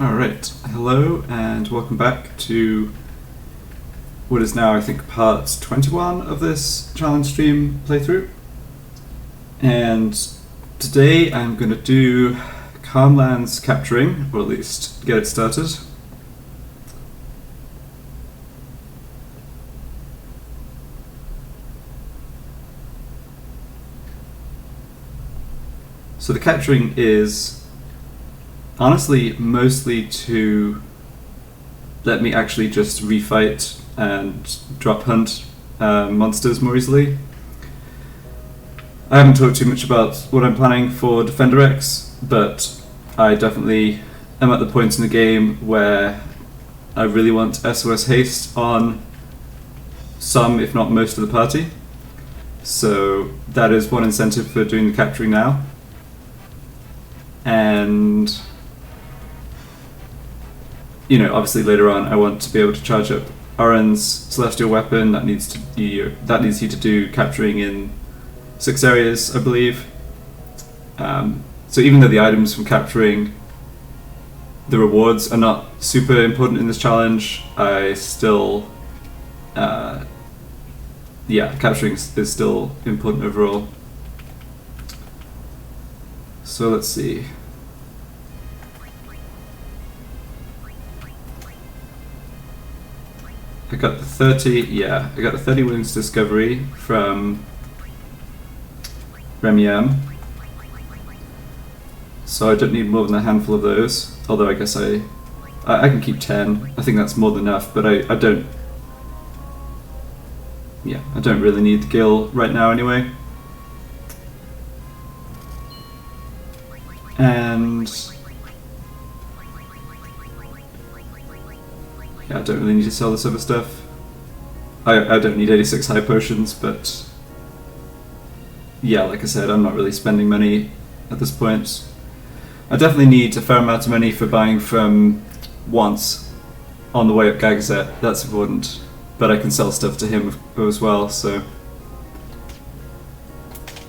Alright, hello and welcome back to what is now I think part 21 of this challenge stream playthrough. And today I'm going to do Calmlands capturing, or at least get it started. So the capturing is honestly mostly to let me actually just refight and drop hunt monsters more easily. I haven't talked too much about what I'm planning for Defender X, but I definitely am at the point in the game where I really want SOS haste on some, if not most, of the party. So that is one incentive for doing the capturing now. And obviously later on I want to be able to charge up Oren's celestial weapon. That needs you to do capturing in 6 areas, I believe. So even though the items from capturing the rewards are not super important in this challenge, I still, capturing is still important overall. So let's see. I got the 30 wounds discovery from Remiem. So I don't need more than a handful of those, although I guess I can keep 10. I think that's more than enough, but I don't really need the gil right now anyway. And I don't really need to sell this other stuff. I don't need 86 high potions, but yeah, like I said, I'm not really spending money at this point. I definitely need a fair amount of money for buying from Once on the way up Gagazet. That's important, but I can sell stuff to him as well, so.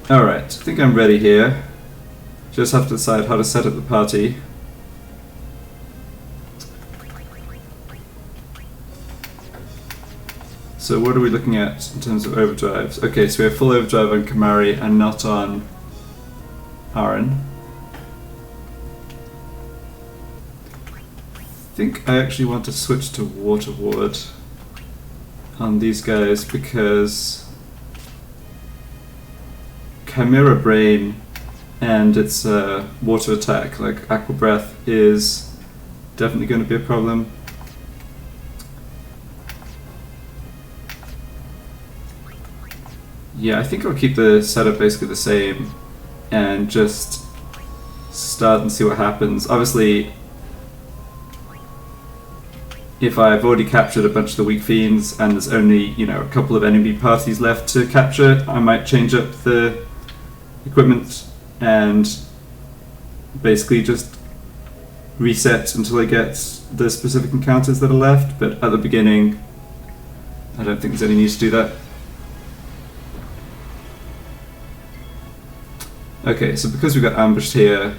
Alright, I think I'm ready here. Just have to decide how to set up the party. So what are we looking at in terms of overdrives? Okay, so we have full overdrive on Kamari and not on Aaron. I think I actually want to switch to Water Ward on these guys because Chimera Brain and its water attack, like Aqua Breath, is definitely going to be a problem. Yeah, I think I'll keep the setup basically the same and just start and see what happens. Obviously, if I've already captured a bunch of the weak fiends and there's only, a couple of enemy parties left to capture, I might change up the equipment and basically just reset until I get the specific encounters that are left, but at the beginning I don't think there's any need to do that. Okay, so because we got ambushed here,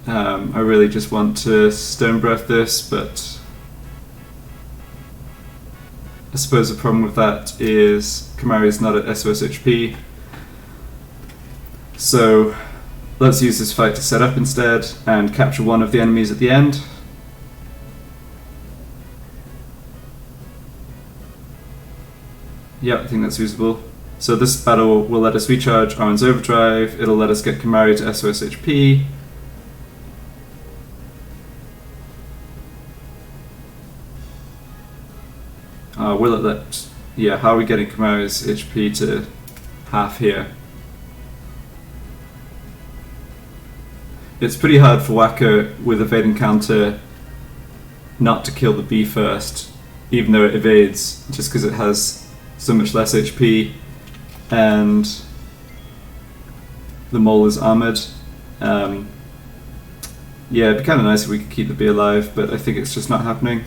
I really just want to Stone Breath this, but I suppose the problem with that is Kamari is not at SOS HP. So let's use this fight to set up instead and capture one of the enemies at the end. Yeah, I think that's usable. So this battle will let us recharge Oren's overdrive, it'll let us get Kamari to SOS HP. Will it let... Yeah, how are we getting Kamari's HP to half here? It's pretty hard for Waka with Evade Encounter not to kill the bee first, even though it evades, just because it has so much less HP and the mole is armoured. Yeah, it'd be kind of nice if we could keep the bee alive, but I think it's just not happening.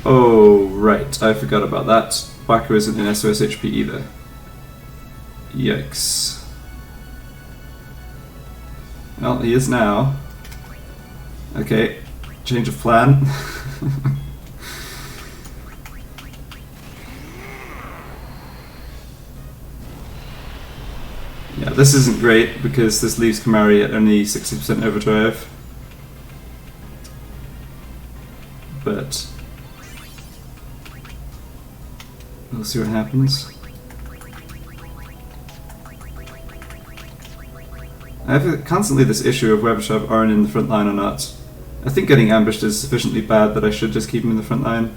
Oh, right, I forgot about that. Whacker isn't in SOS HP either. Yikes. Well, he is now. Okay, change of plan. Yeah, this isn't great because this leaves Kamari at only 60% overdrive. But we'll see what happens. I have constantly this issue of whether to have Orin in the front line or not. I think getting ambushed is sufficiently bad that I should just keep him in the front line.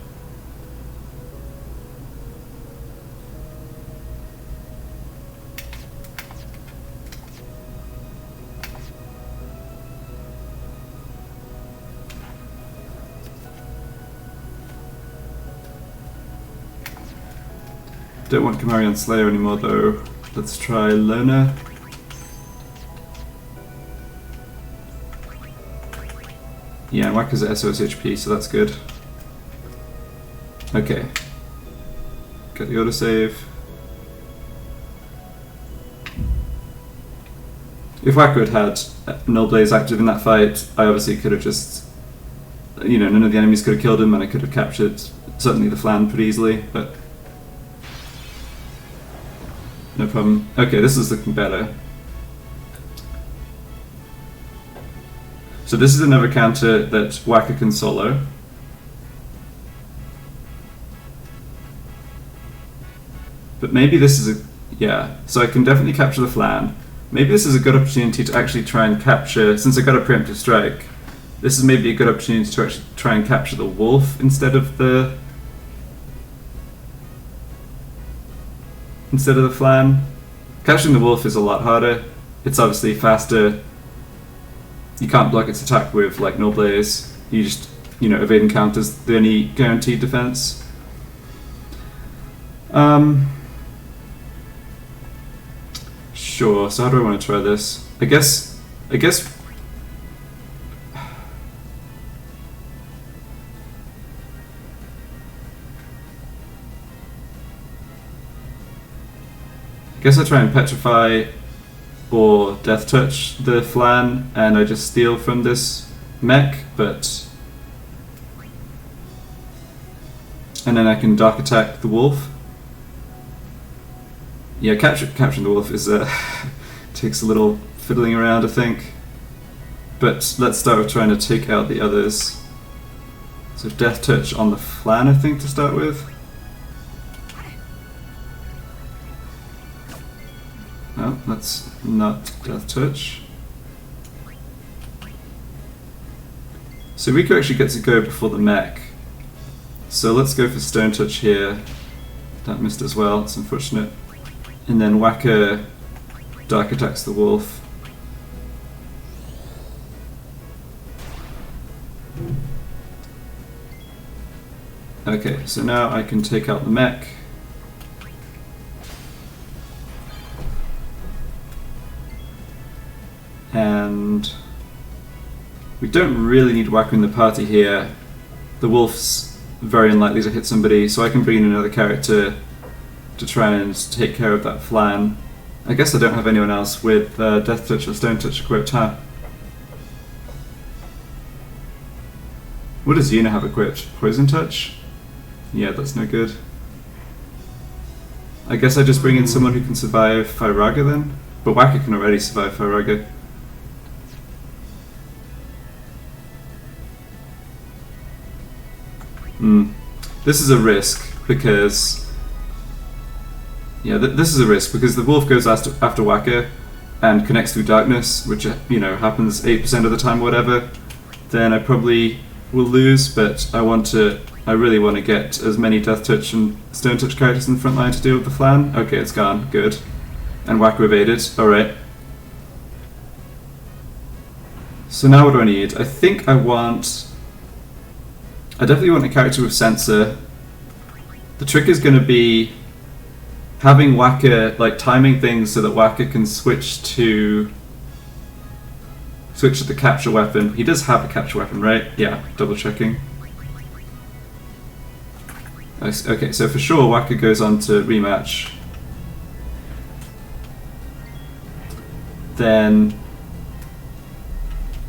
Don't want Kamari on Slayer anymore though. Let's try Lona. Yeah, Whacker's at SOS HP, so that's good. Okay. Get the autosave. If Whacker had Null Blaze active in that fight, I obviously could have just... You know, none of the enemies could have killed him and I could have captured certainly the Flan pretty easily, but... No problem. Okay, this is looking better. So this is another counter that Whacker can solo. But maybe this is a... yeah, so I can definitely capture the Flan. Maybe this is a good opportunity to actually try and capture, since I got a preemptive strike, this is maybe a good opportunity to actually try and capture the Wolf instead of the... Flan. Capturing the Wolf is a lot harder. It's obviously faster. You can't block its attack with like Null Blaze. You just, you know, evade encounters the only guaranteed defense. Sure. So how do I want to try this? I guess. I guess I try and petrify or death touch the Flan and I just steal from this mech, but... And then I can dark attack the Wolf. Yeah, capturing the Wolf is takes a little fiddling around, I think. But let's start with trying to take out the others. So death touch on the Flan, I think, to start with. No, that's not death touch. So Riku actually gets to go before the mech. So let's go for stone touch here. That missed as well, it's unfortunate. And then Whacker dark attacks the Wolf. Okay, so now I can take out the mech. And we don't really need Whacker in the party here. The Wolf's very unlikely to hit somebody, so I can bring in another character to try and take care of that Flan. I guess I don't have anyone else with Death Touch or Stone Touch equipped, huh? What does Yuna have equipped? Poison Touch? Yeah, that's no good. I guess I just bring in someone who can survive Firaga then? But Whacker can already survive Firaga. This is a risk because... Yeah, this is a risk because the Wolf goes after Whacker and connects through darkness, which, you know, happens 8% of the time or whatever. Then I probably will lose, but I really want to get as many Death Touch and Stone Touch characters in the front line to deal with the Flan. Okay, it's gone. Good. And Whacker evaded. Alright. So now what do I need? I think I definitely want a character with Sensor. The trick is going to be having Whacker, like timing things so that Whacker can switch to the capture weapon. He does have a capture weapon, right? Yeah, double checking. Okay, so for sure Waka goes on to rematch. Then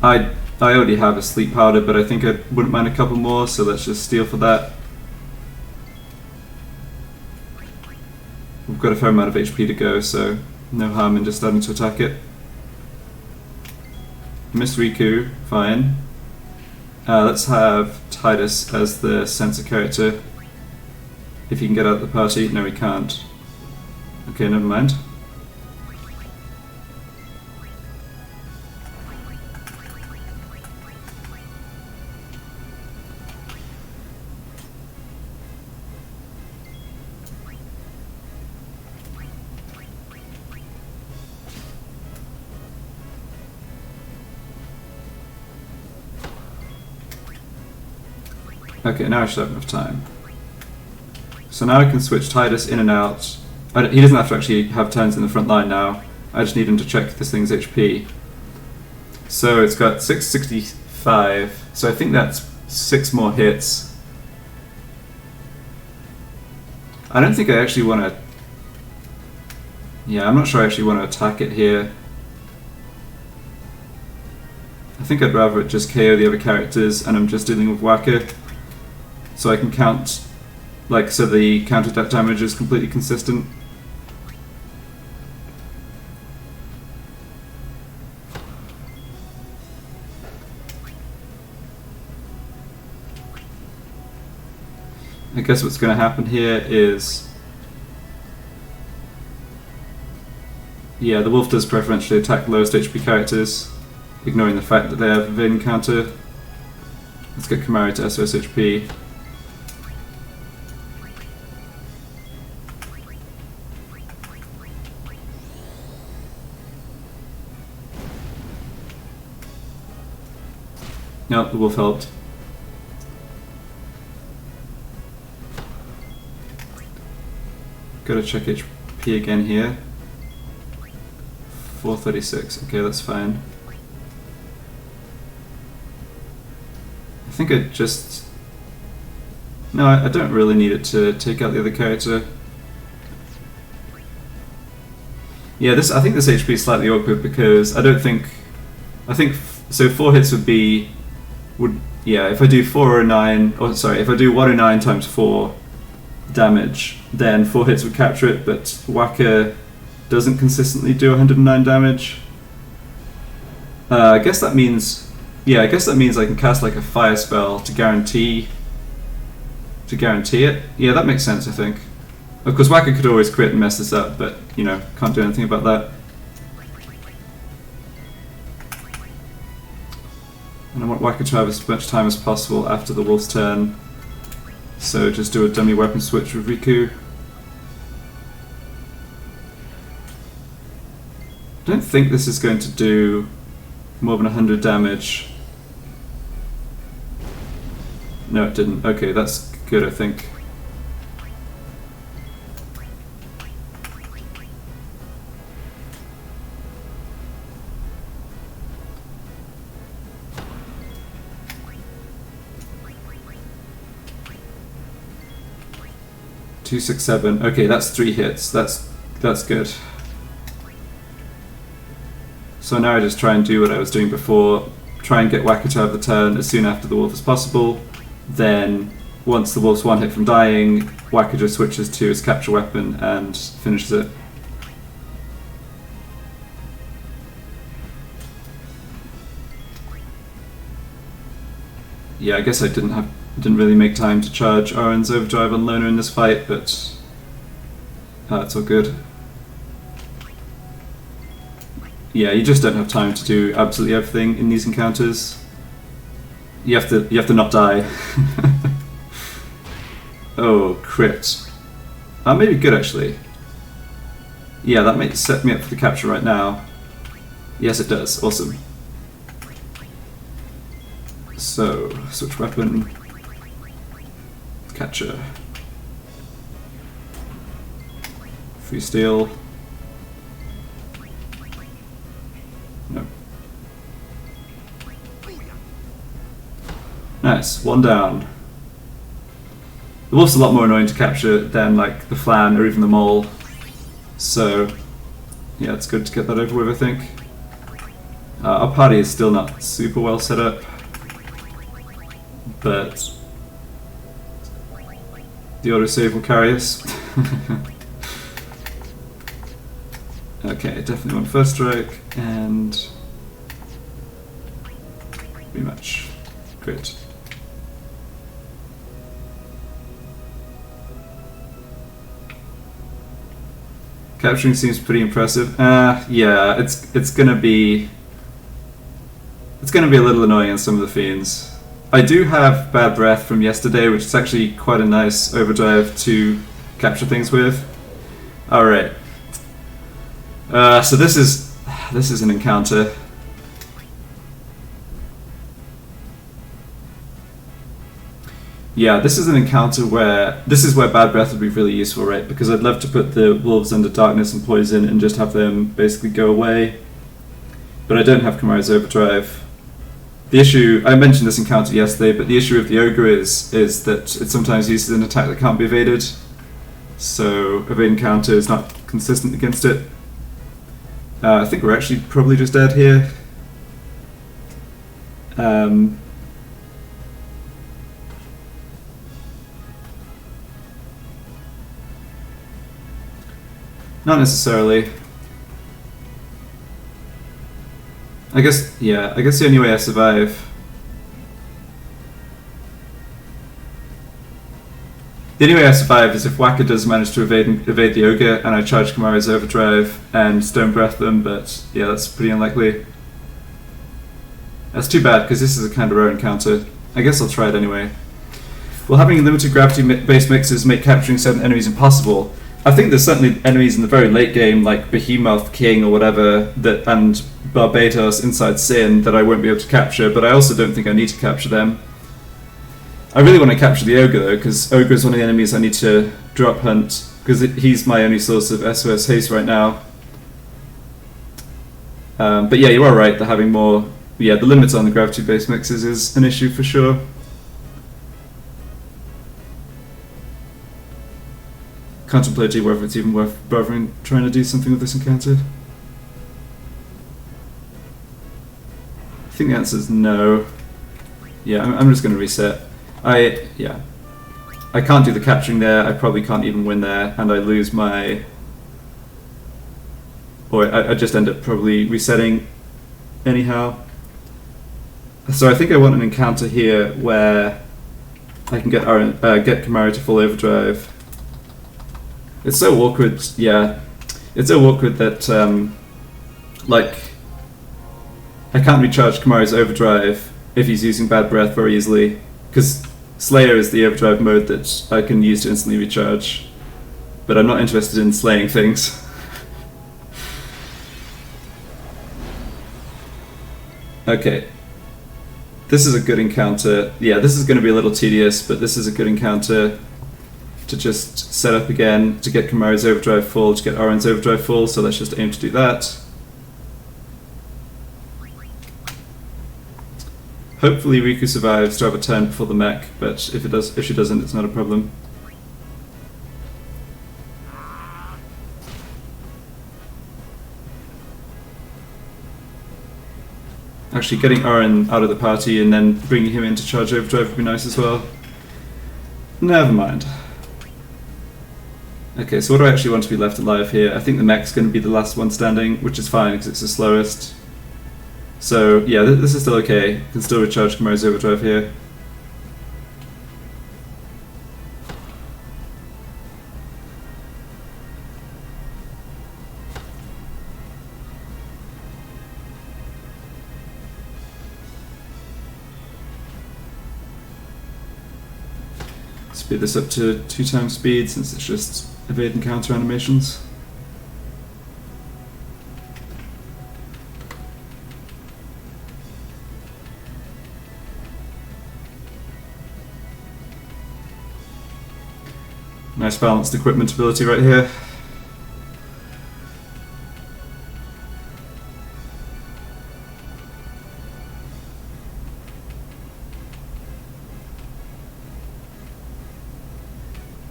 I already have a sleep powder, but I think I wouldn't mind a couple more, so let's just steal for that. We've got a fair amount of HP to go, so no harm in just starting to attack it. Miss Riku, fine. Let's have Titus as the sensor character. If he can get out of the party. No, he can't. Okay, never mind. Okay, now I should have enough time. So now I can switch Titus in and out. He doesn't have to actually have turns in the front line now. I just need him to check this thing's HP. So it's got 665, so I think that's 6 more hits. I don't think I actually want to... Yeah, I'm not sure I actually want to attack it here. I think I'd rather it just KO the other characters and I'm just dealing with Waka. So I can count, like, so the counter damage is completely consistent. I guess what's going to happen here is... Yeah, the wolf does preferentially attack lowest HP characters, ignoring the fact that they have evading counter. Let's get Kamari to SOS HP. Nope, the wolf helped. Gotta check HP again here. 436, okay, that's fine. I think I just... No, I don't really need it to take out the other character. Yeah, I think this HP is slightly awkward because I don't think... I think... So 4 hits would be... Yeah, if I do 409... Oh, sorry, if I do 109 times 4 damage, then 4 hits would capture it, but Waka doesn't consistently do 109 damage. I guess that means... Yeah, I guess that means I can cast like a fire spell to guarantee it. Yeah, that makes sense, I think. Of course, Waka could always quit and mess this up, but, you know, can't do anything about that. And I want Waka to have as much time as possible after the wolf's turn. So just do a dummy weapon switch with Riku. I don't think this is going to do more than 100 damage. No, it didn't. Okay, that's good, I think. Two, 6, 7. Okay, that's 3 hits. That's good. So now I just try and do what I was doing before. Try and get Waka to have the turn as soon after the wolf as possible. Then, once the wolf's 1 hit from dying, Waka just switches to his capture weapon and finishes it. Yeah, I guess I didn't really make time to charge Oren's overdrive on Loner in this fight, but it's all good. Yeah, you just don't have time to do absolutely everything in these encounters. You have to not die. Oh, crit. Maybe good actually. Yeah, that might set me up for the capture right now. Yes, it does. Awesome. So, switch weapon. Catcher. Free steal. No. Nice, 1 down. The wolf's a lot more annoying to capture than like the flan or even the mole. So yeah, it's good to get that over with, I think. Our party is still not super well set up, but the autosave will carry us. Okay, definitely want first strike and rematch. Great. Capturing seems pretty impressive. Yeah, it's gonna be a little annoying on some of the fiends. I do have bad breath from yesterday, which is actually quite a nice overdrive to capture things with. All right. So this is an encounter. Yeah, this is an encounter where bad breath would be really useful, right? Because I'd love to put the wolves under darkness and poison and just have them basically go away. But I don't have Kamari's overdrive. The issue, I mentioned this encounter yesterday, but the issue of the Ogre is that it sometimes uses an attack that can't be evaded. So evading counter is not consistent against it. I think we're actually probably just dead here. Not necessarily. I guess the only way I survive... The only way I survive is if Waka does manage to evade the Ogre and I charge Kamari's overdrive and Stone Breath them, but yeah, that's pretty unlikely. That's too bad, because this is a kind of rare encounter. I guess I'll try it anyway. Well, having limited gravity-based mixes make capturing certain enemies impossible. I think there's certainly enemies in the very late game, like Behemoth King or whatever, and Barbados Inside Sin, that I won't be able to capture, but I also don't think I need to capture them. I really want to capture the Ogre though, because Ogre is one of the enemies I need to drop hunt, because he's my only source of SOS haste right now. But yeah, you are right, that having more... Yeah, the limits on the gravity-based mixes is an issue for sure. Contemplating whether it's even worth bothering trying to do something with this encounter. I think the answer is no. Yeah, I'm just going to reset. I can't do the capturing there, I probably can't even win there, and I lose my... Or I just end up probably resetting anyhow. So I think I want an encounter here where I can get Kamari to full overdrive. It's so awkward, yeah. It's so awkward that, like, I can't recharge Kamari's overdrive if he's using bad breath very easily, because Slayer is the overdrive mode that I can use to instantly recharge, but I'm not interested in slaying things. Okay. This is a good encounter. Yeah, this is going to be a little tedious, but this is a good encounter to just set up again, to get Kamari's overdrive full, to get Oren's overdrive full, so let's just aim to do that. Hopefully Riku survives to have a turn before the mech, but if she doesn't, it's not a problem. Actually, getting Oren out of the party and then bringing him in to charge overdrive would be nice as well. Never mind. Okay, so what do I actually want to be left alive here? I think the mech's going to be the last one standing, which is fine because it's the slowest. So yeah, this is still okay. Can still recharge Kamari's overdrive here. Speed this up to 2 times speed since it's just evade and counter animations. Nice balanced equipment ability right here.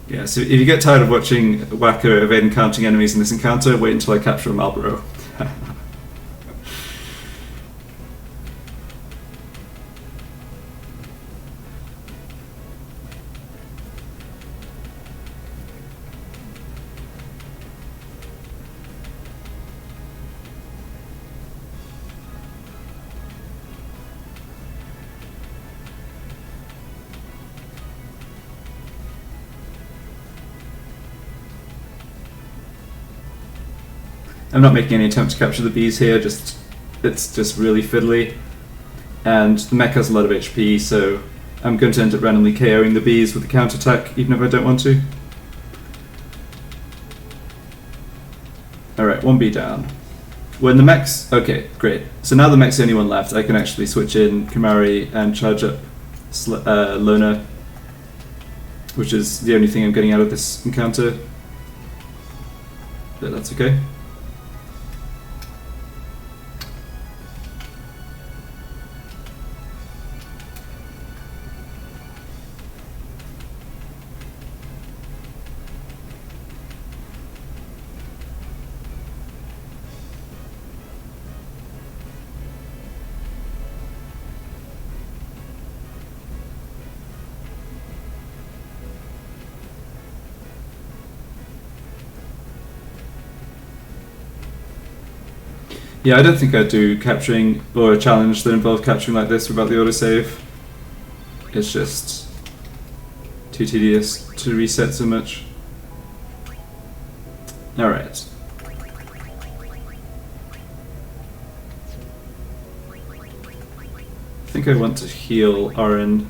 Yeah, so if you get tired of watching Whacker evade encountering enemies in this encounter, wait until I capture a Marlboro. I'm not making any attempt to capture the bees here, it's just really fiddly. And the mech has a lot of HP, so I'm going to end up randomly KOing the bees with the counterattack, even if I don't want to. Alright, 1 bee down. When the mech's... okay, great. So now the mech's the only one left, I can actually switch in Kimari and charge up Lona, which is the only thing I'm getting out of this encounter. But that's okay. Yeah, I don't think I'd do capturing or a challenge that involved capturing like this without the autosave. It's just too tedious to reset so much. Alright. I think I want to heal Arin.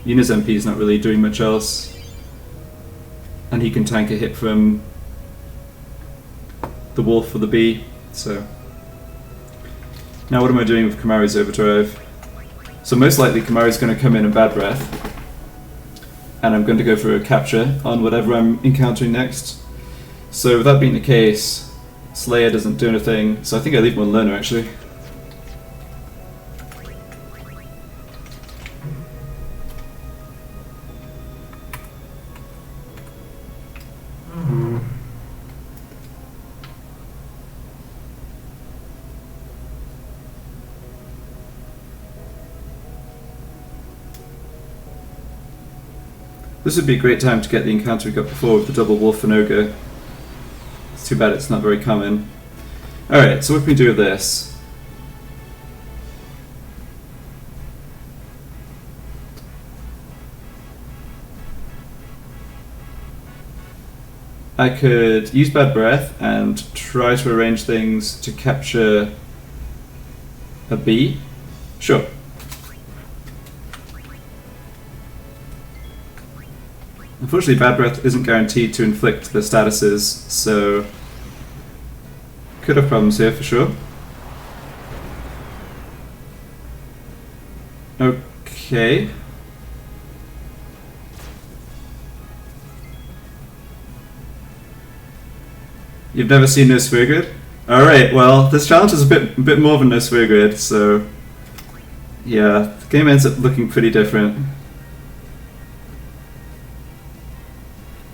Yuna's MP is not really doing much else. And he can tank a hit from the wolf or the bee, so... Now what am I doing with Kimari's overdrive? So most likely Kimari's going to come in bad breath, and I'm going to go for a capture on whatever I'm encountering next. So with that being the case, Slayer doesn't do anything, so I think I leave him on Learner actually. This would be a great time to get the encounter we got before with the double wolf and ogre. It's too bad it's not very common. Alright, so what can we do with this? I could use Bad Breath and try to arrange things to capture a bee. Sure. Unfortunately, Bad Breath isn't guaranteed to inflict the statuses, so could have problems here for sure. Okay. You've never seen No Sphere Grid? Alright, well, this challenge is a bit more than No Sphere Grid, so yeah, the game ends up looking pretty different.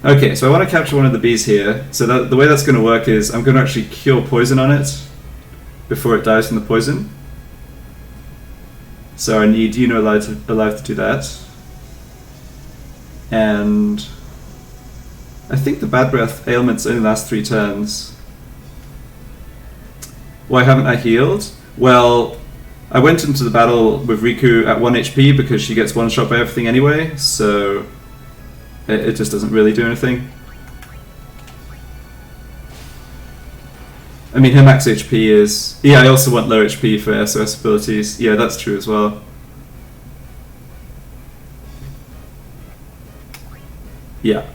Okay, so I want to capture one of the bees here. So the way that's going to work is I'm going to actually cure poison on it before it dies from the poison. So I need alive to do that. And I think the Bad Breath ailments only last 3 turns. Why haven't I healed? Well, I went into the battle with Riku at 1 HP because she gets one shot by everything anyway, so it just doesn't really do anything. I mean, her max HP is... yeah, I also want low HP for SOS abilities. Yeah, that's true as well. Yeah.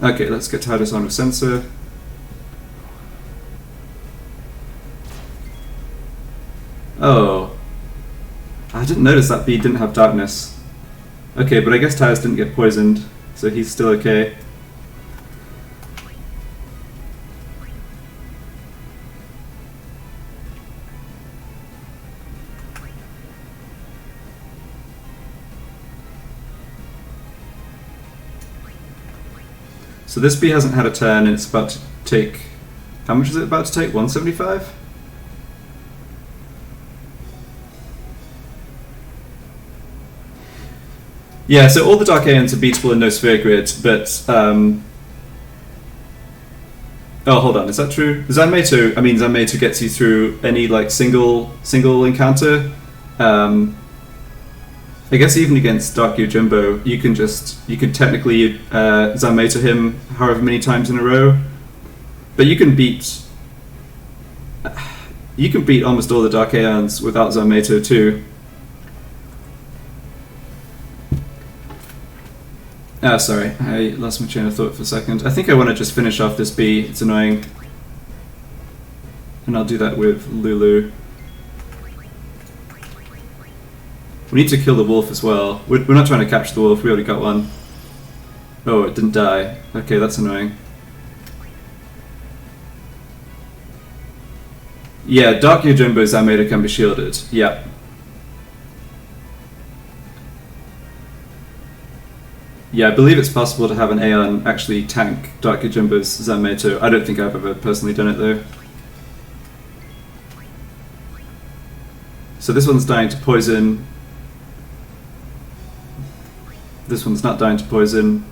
Okay, let's get Tidus on with Sensor. Oh. I didn't notice that bee didn't have darkness. Okay, but I guess Tidus didn't get poisoned, so he's still okay. So this bee hasn't had a turn, and it's about to take... How much is it about to take? 175? Yeah, so all the Dark Aeons are beatable in no sphere grid, but... Oh, hold on, is that true? Zanmato gets you through any like single encounter. I guess even against Dark Yojimbo, you can technically Zanmato him however many times in a row, but you can beat almost all the Dark Aeons without Zanmato too. Ah, sorry, I lost my chain of thought for a second. I think I want to just finish off this bee, it's annoying. And I'll do that with Lulu. We need to kill the wolf as well. We're not trying to capture the wolf, we already got one. Oh, it didn't die. Okay, that's annoying. Yeah, Dark Yojimbo Zanmato can be shielded. Yeah. Yeah, I believe it's possible to have an Aeon actually tank Dark Yojimbo's Zanmato. I don't think I've ever personally done it though. So this one's dying to poison. This one's not dying to poison.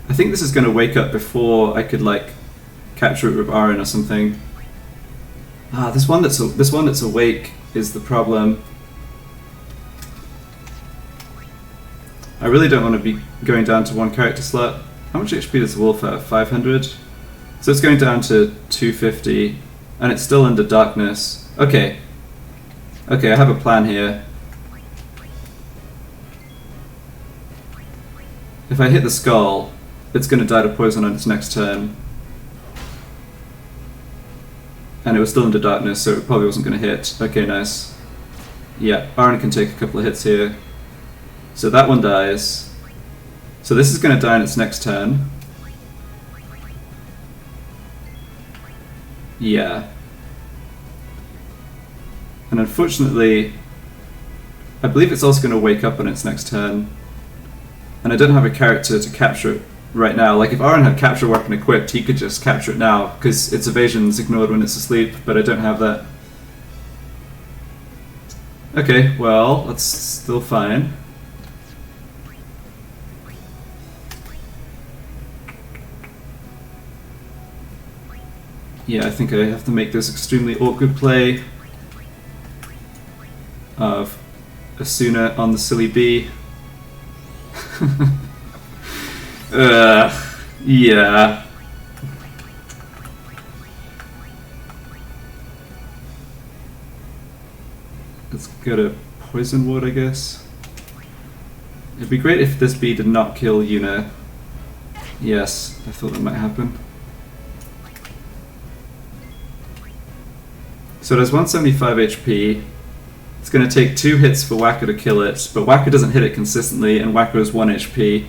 I think this is going to wake up before I could like capture it with Aaron or something. Ah, this one that's awake is the problem. I really don't want to be going down to one character slot. How much HP does the wolf have? 500? So it's going down to 250, and it's still under darkness. Okay. Okay, I have a plan here. If I hit the skull, it's going to die to poison on its next turn. And it was still under darkness, so it probably wasn't going to hit. Okay, nice. Yeah, Aaron can take a couple of hits here. So that one dies. So this is going to die on its next turn. Yeah. And unfortunately, I believe it's also going to wake up on its next turn. And I don't have a character to capture it right now. Like if Aaron had capture weapon equipped, he could just capture it now, because its evasion is ignored when it's asleep, but I don't have that. Okay, well, that's still fine. Yeah, I think I have to make this extremely awkward play of Asuna on the silly bee. Yeah. Let's go to Poison Ward, I guess. It'd be great if this bee did not kill Yuna. Yes, I thought that might happen. So it has 175 HP. It's going to take 2 hits for Waka to kill it, but Waka doesn't hit it consistently, and Waka is 1 HP.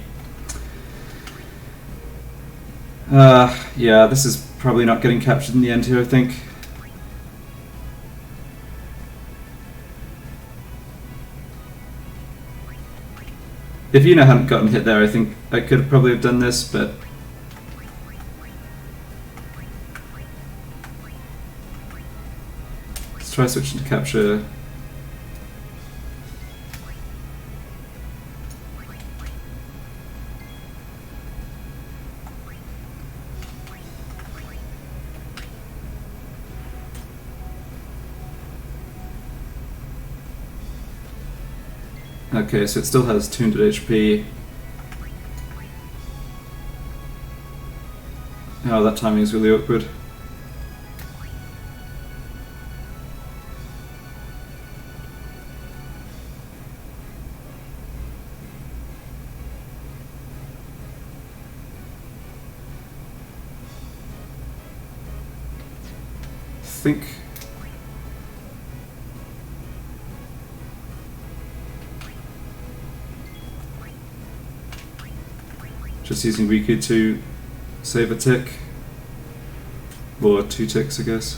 Yeah, this is probably not getting captured in the end here, I think. If Yuna hadn't gotten hit there, I think I could probably have done this, but... Let's try switching to capture. Okay, so it still has 200 HP. Oh, that timing is really awkward. I think just using Riku to save a tick, or 2 ticks I guess.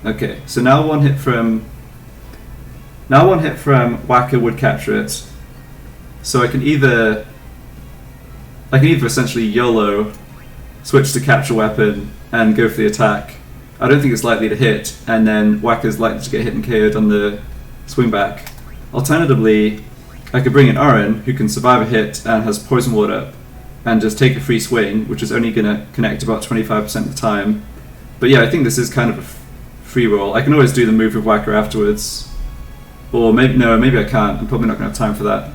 Okay, so now one hit from Whacker would capture it. So I can either essentially YOLO, switch to capture weapon, and go for the attack. I don't think it's likely to hit, and then Whacker's likely to get hit and KO'd on the swing back. Alternatively, I could bring in Oren, who can survive a hit and has Poison Ward up, and just take a free swing, which is only going to connect about 25% of the time. But yeah, I think this is kind of a free roll. I can always do the move with Whacker afterwards. Or maybe I can't. I'm probably not going to have time for that.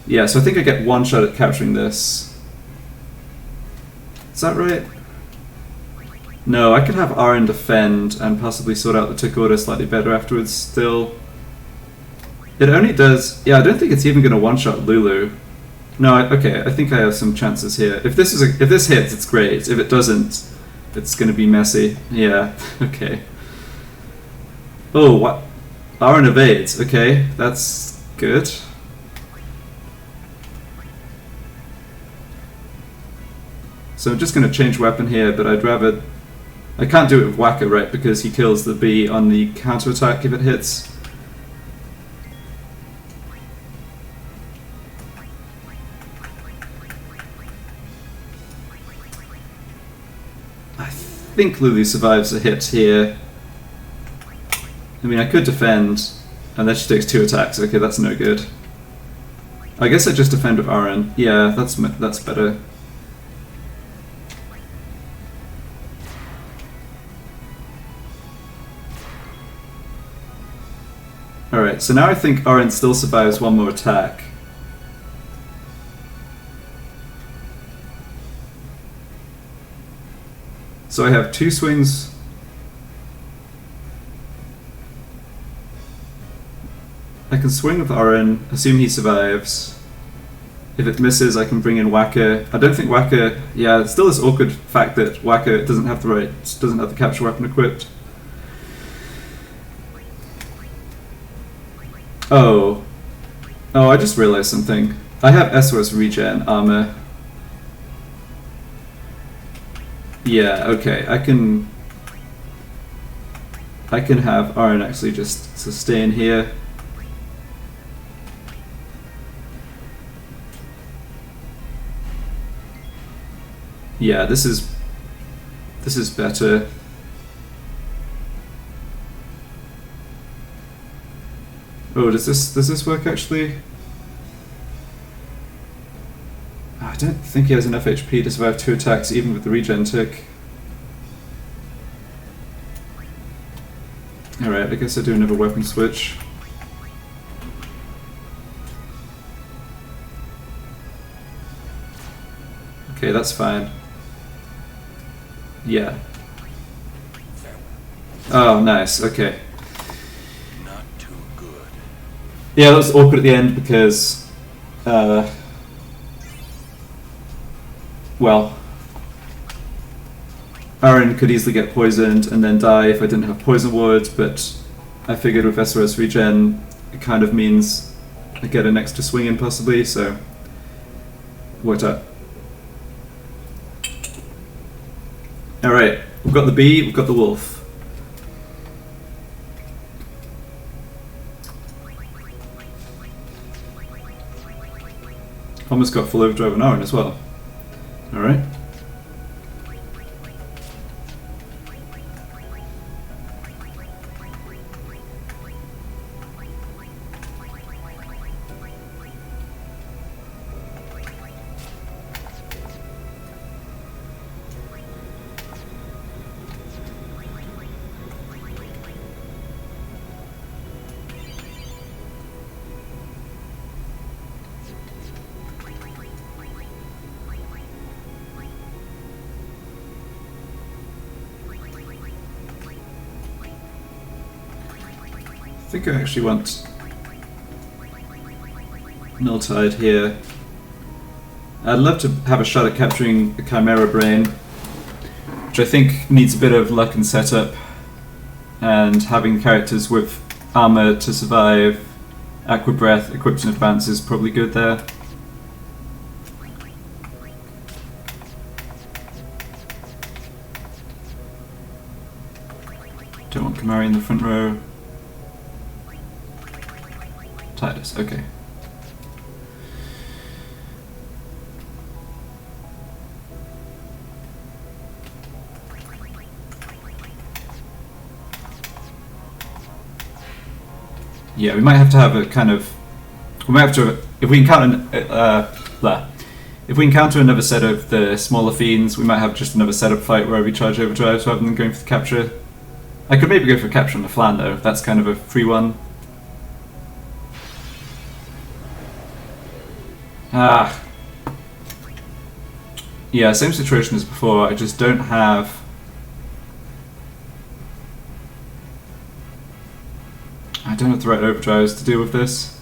Yeah, so I think I get one shot at capturing this. Is that right? No, I could have Aren defend and possibly sort out the tick order slightly better afterwards still. It only does... Yeah, I don't think it's even going to one-shot Lulu. No, okay, I think I have some chances here. If this hits, it's great. If it doesn't, it's going to be messy. Yeah, okay. Oh, what? Aren evades. Okay, that's good. So I'm just going to change weapon here, but I'd rather... I can't do it with Whacker, right, because he kills the bee on the counter-attack if it hits. I think Lulu survives a hit here. I mean, I could defend, and then she takes 2 attacks. Okay, that's no good. I guess I just defend with Aren. Yeah, that's better. Alright, so now I think Aren still survives one more attack. So I have 2 swings. I can swing with Aren, assume he survives. If it misses, I can bring in Whacker. I don't think Whacker... Yeah, it's still this awkward fact that Whacker doesn't have the capture weapon equipped. Oh, I just realized something. I have SOS regen armor. Yeah, okay, I can have Aren actually just sustain here. Yeah, this is better. Oh, does this work actually? I don't think he has enough HP to survive 2 attacks even with the regen tick. Alright, I guess I do another weapon switch. Okay, that's fine. Yeah. Oh, nice, okay. Yeah, that was awkward at the end because, well, Aren could easily get poisoned and then die if I didn't have poison ward, but I figured with SOS regen it kind of means I get an extra swing in possibly, so it worked out. Alright, we've got the bee, we've got the wolf. Almost got full overdrive on Aren as well. Alright. I think I actually want Nulltide here. I'd love to have a shot at capturing the Chimera Brain, which I think needs a bit of luck and setup, and having characters with armor to survive Aqua Breath equipped in advance is probably good there. Don't want Kamari in the front row. Titus, okay. Yeah, we might have to have a kind of. We might have to, if we encounter if we encounter another set of the smaller fiends, we might have just another setup fight where we charge overdrives rather than going for the capture. I could maybe go for capture on the flan though. That's kind of a free one. Yeah, same situation as before. I just don't have. I don't have the right overdrives to deal with this.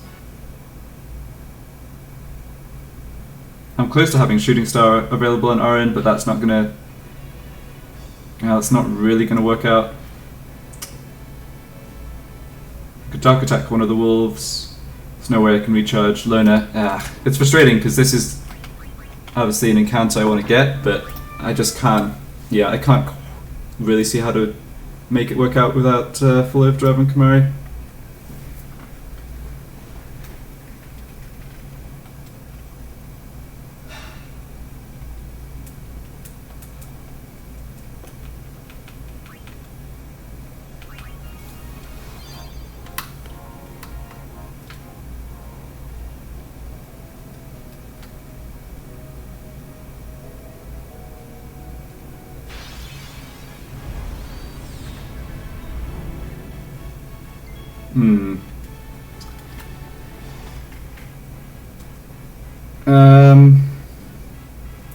I'm close to having Shooting Star available on Orin, but that's not gonna. That's not really gonna work out. I could Dark Attack one of the wolves. There's no way I can recharge Lona. It's frustrating because this is obviously an encounter I want to get, but I just can't. Yeah, I can't really see how to make it work out without full overdrive on Kamari.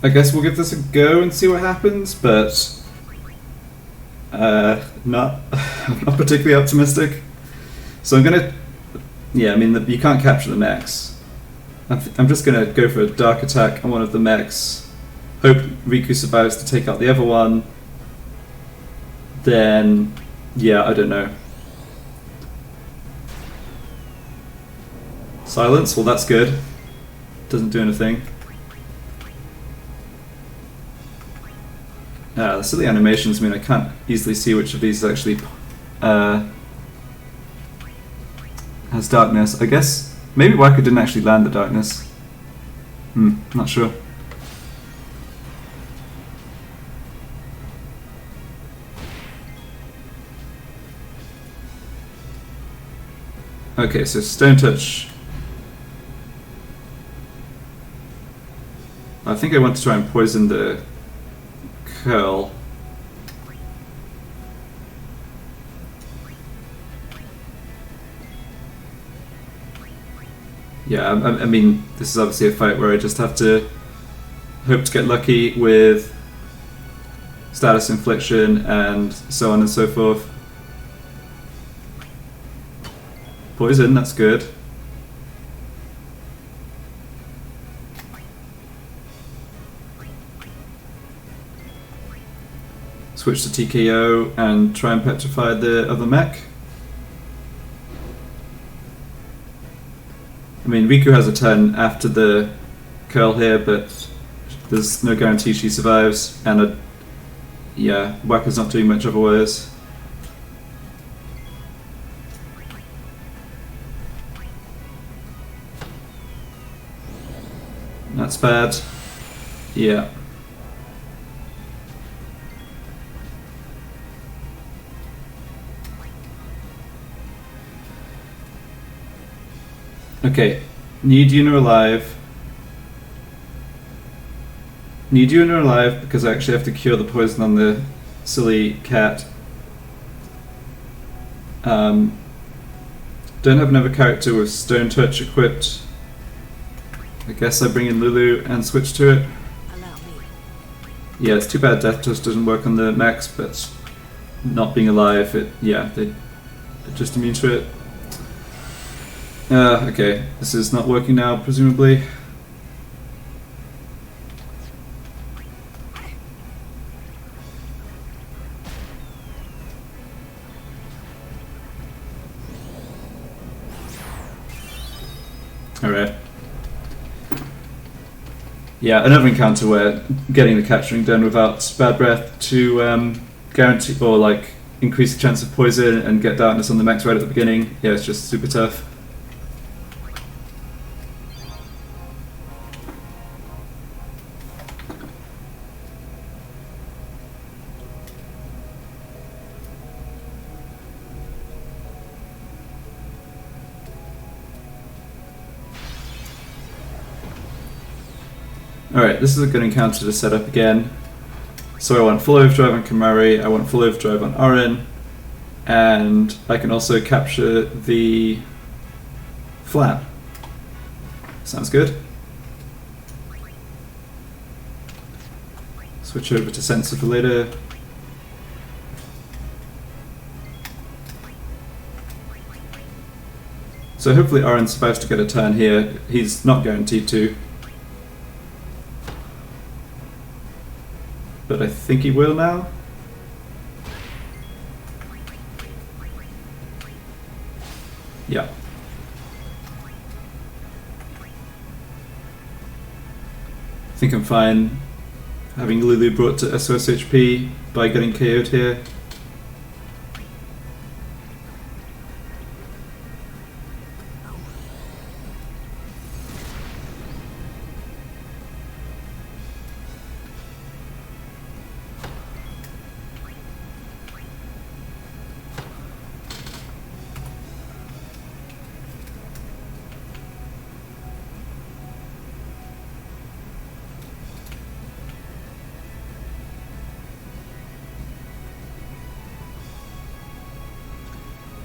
I guess we'll give this a go and see what happens, but not I'm not particularly optimistic. So I'm gonna, yeah, I mean you can't capture the mechs. I'm just gonna go for a Dark Attack on one of the mechs. Hope Riku survives to take out the other one. Then, yeah, I don't know. Silence? Well, that's good. Doesn't do anything. The silly animations mean I can't easily see which of these actually has darkness. I guess maybe Waka didn't actually land the darkness. Not sure. Okay, so Stone Touch. I think I want to try and poison the curl. Yeah, I mean, this is obviously a fight where I just have to hope to get lucky with status infliction and so on and so forth. Poison, that's good. Switch to TKO and try and petrify the other mech. I mean, Riku has a turn after the curl here, but there's no guarantee she survives, and yeah, Waka's not doing much otherwise. That's bad. Yeah. Okay, need Yuna alive. Need Yuna alive because I actually have to cure the poison on the silly cat. Don't have another character with Stone Touch equipped. I guess I bring in Lulu and switch to it. Yeah, it's too bad Death Touch doesn't work on the mechs, but not being alive, they're just immune to it. Okay, this is not working now, presumably. Alright. Yeah, another encounter where getting the capturing done without bad breath to guarantee, or like increase the chance of poison and get darkness on the max right at the beginning. Yeah, it's just super tough. Alright, this is a good encounter to set up again. So I want full overdrive on Kamari, I want full overdrive on Orin, and I can also capture the flat. Sounds good. Switch over to sensor for later. So hopefully Orin's supposed to get a turn here. He's not guaranteed to. But I think he will now. Yeah. I think I'm fine having Lulu brought to SOS HP by getting KO'd here.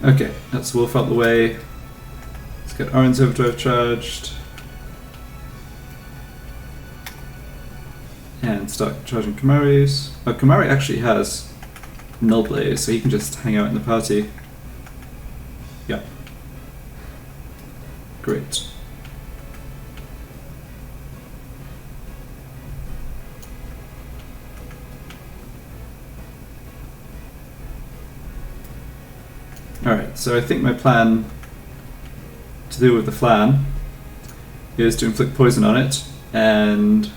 Okay, that's Wolf out the way. Let's get Orin's overdrive charged. And start charging Kamari's. Oh, Kamari actually has Null Blaze, so he can just hang out in the party. Yeah. Great. Alright, so I think my plan to deal with the Flan is to inflict poison on it, and...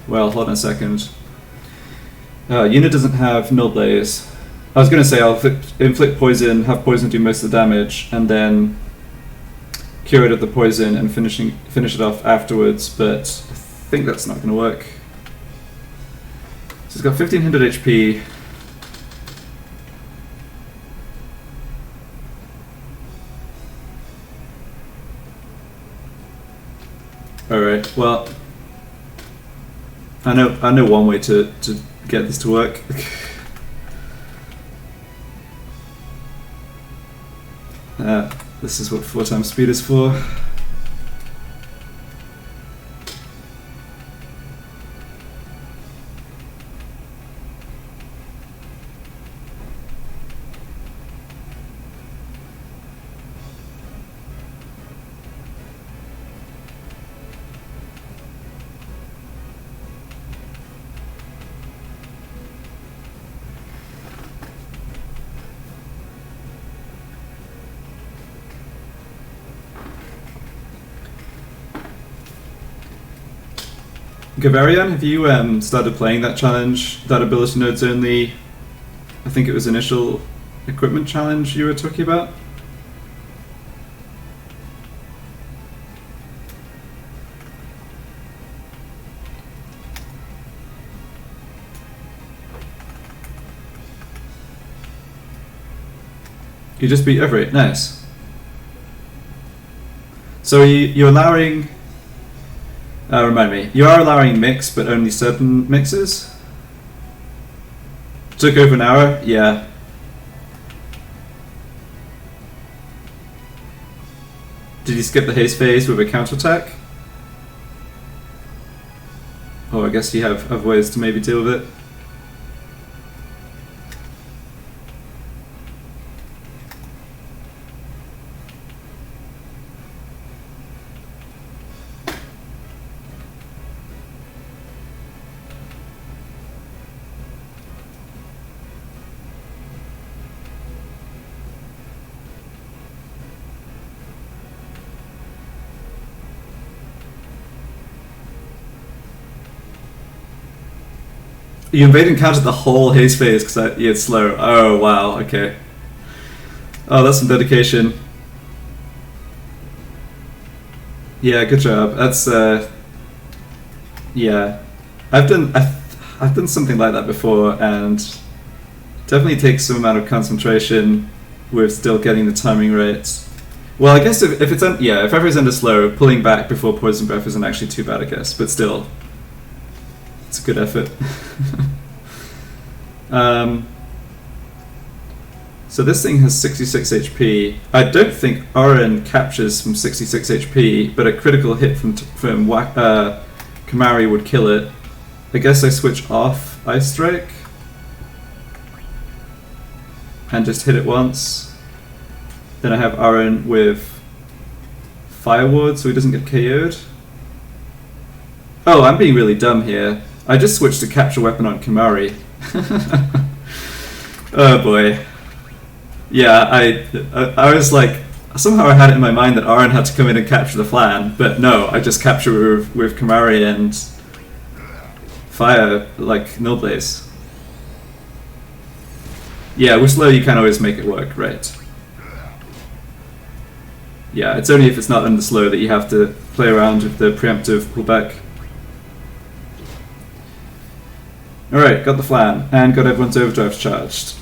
well, hold on a second. Unit doesn't have Null Blaze. I was going to say I'll inflict poison, have poison do most of the damage, and then cure it of the poison and finish it off afterwards, but I think that's not going to work. So it's got 1500 HP. Alright, well, I know one way to get this to work. This is what 4 times speed is for. Gavarian, have you started playing that challenge, that ability nodes only, I think it was initial equipment challenge you were talking about? You just beat Everett, nice. So you're allowing... remind me, you are allowing mix, but only certain mixes? Took over an hour? Yeah. Did you skip the haste phase with a counterattack? Oh, I guess you have ways to maybe deal with it. You invade and counter the whole haste phase because it's slow. Oh wow, okay. Oh, that's some dedication. Yeah, good job. That's yeah. I've done something like that before, and definitely takes some amount of concentration with still getting the timing right. Well, I guess if it's if everything's under slow, pulling back before poison breath isn't actually too bad, I guess. But still, it's a good effort. So this thing has 66 HP. I don't think Oren captures from 66 HP, but a critical hit from Kamari would kill it. I guess I switch off Ice Strike and just hit it once. Then I have Oren with Fire Ward so he doesn't get KO'd. Oh, I'm being really dumb here. I just switched to capture weapon on Kamari. Oh boy. Yeah, I was like, somehow I had it in my mind that Oren had to come in and capture the flan, but no, I just capture with Kamari and fire like Null Blaze. Yeah, with slow you can always make it work, right? Yeah, it's only if it's not under slow that you have to play around with the preemptive pullback. Alright, got the flan, and got everyone's overdrives charged.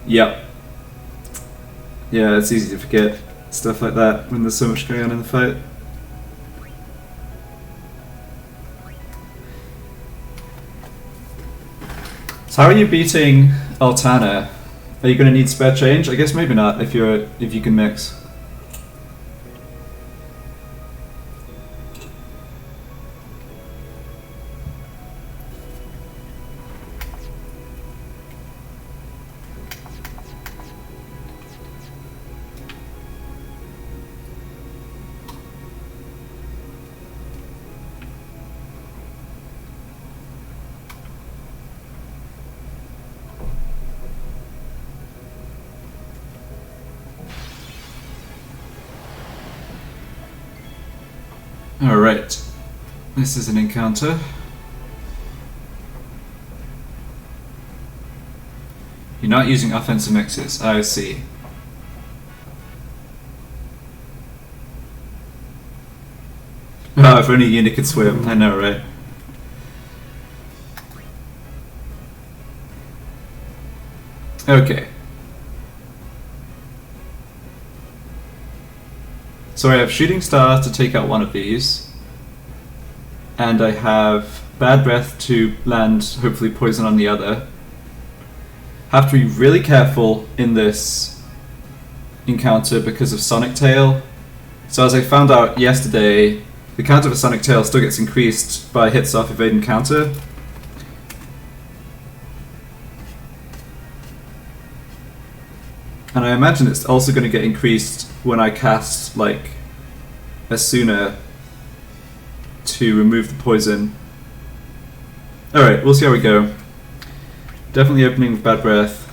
Yep. Yeah, it's easy to forget stuff like that when there's so much going on in the fight. So how are you beating Altana? Are you going to need spare change? I guess maybe not if you can mix. Alright, this is an encounter. You're not using offensive mixes, I see. Oh, if only Yuna could swim, I know, right? Okay. So I have Shooting Star to take out one of these, and I have Bad Breath to land hopefully poison on the other. Have to be really careful in this encounter because of Sonic Tail. So as I found out yesterday, the counter for Sonic Tail still gets increased by hits off evade and counter. And I imagine it's also going to get increased when I cast, like, Asuna to remove the poison. Alright, we'll see how we go. Definitely opening with Bad Breath.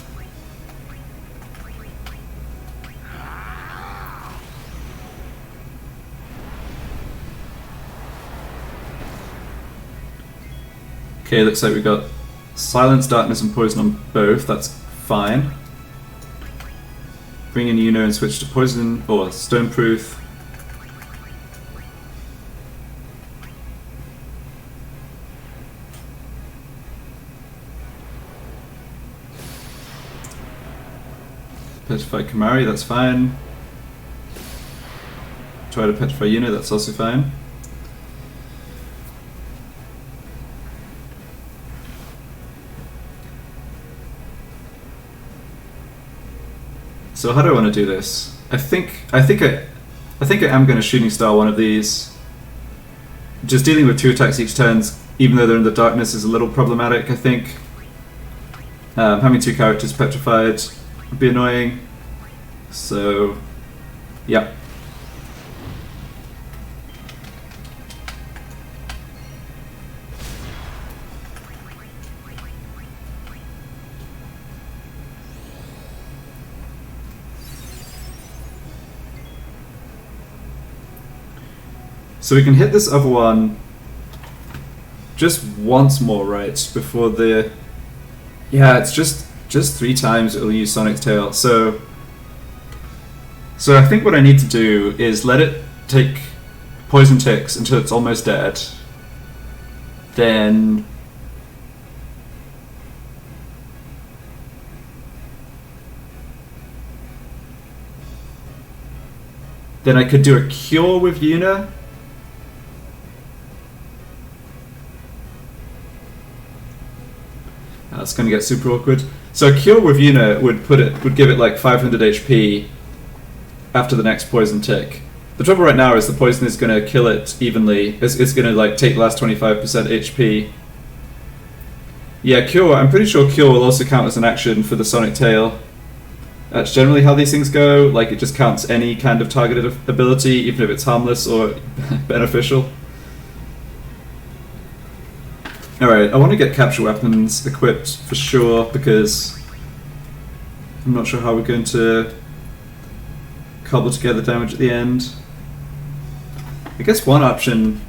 Okay, looks like we got Silence, Darkness, and Poison on both. That's fine. Bring in Yuno and switch to Poison or Stoneproof. Petrify Kamari, that's fine. Try to petrify Yuno, that's also fine. So how do I want to do this? I think I am going to Shooting Star one of these. Just dealing with 2 attacks each turn, even though they're in the darkness, is a little problematic, I think. Having 2 characters petrified. would be annoying. So, yeah. So we can hit this other one just once more, right? Before the... Yeah, it's just 3 times it'll use Sonic's Tail. So I think what I need to do is let it take poison ticks until it's almost dead. Then I could do a cure with Yuna. That's going to get super awkward. So a cure with Yuna would give it like 500 HP after the next poison tick. The trouble right now is the poison is going to kill it evenly. It's going to like take the last 25% HP. Yeah, cure. I'm pretty sure cure will also count as an action for the Sonic Tail. That's generally how these things go. Like it just counts any kind of targeted ability, even if it's harmless or beneficial. Alright, I want to get capture weapons equipped for sure, because I'm not sure how we're going to cobble together damage at the end. I guess one option...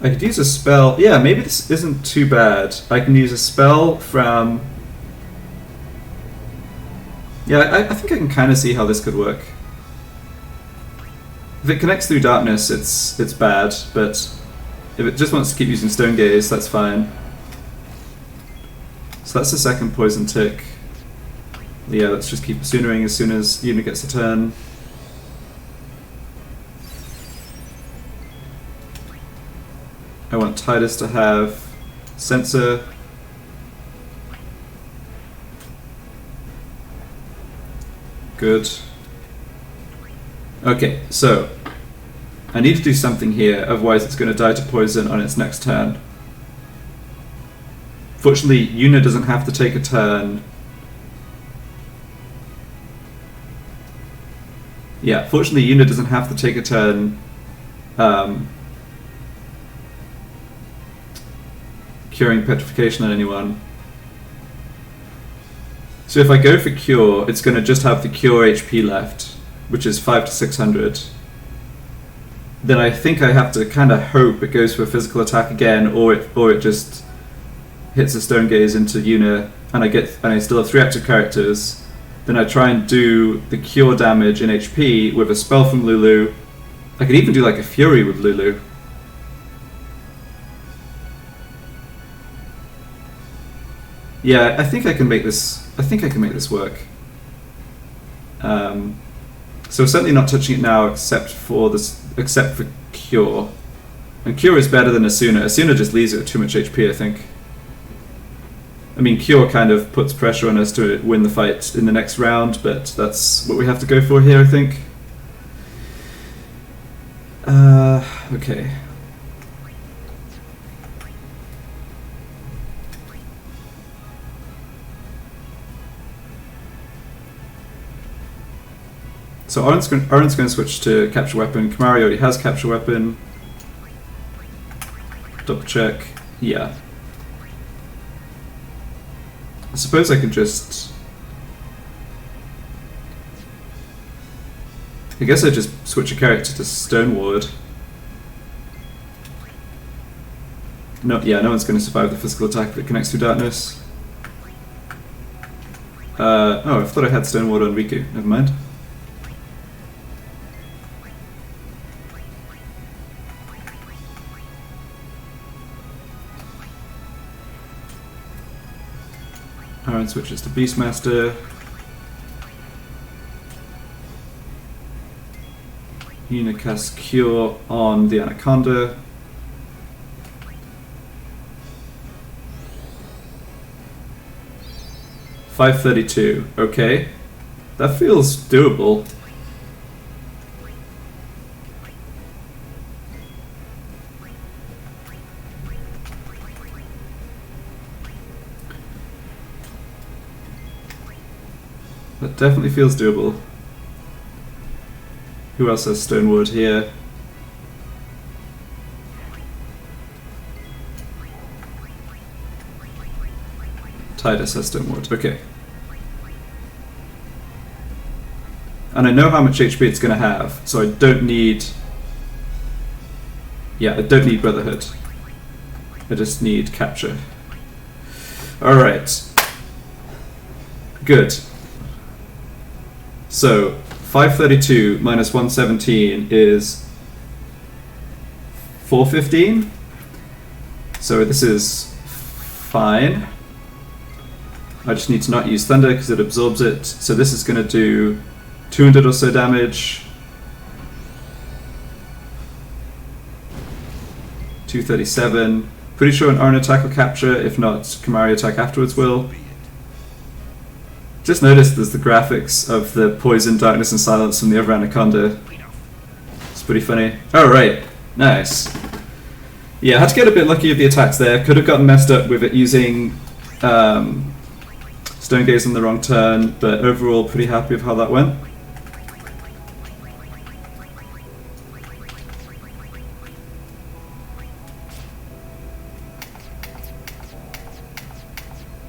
I could use a spell... Yeah, maybe this isn't too bad. I can use a spell from... Yeah, I think I can kind of see how this could work. If it connects through darkness, it's bad, but if it just wants to keep using Stone Gaze, that's fine. So that's the second poison tick. Yeah, let's just keep Soonering as soon as Yuna gets a turn. I want Tidus to have Sensor. Good. Okay, so I need to do something here, otherwise it's going to die to poison on its next turn. Fortunately, Yuna doesn't have to take a turn. Yeah, fortunately Yuna doesn't have to take a turn curing petrification on anyone. So if I go for cure, it's going to just have the cure HP left, which is 500 to 600. Then I think I have to kind of hope it goes for a physical attack again, or it just hits a Stone Gaze into Yuna, and I still have 3 active characters. Then I try and do the cure damage in HP with a spell from Lulu. I could even do like a Fury with Lulu. Yeah, I think I can make this. I think I can make this work. So we're certainly not touching it now, except for cure. And cure is better than Asuna. Asuna just leaves it with too much HP, I think. I mean, cure kind of puts pressure on us to win the fight in the next round, but that's what we have to go for here, I think. Okay. So Oren's going to switch to capture weapon. Kamari already has capture weapon. Double check. Yeah. I suppose I could just... I guess I just switch a character to Stoneward. No, yeah, no one's going to survive the physical attack if it connects through darkness. Oh, I thought I had Stoneward on Riku. Never mind. Aaron switches to Beastmaster. Yuna casts Cure on the Anaconda. $532. Okay. That feels doable. That definitely feels doable. Who else has Stonewood here? Titus has Stonewood. Okay. And I know how much HP it's going to have, so I don't need... Yeah, I don't need Brotherhood. I just need Capture. Alright. Good. So, 532 minus 117 is 415. So this is fine. I just need to not use Thunder because it absorbs it. So this is going to do 200 or so damage. 237. Pretty sure an Orin attack will capture, if not, Kamari attack afterwards will. Just noticed there's the graphics of the poison, darkness, and silence from the other Anaconda. It's pretty funny. Alright, nice. Yeah, I had to get a bit lucky with the attacks there. Could have gotten messed up with it using Stone Gaze on the wrong turn, but overall pretty happy with how that went.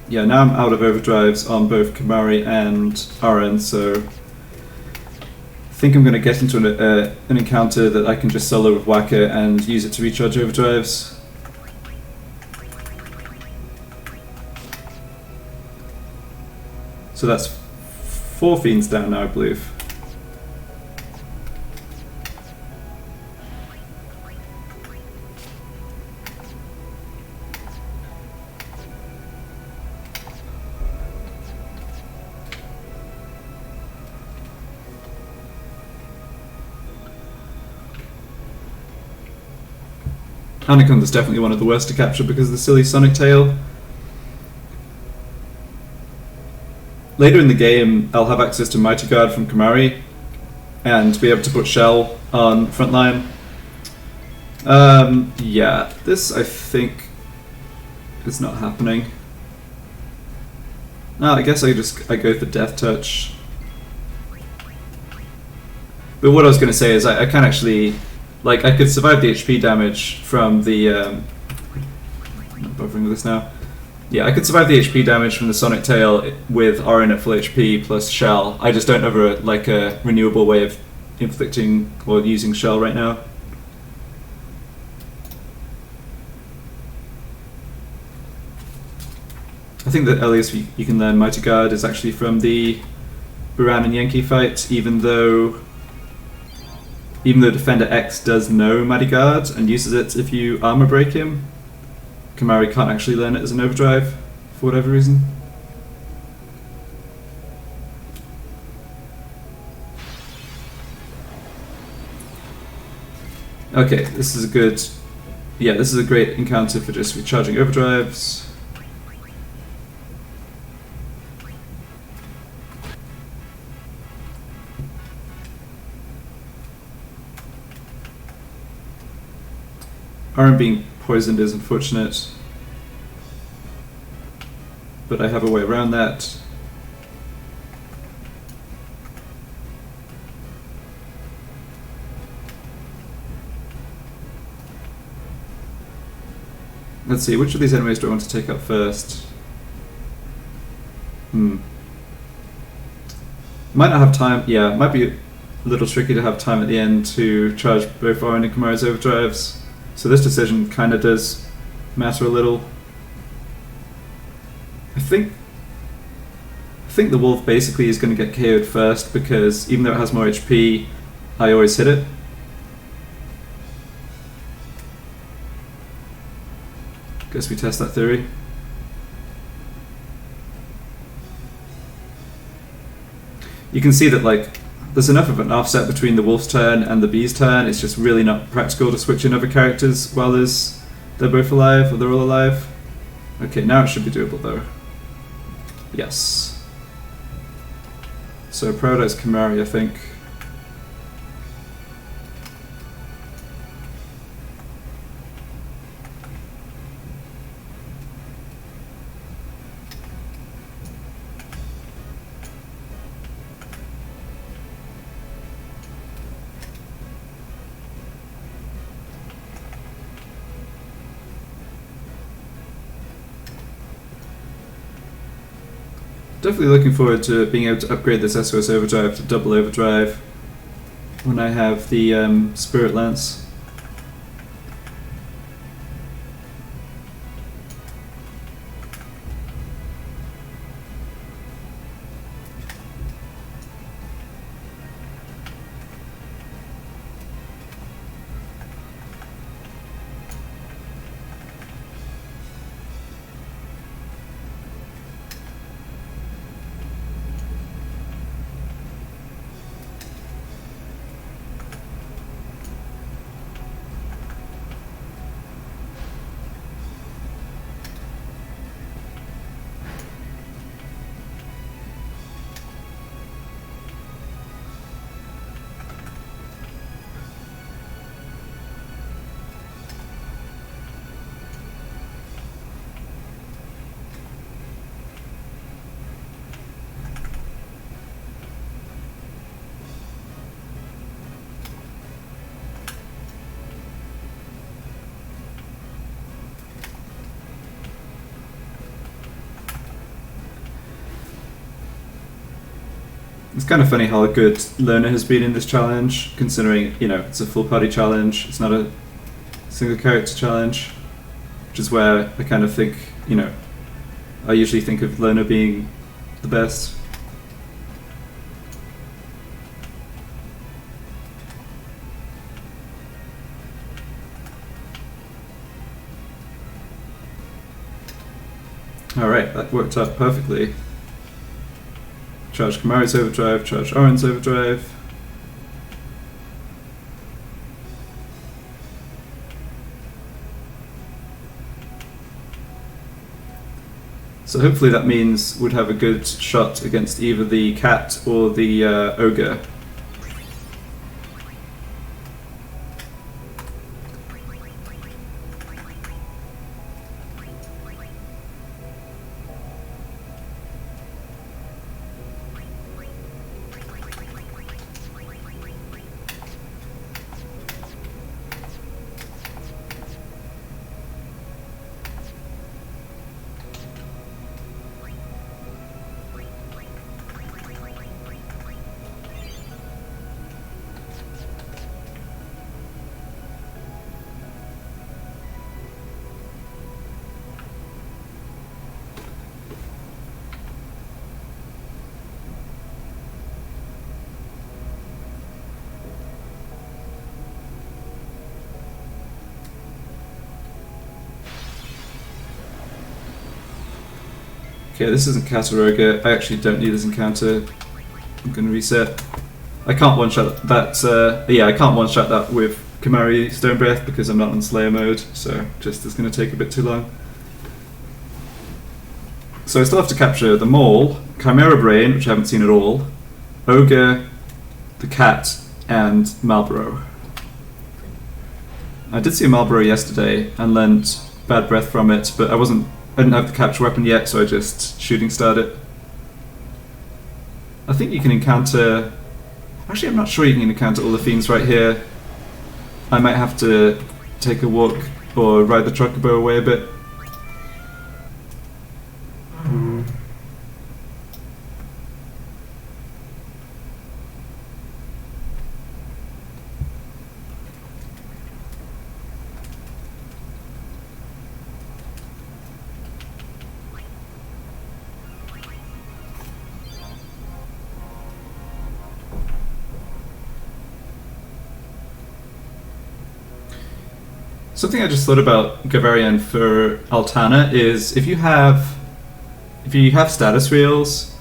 Yeah, now I'm out of overdrives on both Kamari and Orin, so I think I'm going to get into an encounter that I can just solo with Whacker and use it to recharge overdrives. So that's 4 Fiends down now, I believe. Anaconda's definitely one of the worst to capture because of the silly Sonic Tail. Later in the game, I'll have access to Mighty Guard from Kamari and be able to put Shell on frontline. Yeah, this I think is not happening. No, I guess I go for Death Touch. But what I was going to say is I can actually... Like, I could survive the HP damage from the... I'm not bothering with this now. Yeah, I could survive the HP damage from the Sonic Tail with Orin at full HP plus Shell. I just don't have a renewable way of inflicting or using Shell right now. I think the earliest you can learn Mighty Guard is actually from the Buran and Yankee fight, even though Defender X does know Mighty Guard and uses it if you armor break him. Kamari can't actually learn it as an overdrive, for whatever reason. Okay, this is a good... Yeah, this is a great encounter for just recharging overdrives. Orin being poisoned is unfortunate, but I have a way around that. Let's see, which of these enemies do I want to take up first? Might not have time. Yeah, it might be a little tricky to have time at the end to charge both Orin and Kamari's overdrives. So this decision kind of does matter a little. I think the wolf basically is going to get KO'd first because even though it has more HP, I always hit it. Guess we test that theory. You can see that like there's enough of an offset between the wolf's turn and the bee's turn. It's just really not practical to switch in other characters while they're both alive or they're all alive. Okay, now it should be doable though. Yes. So prioritize Kamari, I think. definitely looking forward to being able to upgrade this SOS Overdrive to double overdrive when I have the Spirit Lance. It's kind of funny how good Lona has been in this challenge, considering, you know, it's a full party challenge, it's not a single character challenge, which is where I kind of think, you know, I usually think of Lona being the best. Alright, that worked out perfectly. Charge Kamari's overdrive, charge Oren's overdrive. So hopefully that means we'd have a good shot against either the cat or the ogre. Okay, this isn't cat or ogre. I actually don't need this encounter. I'm going to reset. I can't one-shot that. Yeah, I can't one-shot that with Kamari Stone Breath because I'm not on Slayer mode, so just it's going to take a bit too long. So I still have to capture the Mole, Chimera Brain, which I haven't seen at all, Ogre, the cat, and Marlborough. I did see a Marlborough yesterday and learned Bad Breath from it, but I didn't have the capture weapon yet, so I just shooting starred it. I think you can encounter... Actually, I'm not sure you can encounter all the fiends right here. I might have to take a walk or ride the Chocobo away a bit. Something I just thought about Gavarian for Altana is if you have status reels,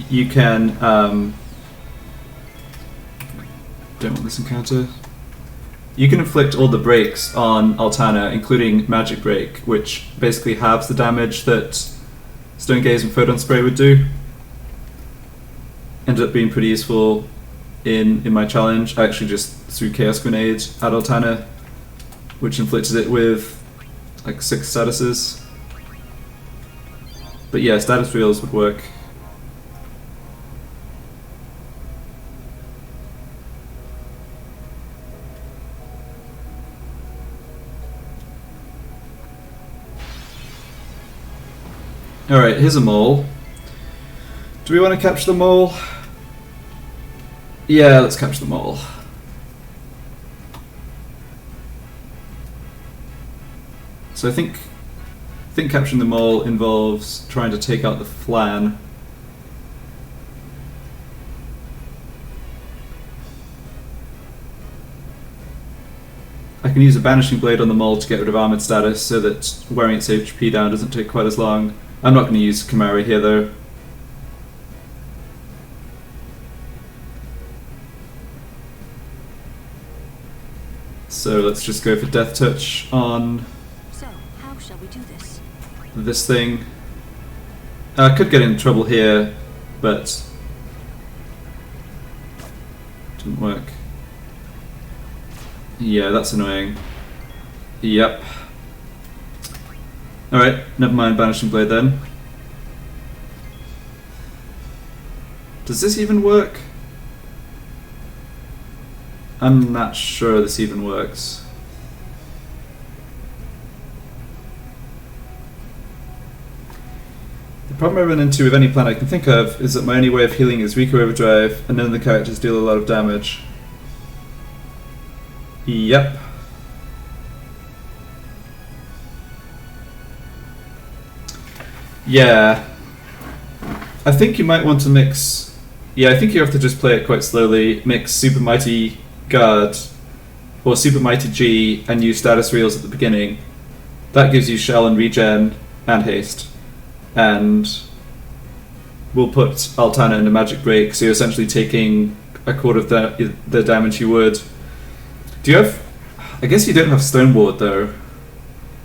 you can don't want this encounter. You can inflict all the breaks on Altana, including Magic Break, which basically halves the damage that Stone Gaze and Photon Spray would do. Ended up being pretty useful in my challenge. I actually just threw Chaos Grenade at Altana, which inflicted it with like 6 statuses. But yeah, status reels would work. Alright, here's a mole. Do we want to capture them all? Yeah, let's capture them all. So I think capturing them all involves trying to take out the flan. I can use a banishing blade on the mole to get rid of armored status so that wearing its HP down doesn't take quite as long. I'm not going to use Chimera here though. So let's just go for Death Touch on this thing. I could get in trouble here, but didn't work. Yeah, that's annoying. Yep. Alright, never mind Banishing Blade then. Does this even work? I'm not sure this even works. The problem I run into with any plan I can think of is that my only way of healing is Rico Overdrive, and none of the characters deal a lot of damage. Yep. Yeah. I think you might want to mix... Yeah, I think you have to just play it quite slowly, mix Super Mighty Guard or Super Mighty G and use status reels at the beginning. That gives you shell and regen and haste. And we'll put Altana into Magic Break, so you're essentially taking a quarter of the damage you would. Do you have... I guess you don't have Stone Ward though.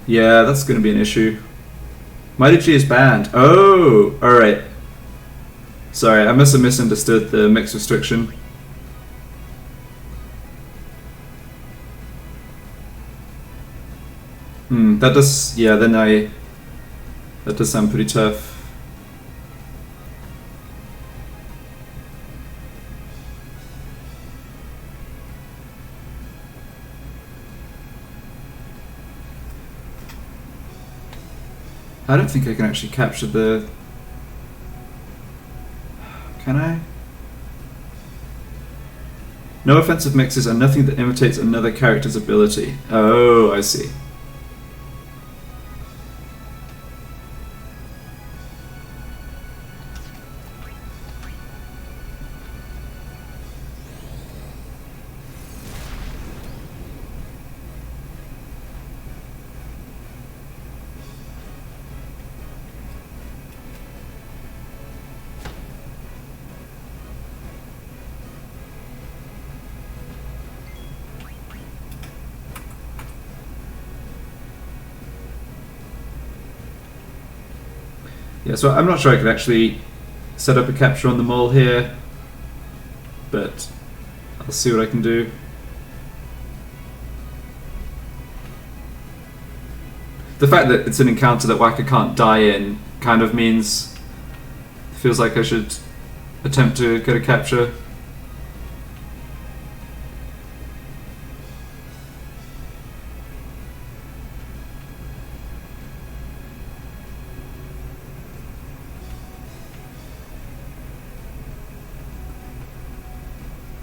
Yeah, that's going to be an issue. Mighty G is banned. Oh, alright. Sorry, I must have misunderstood the mix restriction. That does... Yeah, then that does sound pretty tough. I don't think I can actually capture the... Can I? No offensive mixes and nothing that imitates another character's ability. Oh, I see. Yeah, so I'm not sure I could actually set up a capture on the mole here, but I'll see what I can do. The fact that it's an encounter that Whacker can't die in kind of means it feels like I should attempt to get a capture.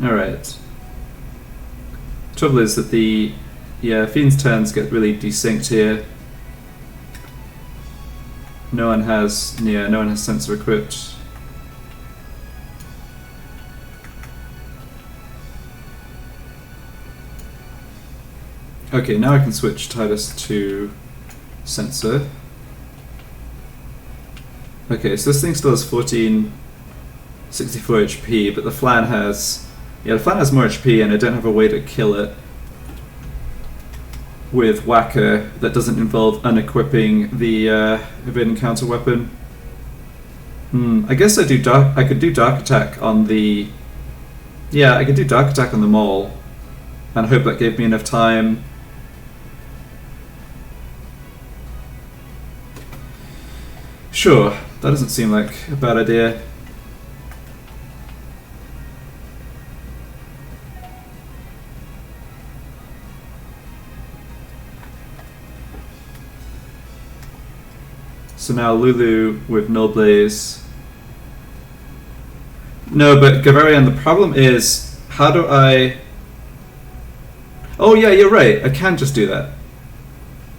Alright. Trouble is that the Fiend's turns get really desynced here. No one has sensor equipped. Okay, now I can switch Titus to sensor. Okay, so this thing still has 1464 HP, but the Flan has... Yeah, the Flan has more HP and I don't have a way to kill it with Whacker that doesn't involve unequipping the Evading Counter weapon. I guess I could do Dark Attack on the... Yeah, I could do Dark Attack on the mole and hope that gave me enough time. Sure, that doesn't seem like a bad idea. So now Lulu with Null Blaze No, but Gavarian, the problem is, how do I... Oh yeah, you're right, I can just do that.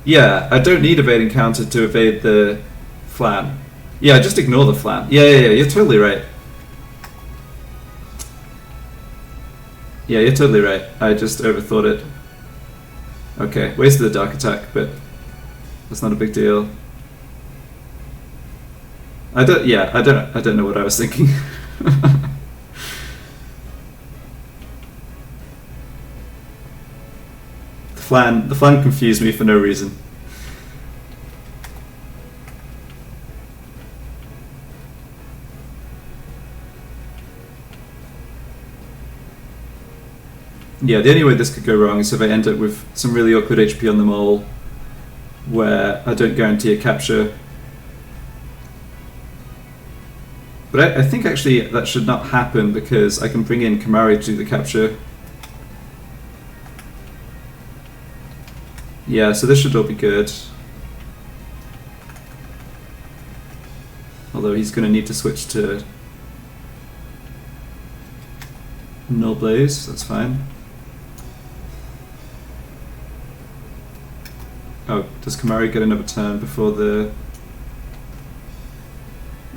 Yeah, I don't need evade encounter to evade the flan. Yeah, just ignore the flan. Yeah, you're totally right. Yeah, you're totally right. I just overthought it. Okay, wasted the dark attack, but that's not a big deal. I don't know what I was thinking. The flan confused me for no reason. Yeah, the only way this could go wrong is if I end up with some really awkward HP on the mole where I don't guarantee a capture. But I think actually that should not happen because I can bring in Kamari to do the capture. Yeah, so this should all be good. Although he's going to need to switch to Null Blaze, that's fine. Oh, does Kamari get another turn before the...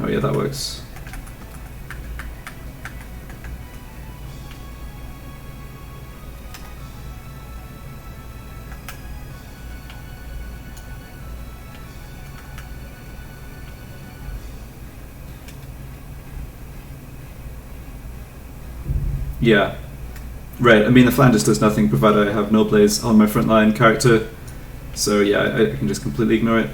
Oh yeah, that works. Yeah, right. I mean, the Flanders does nothing provided I have Null Blaze on my frontline character, so yeah, I can just completely ignore it.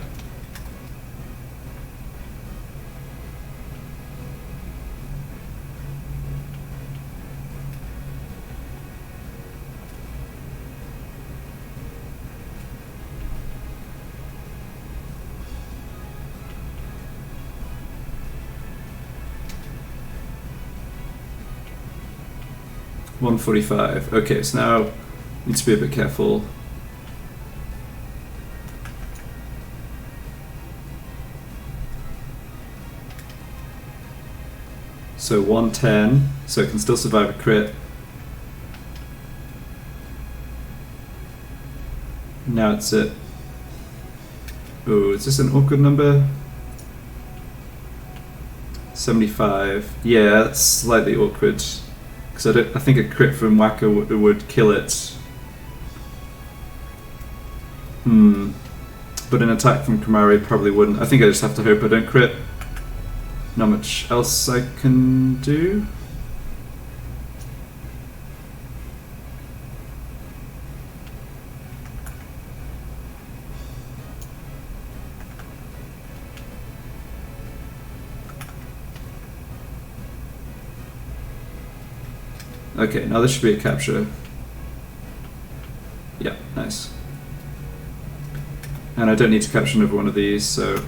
$145. Okay, so now I need to be a bit careful. So 110, so it can still survive a crit. Now it's at... Oh, is this an awkward number? 75. Yeah, that's slightly awkward. Because I think a crit from Waka would kill it. But an attack from Kamari probably wouldn't. I think I just have to hope I don't crit. Not much else I can do. Okay, now this should be a capture. Yeah, nice. And I don't need to capture another one of these, so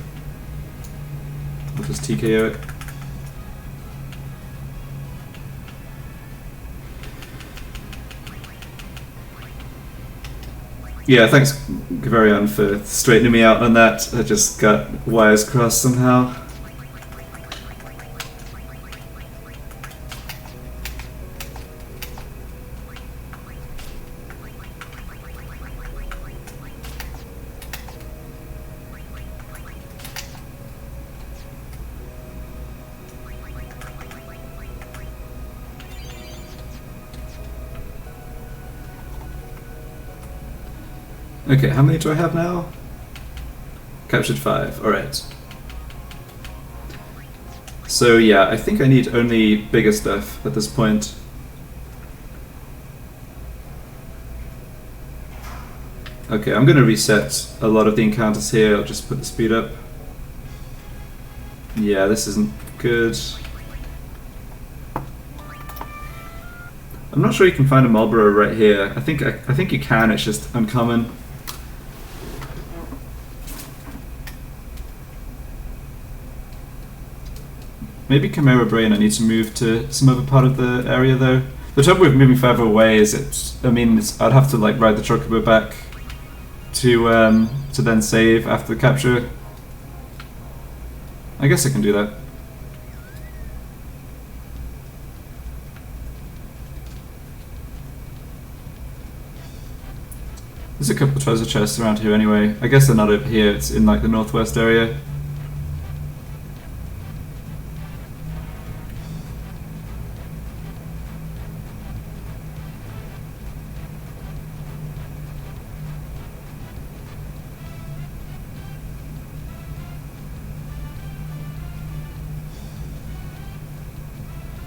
I'll just TKO it. Yeah, thanks Gavarian for straightening me out on that. I just got wires crossed somehow. Okay, how many do I have now? Captured 5, alright. So yeah, I think I need only bigger stuff at this point. Okay, I'm going to reset a lot of the encounters here. I'll just put the speed up. Yeah, this isn't good. I'm not sure you can find a Marlboro right here. I think you can, it's just uncommon. Maybe Chimera Brain I need to move to some other part of the area though. The trouble with moving further away is I'd have to like ride the Chocobo back to then save after the capture. I guess I can do that. There's a couple of treasure chests around here anyway. I guess they're not over here, it's in like the northwest area.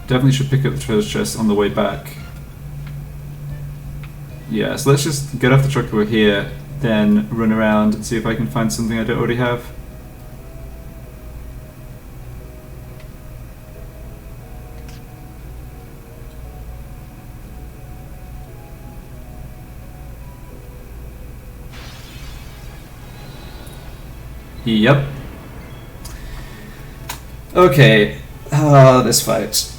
Definitely should pick up the treasure chest on the way back. Yeah, so let's just get off the truck over here, then run around and see if I can find something I don't already have. Yep. Okay, this fight.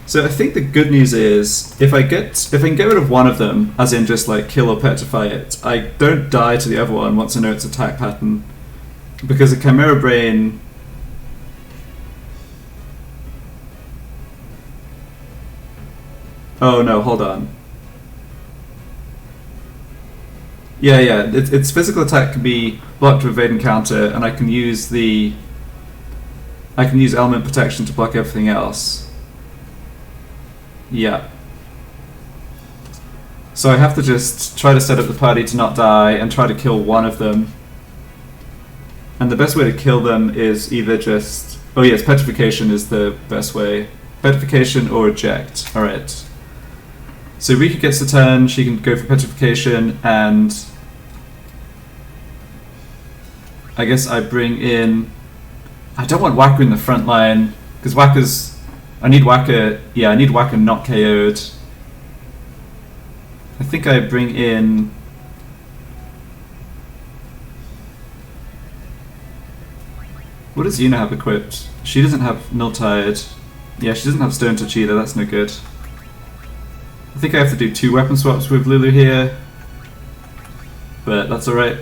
So I think the good news is if I can get rid of one of them, as in just like kill or petrify it, I don't die to the other one once I know its attack pattern, because a Chimera Brain. Oh no, hold on. Yeah, its physical attack can be blocked with evade and counter, and I can use element protection to block everything else. Yeah. So I have to just try to set up the party to not die and try to kill one of them. And the best way to kill them is either just... Oh yes, petrification is the best way. Petrification or eject. Alright. So Rika gets the turn, she can go for petrification, and I guess I bring in... I don't want Whacker in the front line, because Whacker's... I need Whacker not KO'd. I think I bring in... What does Yuna have equipped? She doesn't have Null Tide. Yeah, she doesn't have Stone Touch either, that's no good. I think I have to do 2 weapon swaps with Lulu here, but that's alright.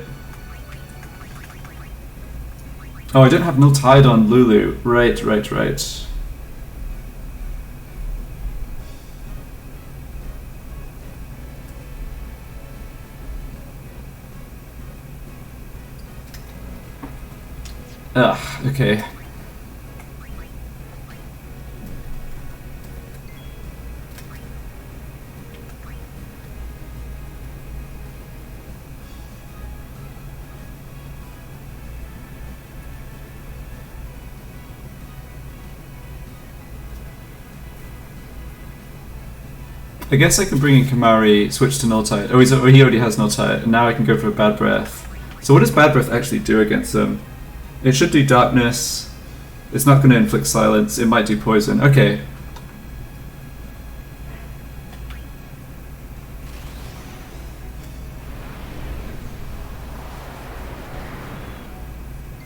Oh, I don't have Null Tide on Lulu. Right. Ugh, okay. I guess I can bring in Kamari, switch to Null Tide. Oh, he already has Null Tide, and now I can go for a Bad Breath. So what does Bad Breath actually do against them? It should do Darkness. It's not going to inflict Silence. It might do Poison. Okay.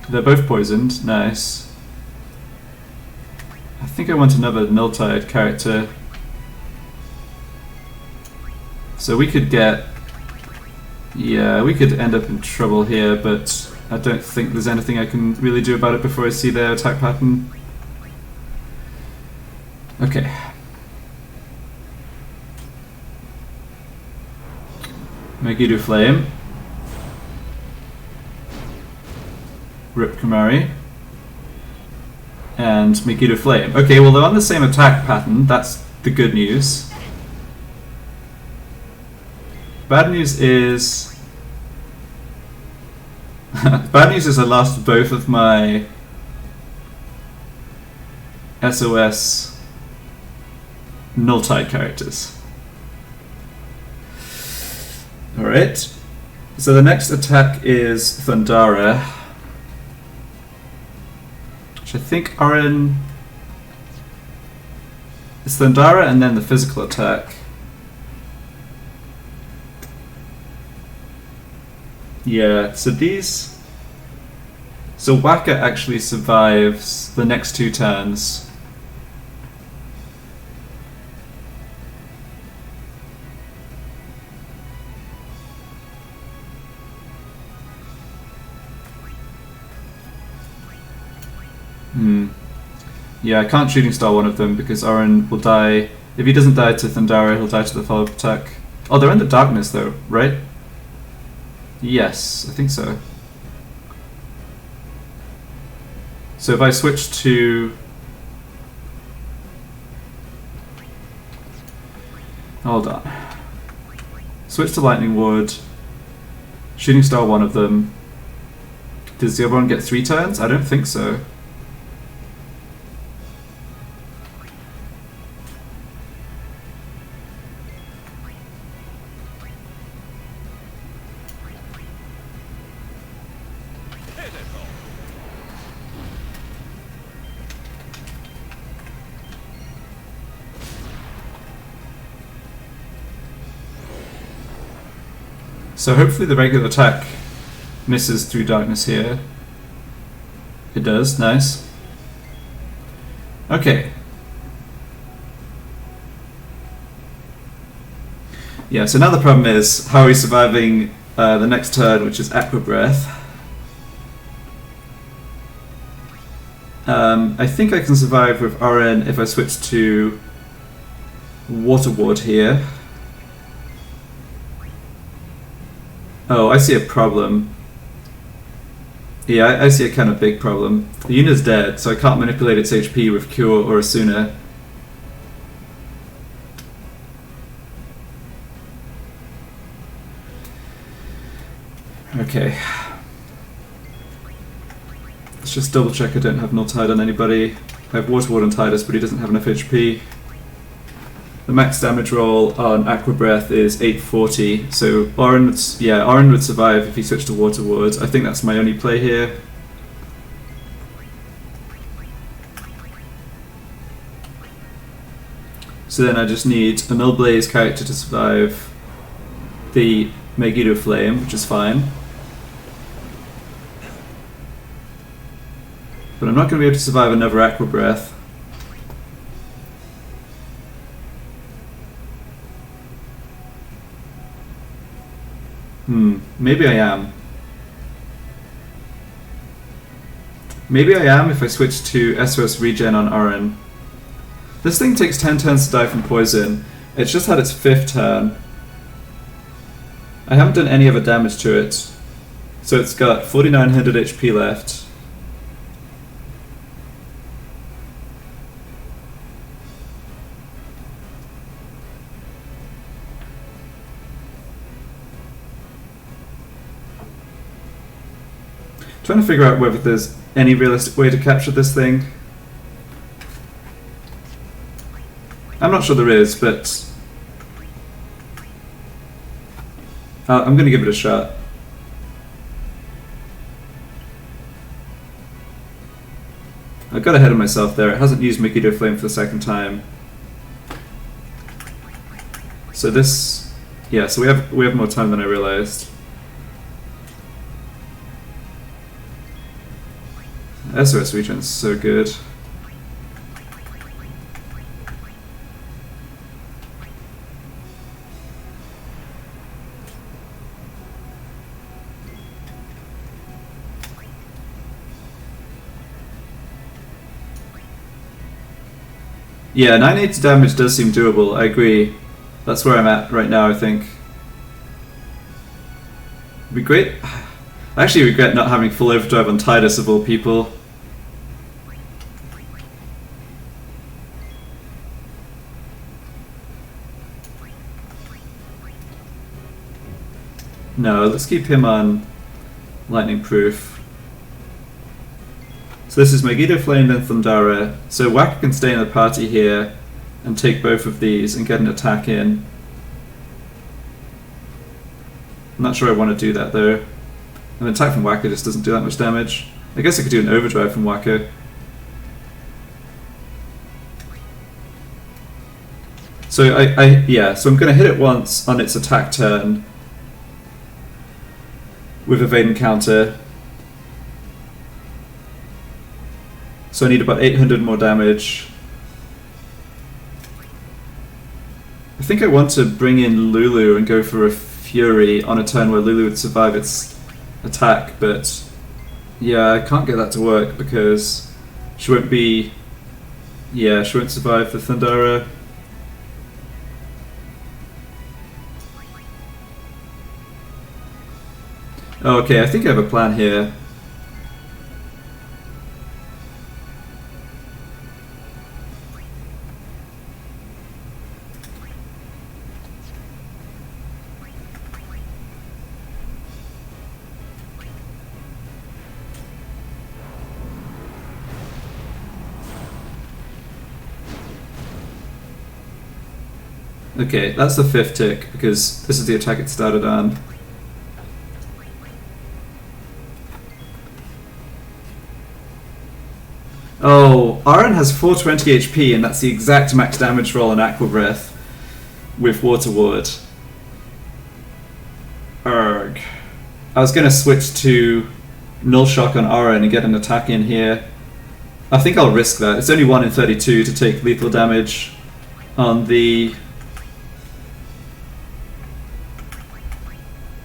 They're both poisoned. Nice. I think I want another Null Tide character. So we could get... Yeah, we could end up in trouble here, but I don't think there's anything I can really do about it before I see their attack pattern. Okay. Megiddo Flame. Rip Kamari. And Megiddo Flame. Okay, well they're on the same attack pattern, that's the good news. Bad news is... Bad news is I lost both of my SOS Null Tide characters. Alright. So the next attack is Thundara, which I think are in... It's Thundara and then the physical attack. Yeah, so these... So Whacker actually survives the next 2 turns. Yeah, I can't Shooting Star one of them because Oren will die. If he doesn't die to Thundara, he'll die to the follow-up attack. Oh, they're in the darkness though, right? Yes, I think so. So if I switch to... Hold on. Switch to Lightning Wood. Shooting Star one of them. Does the other one get 3 turns? I don't think so. So hopefully the regular attack misses through darkness here. It does, nice. Okay. Yeah, so now the problem is, how are we surviving the next turn, which is Aqua Breath? I think I can survive with RN if I switch to Water Ward here. Oh, I see a problem. Yeah, I see a kind of big problem. The unit's dead, so I can't manipulate its HP with Cure or Asuna. Okay. Let's just double check I don't have Null Tide on anybody. I have Water Ward on Tidus, but he doesn't have enough HP. The max damage roll on Aqua Breath is 840, so Orin would survive if he switched to Water Ward. I think that's my only play here. So then I just need a Null Blaze character to survive the Megiddo Flame, which is fine. But I'm not going to be able to survive another Aqua Breath. Maybe I am. Maybe I am if I switch to SOS Regen on Orin. This thing takes 10 turns to die from poison. It's just had its 5th turn. I haven't done any other damage to it. So it's got 4900 HP left. Trying to figure out whether there's any realistic way to capture this thing. I'm not sure there is, but I'm going to give it a shot. I got ahead of myself there. It hasn't used Megiddo Flame for the 2nd time. So this, yeah. So we have more time than I realized. SOS Regen's so good. Yeah, 980 damage does seem doable, I agree. That's where I'm at right now, I think. It'd be great. I actually regret not having full overdrive on Tidus of all people. No, let's keep him on lightning proof. So this is Megiddo Flame, then Thundara. So Waka can stay in the party here and take both of these and get an attack in. I'm not sure I want to do that though. An attack from Waka just doesn't do that much damage. I guess I could do an overdrive from Waka. So so I'm going to hit it once on its attack turn with Evade and Counter. So I need about 800 more damage. I think I want to bring in Lulu and go for a Fury on a turn where Lulu would survive its attack, but yeah, I can't get that to work because she won't be... Yeah, she won't survive the Thundara. Okay, I think I have a plan here. Okay, that's the 5th tick, because this is the attack it started on. Oh, Aaron has 420 HP, and that's the exact max damage roll on Aqua Breath with Water Ward. Urgh. I was gonna switch to Null Shock on Aaron and get an attack in here. I think I'll risk that. It's only 1 in 32 to take lethal damage on the...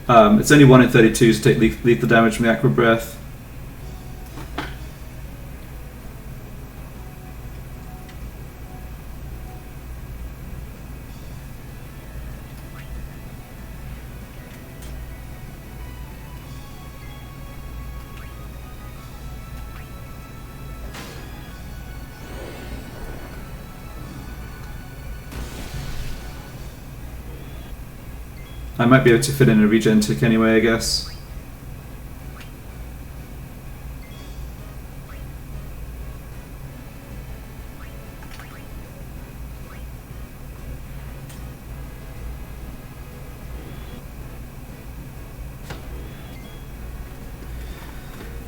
it's only 1 in 32 to take lethal damage from the Aqua Breath. I might be able to fit in a regen tick anyway, I guess.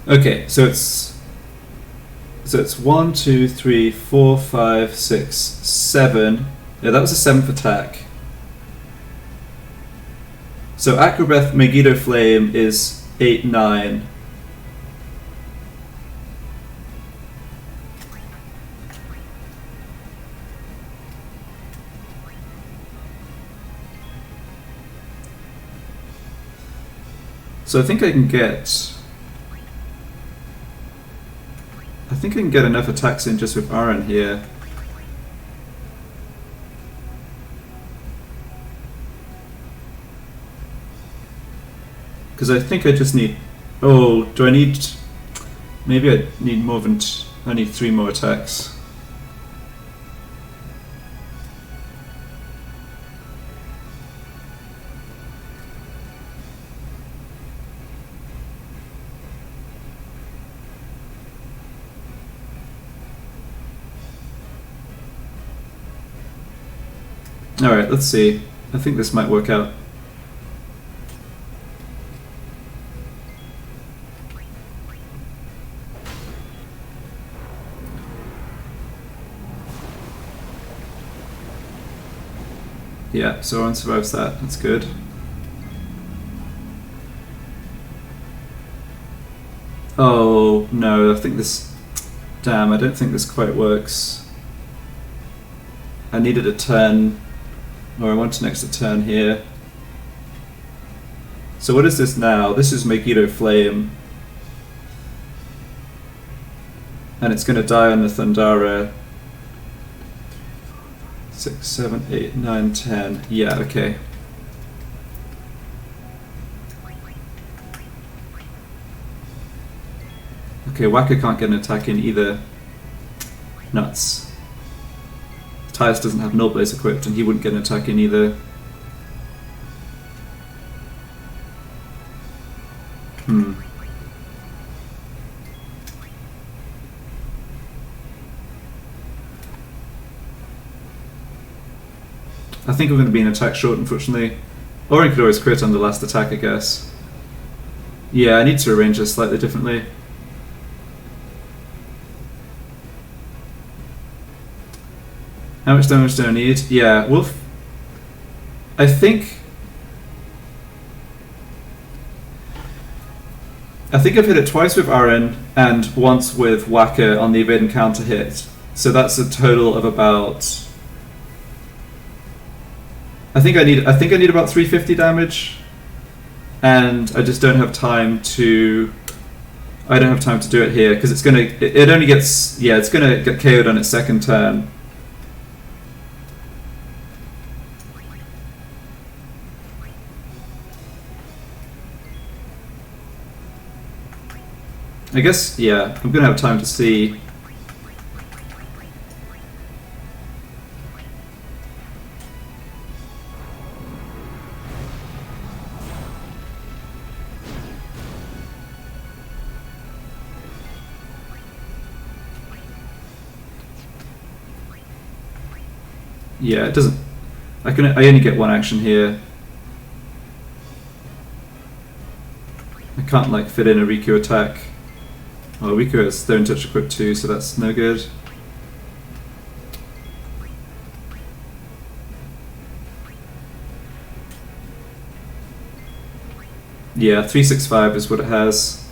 Okay, so it's 1, 2, 3, 4, 5, 6, 7. Yeah, that was a 7th attack. So Aqua Breath Megiddo Flame is 8, 9. So I think I can get enough attacks in just with Aaron here. Because I think I just need... Oh, do I need... Maybe I need more than... I need 3 more attacks. Alright, let's see. I think this might work out. Yeah, Zoran survives that. That's good. Oh, no, I think this... Damn, I don't think this quite works. I needed a turn, or I want an extra turn here. So what is this now? This is Megiddo Flame. And it's going to die on the Thundara. 6, 7, 8, 9, 10. Yeah, okay. Okay, Waka can't get an attack in either. Nuts. Tyus doesn't have Null Blaze equipped, and he wouldn't get an attack in either. I think we're going to be an attack short, unfortunately. Orin could always crit on the last attack, I guess. Yeah, I need to arrange this slightly differently. How much damage do I need? Yeah, Wolf. I think I've hit it twice with Aaron and once with Waka on the evade and counter hit. So that's a total of about... I think I need about 350 damage, and I just don't have time to. I don't have time to do it here because it's gonna. It only gets. Yeah, it's gonna get KO'd on its second turn. I guess, yeah, I'm gonna have time to see. Yeah, it doesn't. I only get one action here. I can't like fit in a Riku attack. Oh, Riku has Stone Touch equipped too, so that's no good. Yeah, 365 is what it has.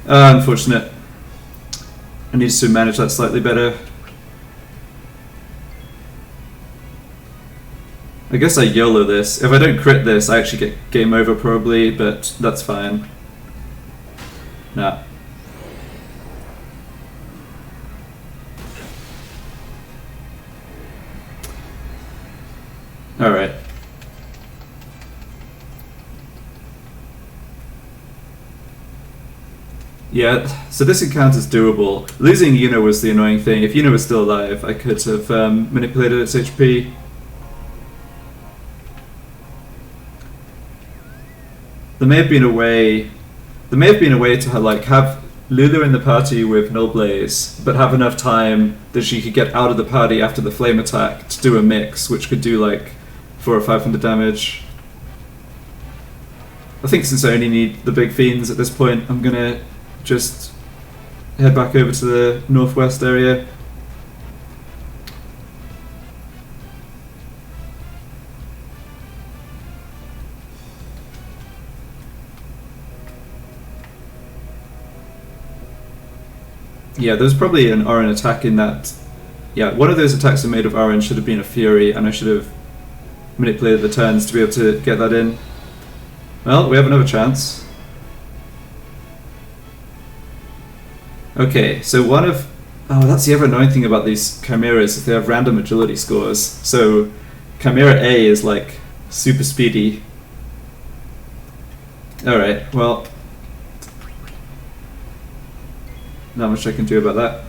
Unfortunate. I need to manage that slightly better. I guess I YOLO this. If I don't crit this, I actually get game over probably, but that's fine. Nah. Alright. Yeah, so this encounter's doable. Losing Yuna was the annoying thing. If Yuna was still alive, I could have manipulated its HP. There may have been a way to like have Lulu in the party with Null Blaze, but have enough time that she could get out of the party after the flame attack to do a mix, which could do like 400 or 500 damage. I think since I only need the big fiends at this point, I'm gonna just head back over to the northwest area. Yeah, there's probably an Orin attack in that. Yeah, one of those attacks I made of Orin should have been a Fury, and I should have manipulated the turns to be able to get that in. Well, we have another chance. Okay, so one of... Oh, that's the other annoying thing about these Chimeras, is they have random agility scores. So Chimera A is like super speedy. Alright, well... Not much I can do about that.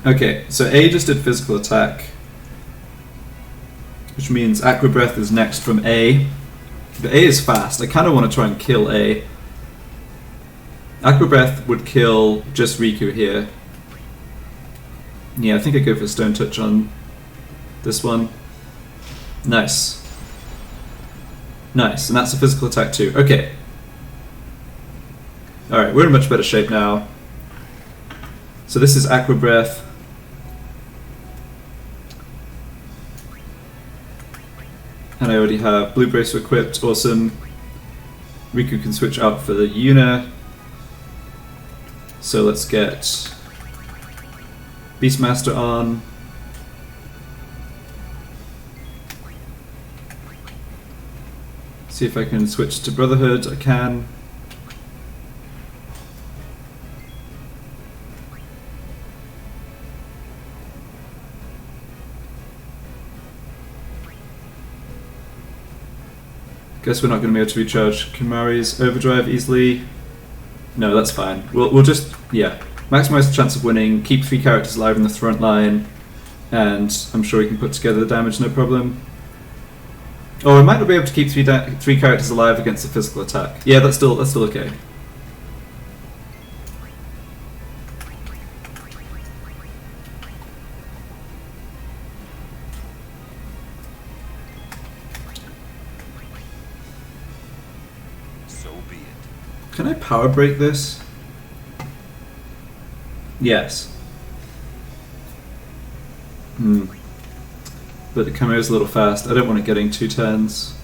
Okay, so A just did physical attack, which means Aqua Breath is next from A. But A is fast. I kind of want to try and kill A. Aqua Breath would kill just Riku here. Yeah, I think I go for Stone Touch on this one. Nice. Nice, and that's a physical attack too. Okay. Alright, we're in much better shape now. So this is Aqua Breath. And I already have Blue Bracer equipped, awesome. Riku can switch out for the Yuna. So let's get Beastmaster on. See if I can switch to Brotherhood, I can. Guess we're not going to be able to recharge Kimari's Overdrive easily. No, that's fine. We'll just, yeah, maximize the chance of winning, keep 3 characters alive in the front line, and I'm sure we can put together the damage, no problem. Oh, I might not be able to keep 3 characters alive against a physical attack. Yeah, that's still okay. Can I power break this? Yes. But the Chimera's a little fast. I don't want it getting 2 turns.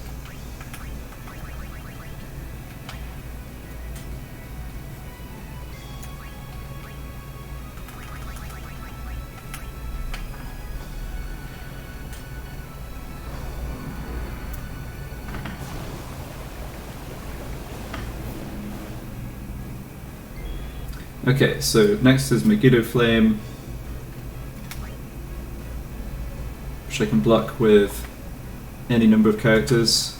Okay, so next is Megiddo Flame, which I can block with any number of characters.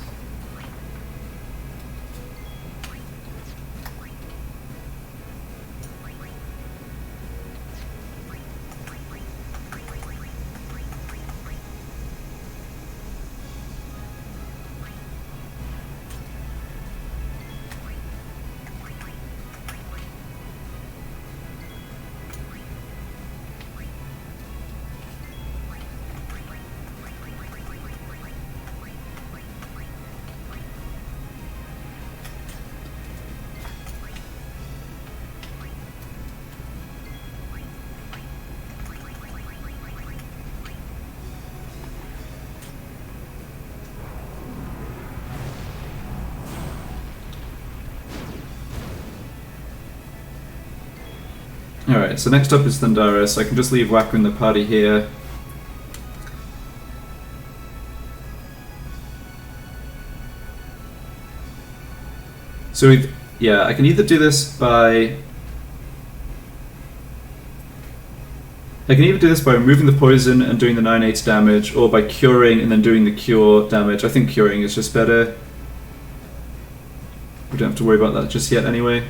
Alright, so next up is Thundara, so I can just leave Waka in the party here. So yeah, I can either do this by... I can either do this by removing the poison and doing the 9/8 damage, or by curing and then doing the cure damage. I think curing is just better. We don't have to worry about that just yet anyway.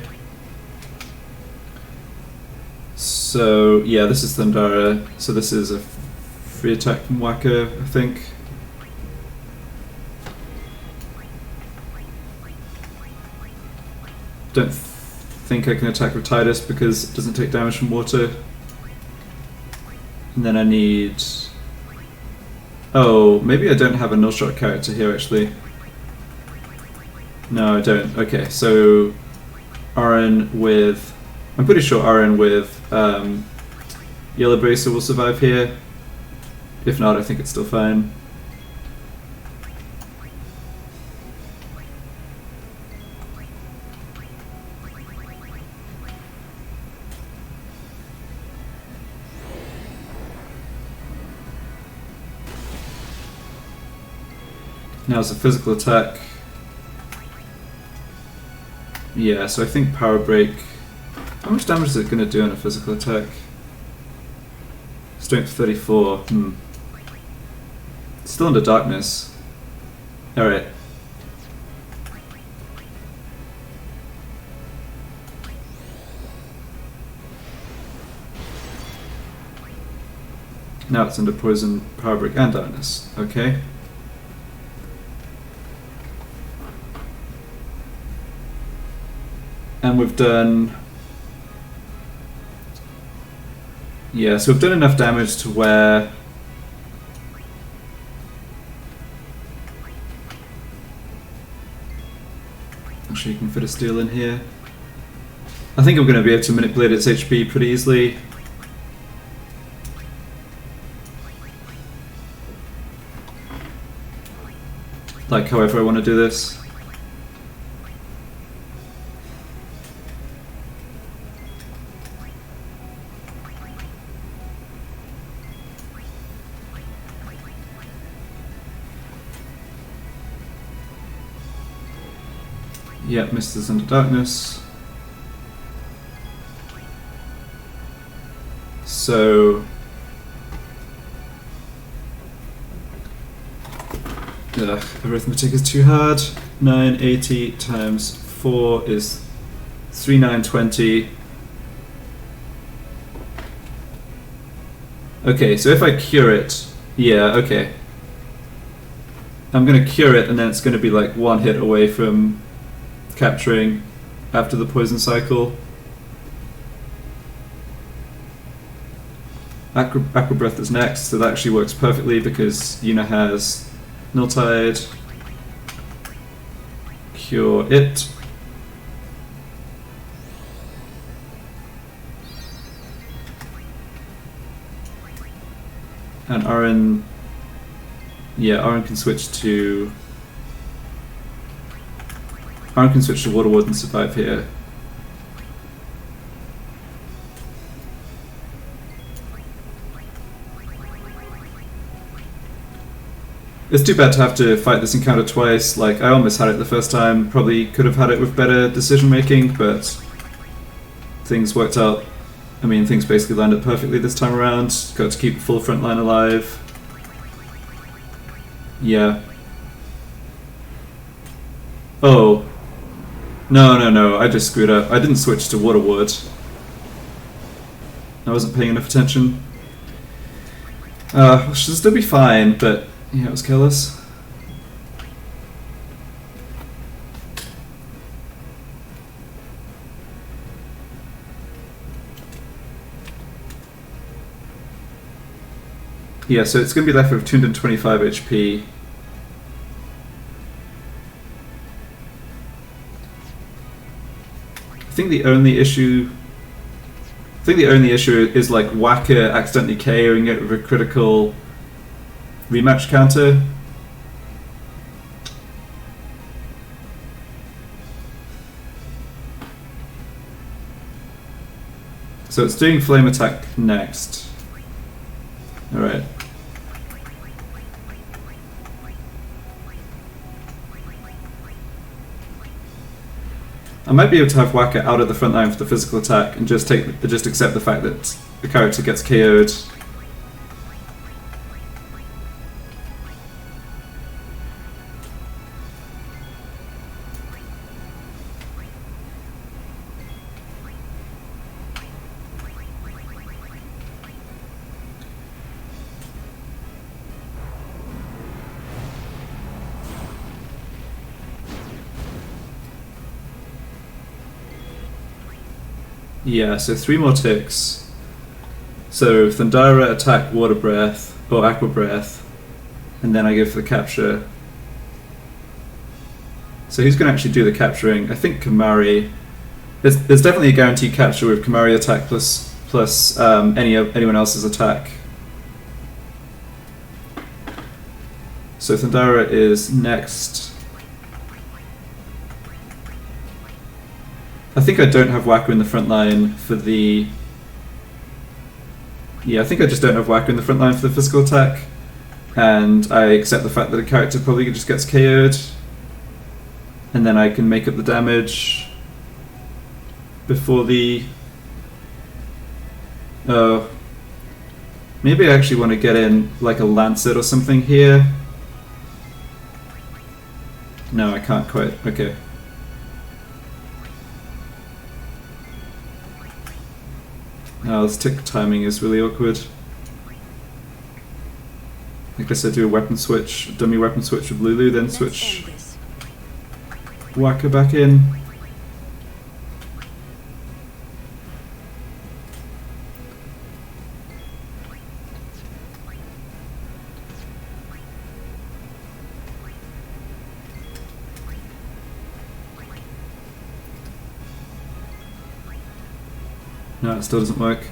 So yeah, this is Thundara. So this is a free attack from Waka, I think. Don't think I can attack with Tidus because it doesn't take damage from water. And then I need... Oh, maybe I don't have a null-shot character here actually. No, I don't. Okay, so Aaron with... I'm pretty sure Aaron with Yellow Bracer will survive here. If not, I think it's still fine. Now it's a physical attack. Yeah, so I think Power Break... How much damage is it going to do on a physical attack? Strength 34. Still under darkness. Alright. Now it's under poison, power break, and darkness. Okay. And we've done... Yeah, so we've done enough damage to where... Actually, you can fit a steel in here. I think I'm going to be able to manipulate its HP pretty easily. Like, however I want to do this. Yep, Misters under darkness. So... Ugh, arithmetic is too hard. 980 times 4 is 3920. Okay, so if I cure it... Yeah, okay. I'm gonna cure it and then it's gonna be like one hit away from capturing after the poison cycle. Aqua Breath is next, so that actually works perfectly because Yuna has Null Tide. Cure it. And Aaron... Yeah, Aaron can switch to... Aaron can switch to Water Ward and survive here. It's too bad to have to fight this encounter twice. Like, I almost had it the first time. Probably could have had it with better decision making, but things worked out. I mean, things basically lined up perfectly this time around. Got to keep the full front line alive. Yeah. Oh. No, I just screwed up. I didn't switch to waterwood. I wasn't paying enough attention. Should still be fine, but yeah, it was careless. Yeah, so it's going to be left with 225 HP. I think the only issue is like Whacker accidentally KOing it with a critical rematch counter. So it's doing flame attack next. Alright. I might be able to have Whacker out of the front line for the physical attack and just accept the fact that the character gets KO'd. Yeah, so 3 more ticks. So Thundara, attack, water breath, or aqua breath, and then I go for the capture. So who's going to actually do the capturing? I think Kamari. There's definitely a guaranteed capture with Kamari attack plus anyone else's attack. So Thundara is next. I think I don't have Whacker in the front line for the... Yeah, I think I just don't have Whacker in the front line for the physical attack. And I accept the fact that a character probably just gets KO'd. And then I can make up the damage before the... Oh. Maybe I actually want to get in like a Lancet or something here. No, I can't quite. Okay. Oh, this tick timing is really awkward. I guess I do a weapon switch, dummy weapon switch with Lulu, then switch Whacker back in. No, it still doesn't work.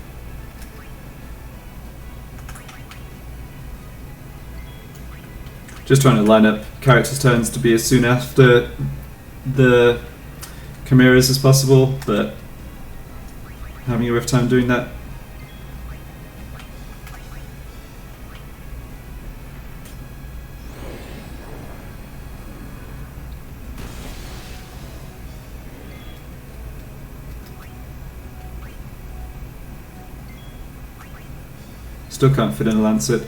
Just trying to line up characters' turns to be as soon after the chimeras as possible, but having a rough time doing that. Still can't fit in a Lancet.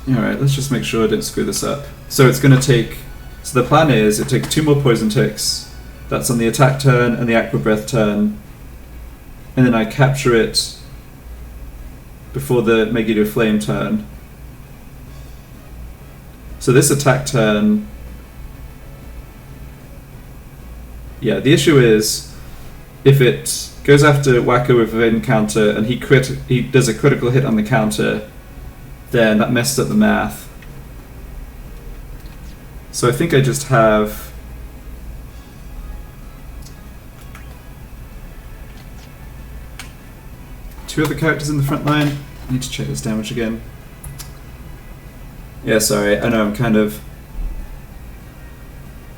Alright, let's just make sure I don't screw this up. So it's going to take... So the plan is it takes 2 more poison ticks. That's on the attack turn and the aqua breath turn. And then I capture it before the Megiddo Flame turn. So this attack turn... Yeah, the issue is if it goes after Whacker with an counter and he does a critical hit on the counter, then that messes up the math. So I think I just have two other characters in the front line. I need to check this damage again. Yeah, sorry, I know I'm kind of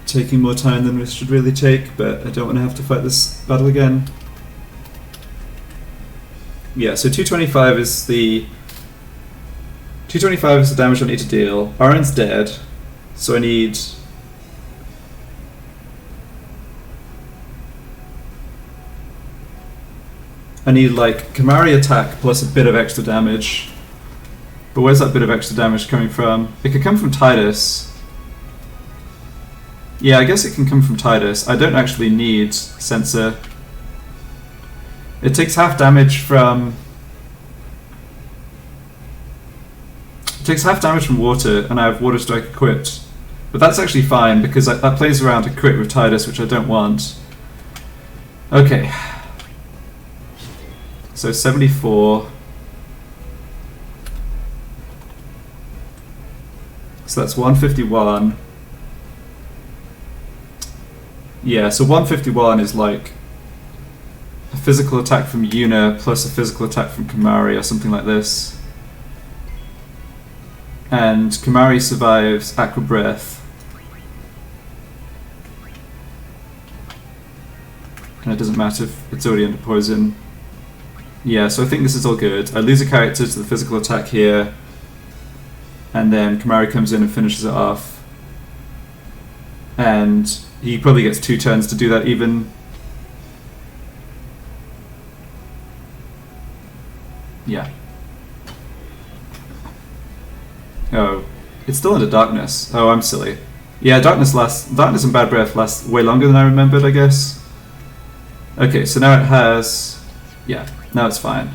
taking more time than we should really take, but I don't want to have to fight this battle again. Yeah, so 225 is the damage I need to deal. Aron's dead, so I need I need like Kimari attack plus a bit of extra damage. But where's that bit of extra damage coming from? It could come from Titus. Yeah, I guess it can come from Titus. I don't actually need Sensor. It takes half damage from... It takes half damage from water, and I have Water Strike equipped. But that's actually fine, because that plays around a crit with Titus, which I don't want. Okay. So 74. So that's 151. Yeah, so 151 is like a physical attack from Yuna plus a physical attack from Kimari or something like this. And Kimari survives Aqua Breath. And it doesn't matter if it's already under poison. Yeah, so I think this is all good. I lose a character to the physical attack here. And then Kimari comes in and finishes it off. And he probably gets 2 turns to do that even. Yeah. Oh, it's still under darkness. Oh, I'm silly. Yeah, darkness and bad breath last way longer than I remembered, I guess. Okay, so now it has... Yeah, now it's fine.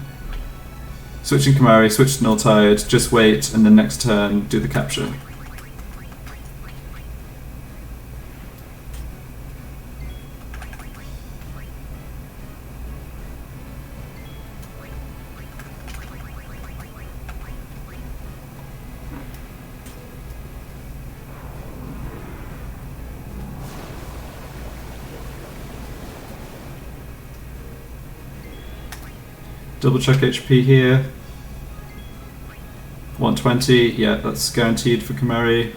Switching Kimari, switch to Null Tide, just wait, and then next turn do the capture. Double check HP here. 120, yeah, that's guaranteed for Kimari.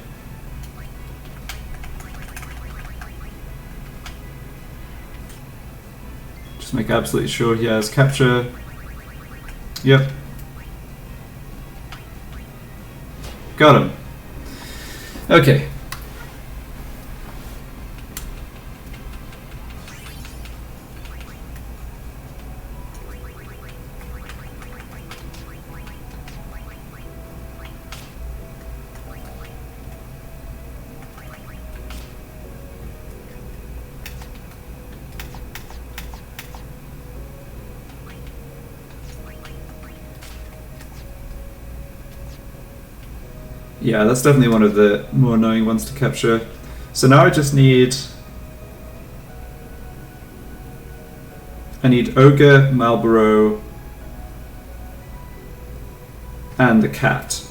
Just make absolutely sure he has capture. Yep. Got him. Okay. Yeah, that's definitely one of the more annoying ones to capture. So now I just need... I need Ogre, Marlboro, and the cat.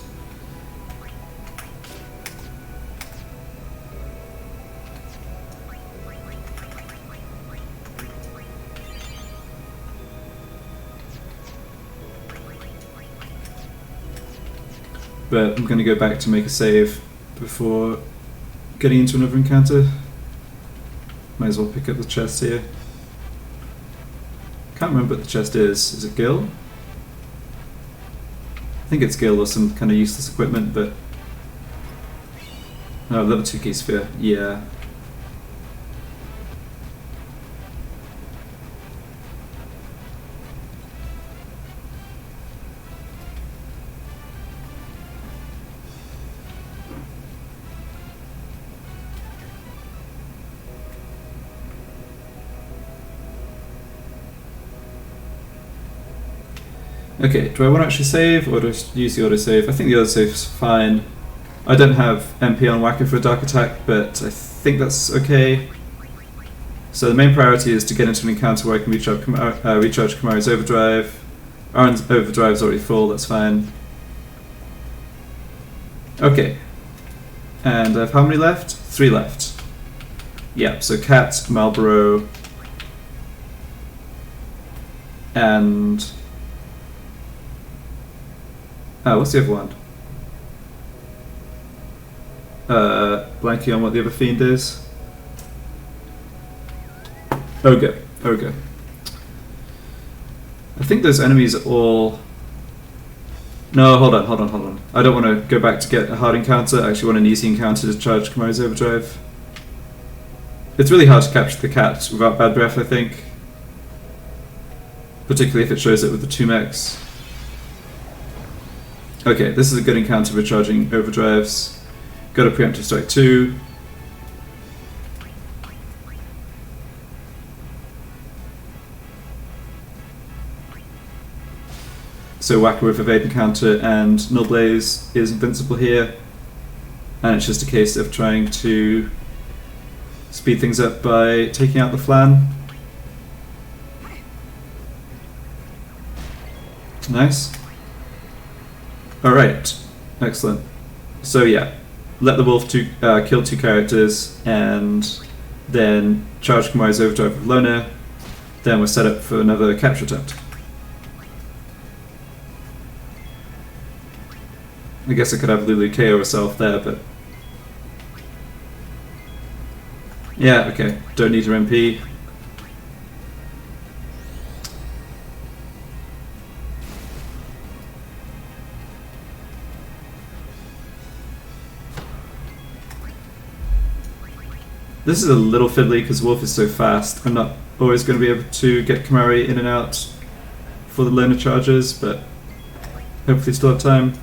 But I'm going to go back to make a save before getting into another encounter. Might as well pick up the chest here. Can't remember what the chest is. Is it Gil? I think it's Gil or some kind of useless equipment, but... Oh, level 2 key sphere. Yeah. Okay, do I want to actually save, or do I use the autosave? I think the autosave is fine. I don't have MP on Whacker for a Dark Attack, but I think that's okay. So the main priority is to get into an encounter where I can recharge Kimari's Overdrive. Aaron's Overdrive is already full, that's fine. Okay. And I have how many left? 3 left. Yeah, so Cat, Marlboro, and... Oh, what's the other one? Blanking on what the other fiend is. Ogre. Ogre. I think those enemies are all... No, hold on. I don't want to go back to get a hard encounter. I actually want an easy encounter to charge Kimari's Overdrive. It's really hard to capture the cat without bad breath, I think. particularly if it shows it with the 2 mechs. Okay, this is a good encounter for charging overdrives. Got a preemptive strike 2. So Whacker with evade encounter and Null Blaze is invincible here, and it's just a case of trying to speed things up by taking out the flan. Nice. Alright, excellent. So yeah, let the wolf kill 2 characters and then charge Kamari's overdrive with Loner, then we're set up for another capture attempt. I guess I could have Lulu KO herself there, but... yeah, okay, don't need her MP. This is a little fiddly because Wolf is so fast. I'm not always going to be able to get Kamari in and out for the Loner charges, but hopefully still have time.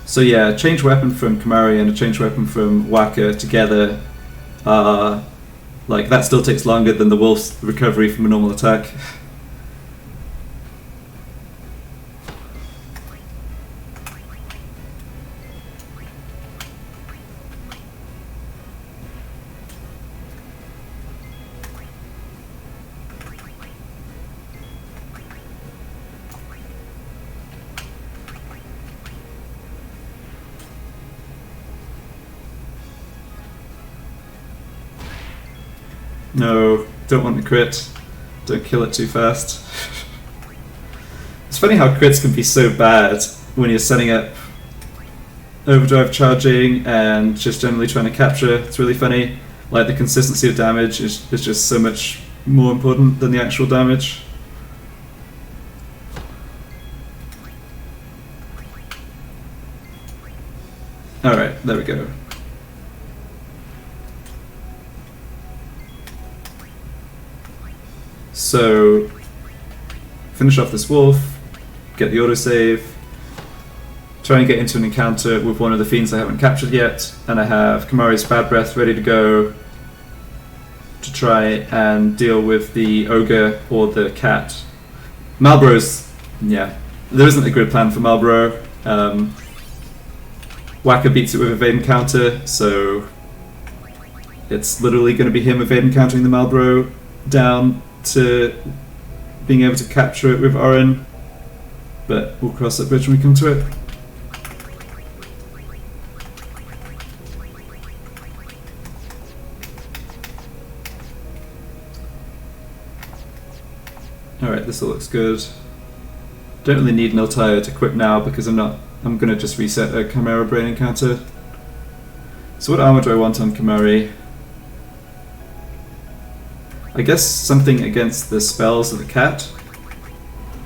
So yeah, change weapon from Kamari and a change weapon from Whacker together, like that still takes longer than the Wolf's recovery from a normal attack. No, don't want the crit. Don't kill it too fast. It's funny how crits can be so bad when you're setting up overdrive charging and just generally trying to capture. It's really funny. Like the consistency of damage is just so much more important than the actual damage. Alright, there we go. So, finish off this wolf, get the autosave, try and get into an encounter with one of the fiends I haven't captured yet, and I have Kamari's Bad Breath ready to go to try and deal with the Ogre or the cat. Malboro's, yeah, there isn't a good plan for Malboro. Whacker beats it with evade encounter, so it's literally going to be him evade encountering the Malboro down to being able to capture it with Orin, but we'll cross that bridge when we come to it. Alright, this all looks good. Don't really need Niltire to equip now because I'm gonna just reset a Chimera Brain encounter. So what armor do I want on Kamari? I guess something against the spells of the cat,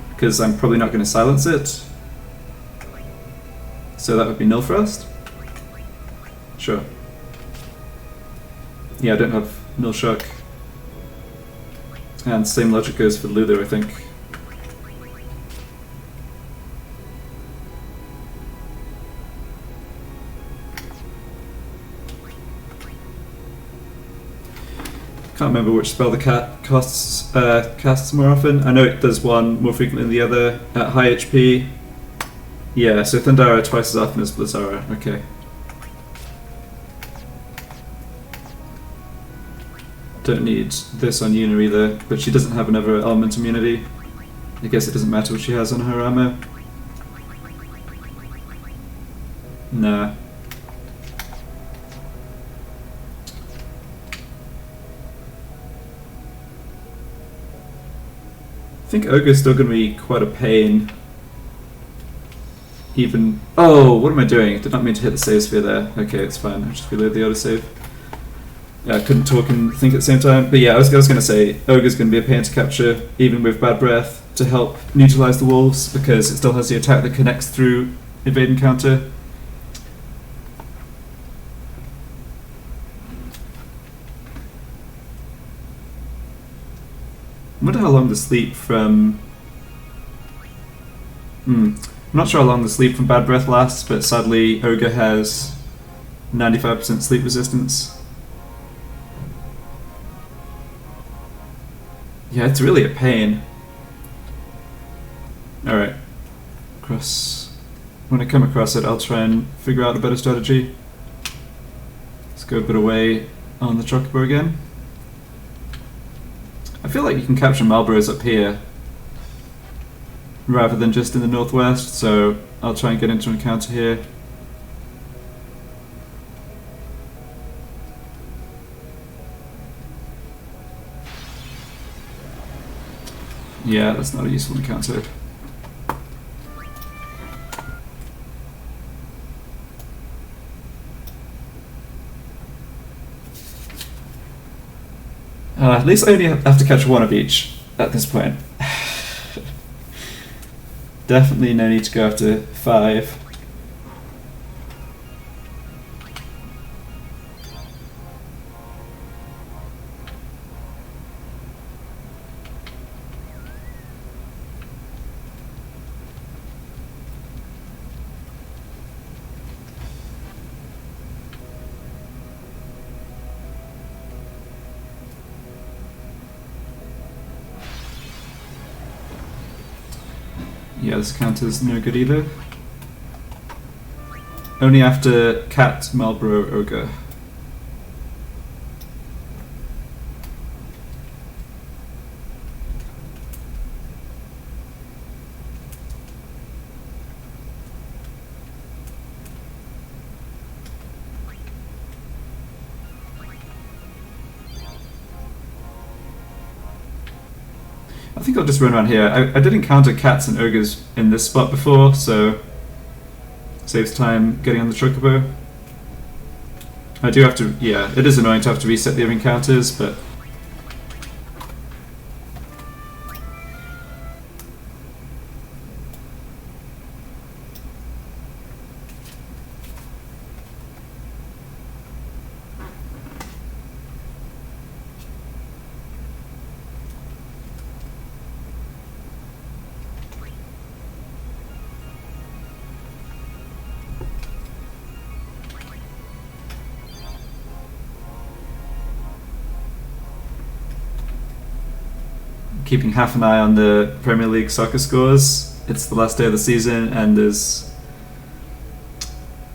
because I'm probably not going to silence it. So that would be Nilfrost? Sure. Yeah, I don't have Nilshock. And same logic goes for Lulu, I think. Can't remember which spell the cat casts more often. I know it does one more frequently than the other at high HP. Yeah, so Thundara twice as often as Blizzara. Okay. Don't need this on Yuna either, but she doesn't have another element immunity. I guess it doesn't matter what she has on her armor. Nah. I think Ogre's still going to be quite a pain. Even... oh, what am I doing? Did not mean to hit the save sphere there. Okay, it's fine. I'll just reload the autosave. Yeah, I couldn't talk and think at the same time. But yeah, I was going to say, Ogre's going to be a pain to capture, even with Bad Breath, to help neutralize the wolves, because it still has the attack that connects through evade encounter. I wonder how long the sleep from... I'm not sure how long the sleep from Bad Breath lasts, but sadly Ogre has 95% sleep resistance. Yeah, it's really a pain. Alright. When I come across it, I'll try and figure out a better strategy. Let's go a bit away on the Chocobo again. I feel like you can capture Marlboros up here rather than just in the northwest, so I'll try and get into an encounter here. Yeah, that's not a useful encounter. At least I only have to catch one of each at this point. Definitely no need to go after 5. Yeah, this counter's no good either. Only after Cat, Marlboro, Ogre. I think I'll just run around here. I did encounter cats and ogres in this spot before, so saves time getting on the Chocobo. I do have to, yeah, it is annoying to have to reset the other encounters, but keeping half an eye on the Premier League soccer scores. It's the last day of the season, and there's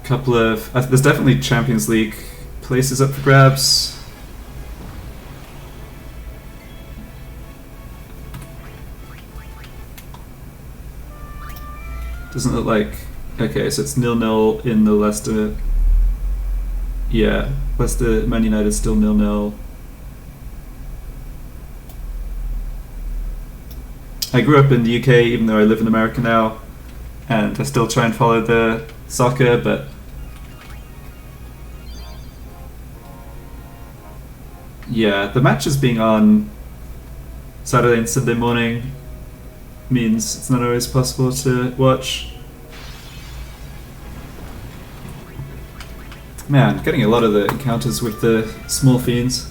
a couple of... there's definitely Champions League places up for grabs. Doesn't look like... Okay, so it's 0-0 in the Leicester... Yeah, Leicester, Man United still 0-0. I grew up in the UK, even though I live in America now, and I still try and follow the soccer, but yeah, the matches being on Saturday and Sunday morning means it's not always possible to watch. Man, getting a lot of the encounters with the small fiends.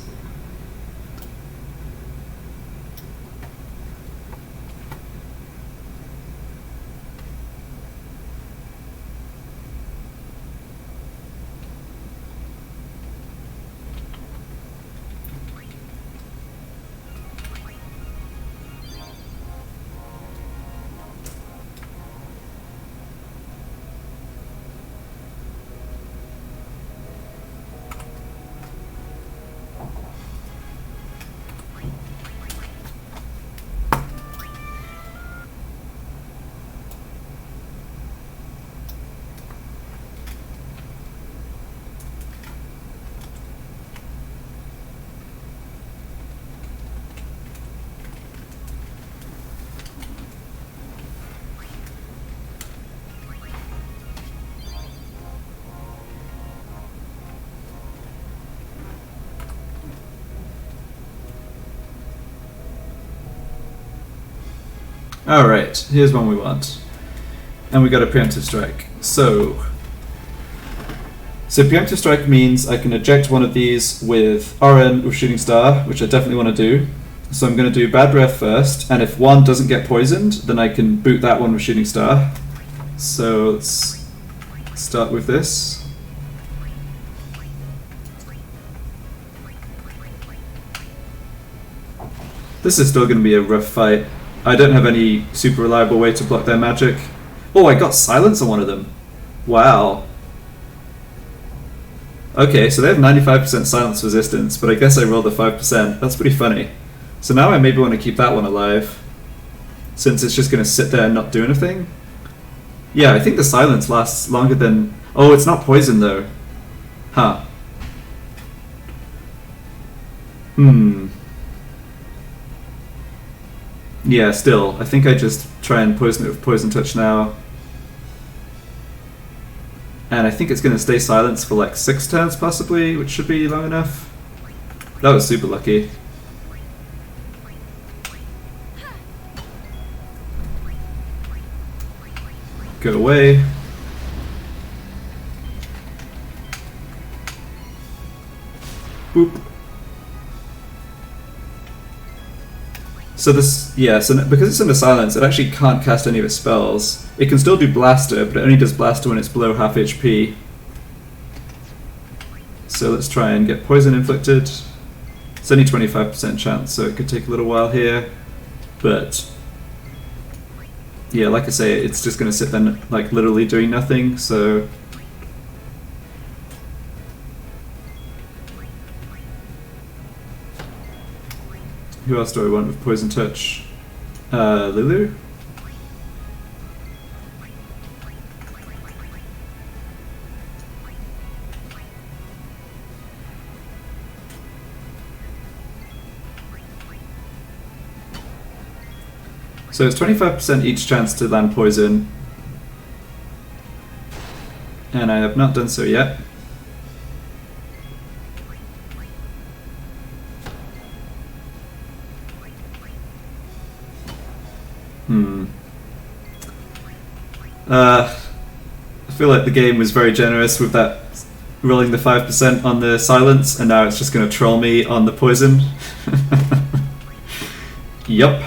Alright, here's one we want. And we got a preemptive strike. So preemptive strike means I can eject one of these with RN or Shooting Star, which I definitely want to do. So I'm going to do Bad Breath first, and if one doesn't get poisoned, then I can boot that one with Shooting Star. So let's start with this. This is still going to be a rough fight. I don't have any super reliable way to block their magic. Oh, I got silence on one of them. Wow. Okay, so they have 95% silence resistance, but I guess I rolled the 5%. That's pretty funny. So now I maybe want to keep that one alive, since it's just going to sit there and not do anything. Yeah, I think the silence lasts longer than... Oh, it's not poison though. Huh. Yeah, still. I think I just try and poison it with Poison Touch now. And I think it's going to stay silenced for like 6 turns possibly, which should be long enough. That was super lucky. Go away. Boop. So this, yeah, so because it's under silence, it actually can't cast any of its spells. It can still do Blaster, but it only does Blaster when it's below half HP. So let's try and get Poison inflicted. It's only 25% chance, so it could take a little while here. But yeah, like I say, it's just going to sit there like literally doing nothing, so... Who else do I want with Poison Touch? Lulu? So it's 25% each chance to land poison. And I have not done so yet. I feel like the game was very generous with that rolling the 5% on the silence, and now it's just going to troll me on the poison. Yup.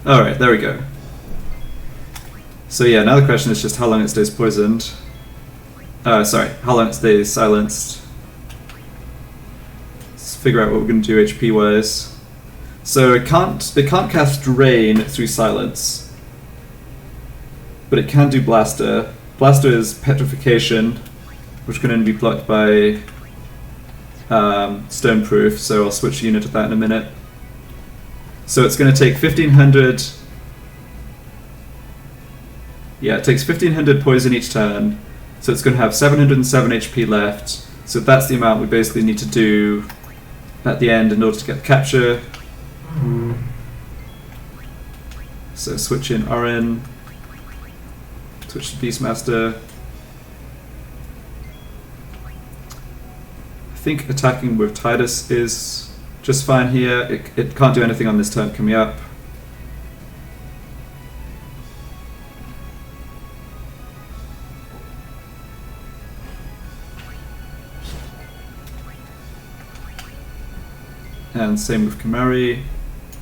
Alright, there we go. So yeah, now the question is just how long it stays poisoned. Sorry, how long it stays silenced. Let's figure out what we're going to do HP wise. So it can't cast Drain through silence, but it can do Blaster. Blaster is Petrification, which can only be blocked by Stoneproof, so I'll switch a unit to that in a minute. So it's going to take 1500. Yeah, it takes 1500 poison each turn, so it's going to have 707 HP left. So that's the amount we basically need to do at the end in order to get the capture. So switch in RN, switch to Beastmaster. I think attacking with Tidus is just fine here. It can't do anything on this turn coming up. And same with Kamari.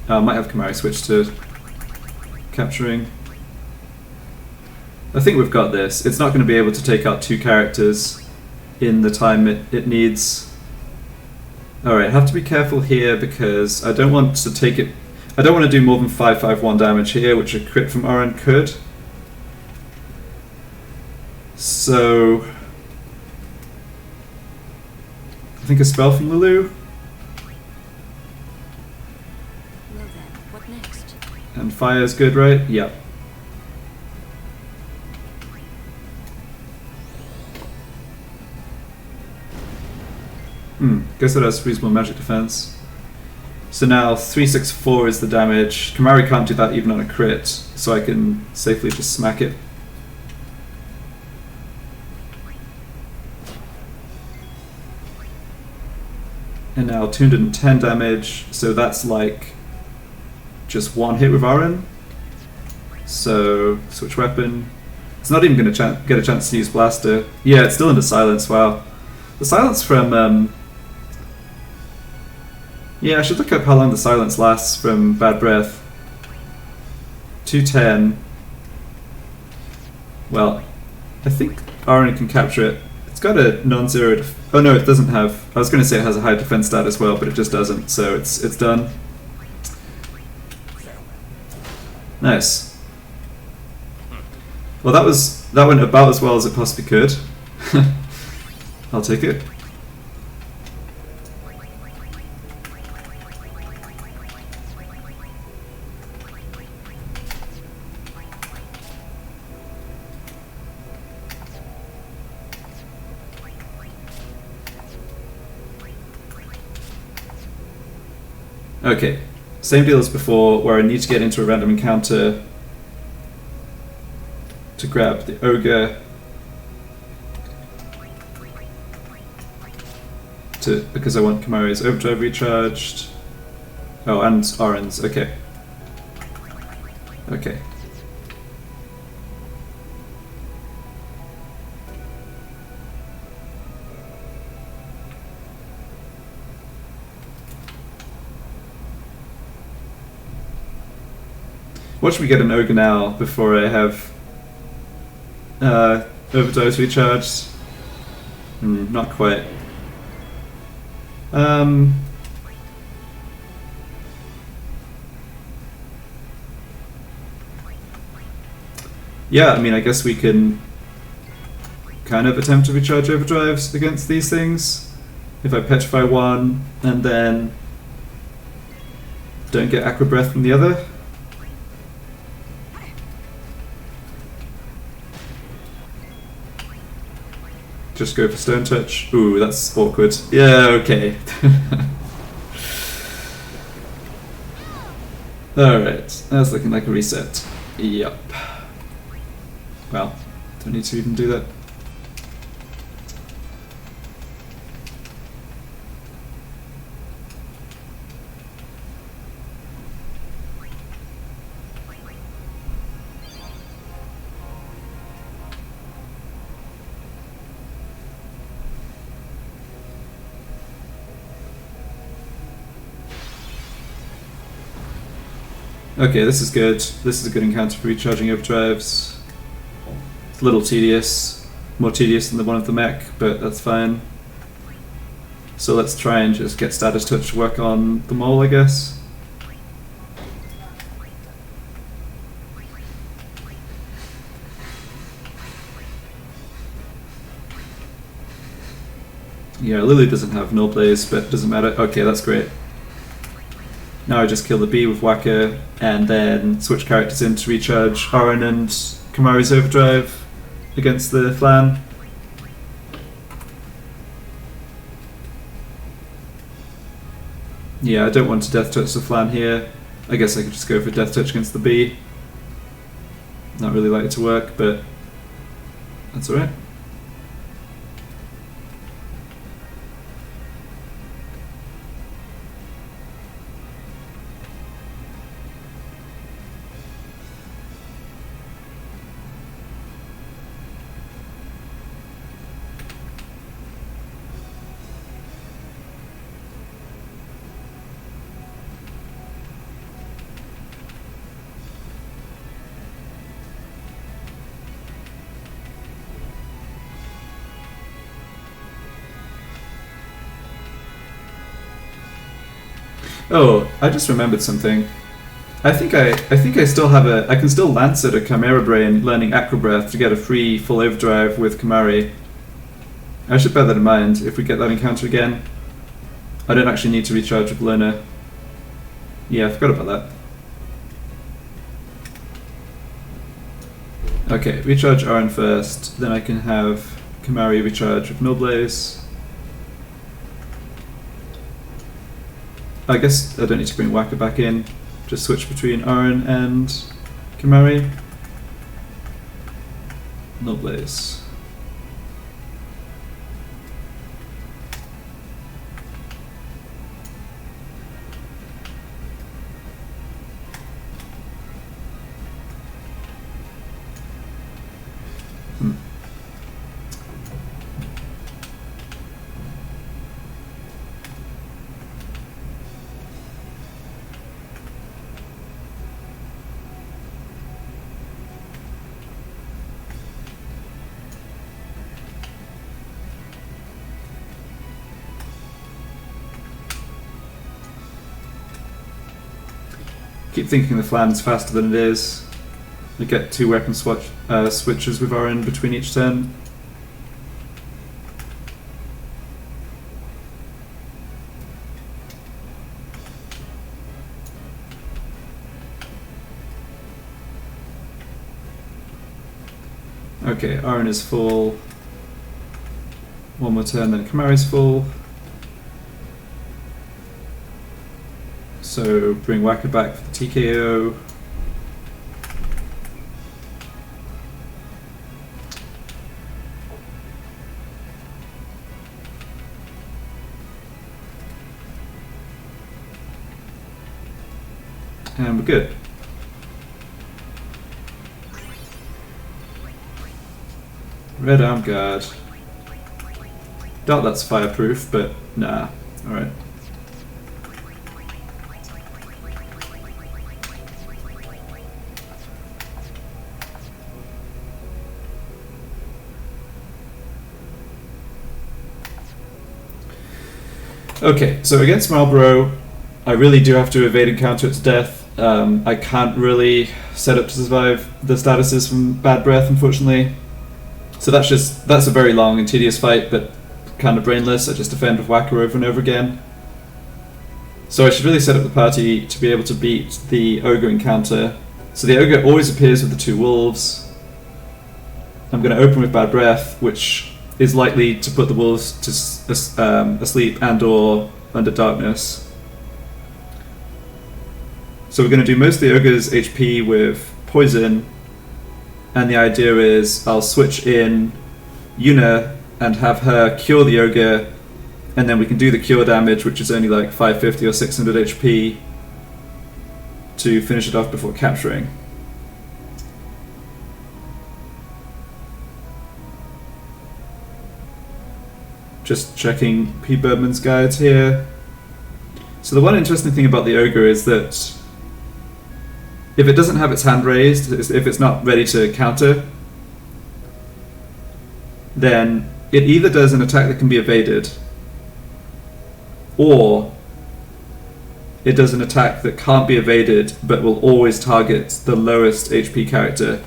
I might have Kamari switch to capturing. I think we've got this. It's not going to be able to take out 2 characters in the time it needs. Alright, I have to be careful here because I don't want to take it... I don't want to do more than 551 damage here, which a crit from RN could. So... I think a spell from Lulu. And fire is good, right? Yep. Guess it has reasonable magic defense. So now 364 is the damage. Kamari can't do that even on a crit, so I can safely just smack it. And now 210 damage, so that's like just one hit with Aaron. So switch weapon. It's not even going to get a chance to use blaster. Yeah, it's still into silence. Wow, the silence from yeah, I should look up how long the silence lasts from Bad Breath. 210. Well, I think Aaron can capture it. It's got a non-zero. Oh no, it doesn't have. I was going to say it has a high defense stat as well, but it just doesn't. So it's done. Nice. Well, that went about as well as it possibly could. I'll take it. Okay, same deal as before, where I need to get into a random encounter to grab the Ogre because I want Kamari's overdrive recharged. Oh, and Oren's, okay. Okay. Watch me get an Ogre now before I have overdose recharged. Not quite. Yeah, I mean, I guess we can kind of attempt to recharge overdrives against these things. If I petrify one and then don't get Aqua Breath from the other. Just go for Stone Touch. Ooh, that's awkward. Yeah, okay. Alright, that's looking like a reset. Yup. Well, don't need to even do that. Okay, this is good. This is a good encounter for recharging overdrives. It's a little tedious. More tedious than the one of the mech, but that's fine. So let's try and just get status touch to work on the mole, I guess. Yeah, Lily doesn't have null blaze, but it doesn't matter. Okay, that's great. Now I just kill the bee with Whacker, and then switch characters in to recharge Aaron and Kamari's overdrive against the Flan. Yeah, I don't want to death touch the Flan here. I guess I could just go for death touch against the bee. Not really likely to work, but that's alright. Oh, I just remembered something. I think I still have I can still lance at a Chimera Brain learning Aqua Breath to get a free full overdrive with Kamari. I should bear that in mind if we get that encounter again. I don't actually need to recharge with Luna. Yeah, I forgot about that. Okay, recharge Aaron first, then I can have Kamari recharge with Millblaze. I guess I don't need to bring Whacker back in. Just switch between Aaron and Kamari. Millblaze. keep thinking the flan's faster than it is. We get 2 weapon switches with Oren between each turn. Okay, Oren is full. 1 more turn, then Kamari's full. So bring Waka back for the TKO. And we're good. Red arm guard. Doubt that's fireproof, but nah. Alright. Okay, so against Marlborough, I really do have to evade and counter it to death. I can't really set up to survive the statuses from Bad Breath, unfortunately. So that's a very long and tedious fight, but kind of brainless. I just defend with Whacker over and over again. So I should really set up the party to be able to beat the Ogre encounter. So the Ogre always appears with the 2 wolves. I'm going to open with Bad Breath, which is likely to put the wolves to asleep and or under darkness. So we're going to do most of the Ogre's HP with poison, and the idea is I'll switch in Yuna and have her cure the Ogre, and then we can do the cure damage, which is only like 550 or 600 HP, to finish it off before capturing. Just checking P. Birdman's guides here. So the one interesting thing about the Ogre is that if it doesn't have its hand raised, if it's not ready to counter, then it either does an attack that can be evaded, or it does an attack that can't be evaded but will always target the lowest HP character.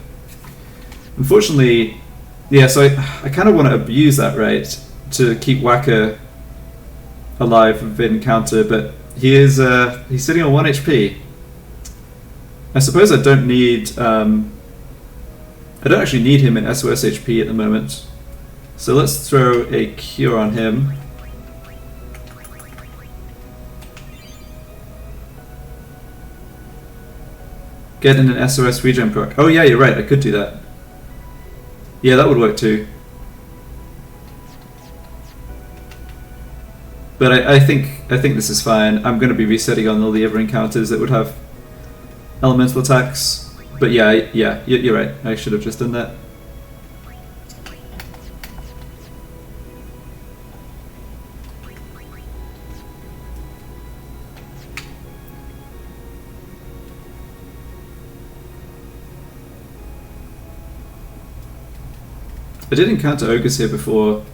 Unfortunately, yeah, so I kind of want to abuse that, right, to keep Whacker alive with encounter, but he's sitting on 1 HP. I suppose I don't actually need him in SOS HP at the moment. So let's throw a cure on him. Get in an SOS regen proc. Oh yeah, you're right, I could do that. Yeah, that would work too. But I think this is fine. I'm going to be resetting on all the other encounters that would have elemental attacks. But yeah, you're right. I should have just done that. I did encounter ogres here before.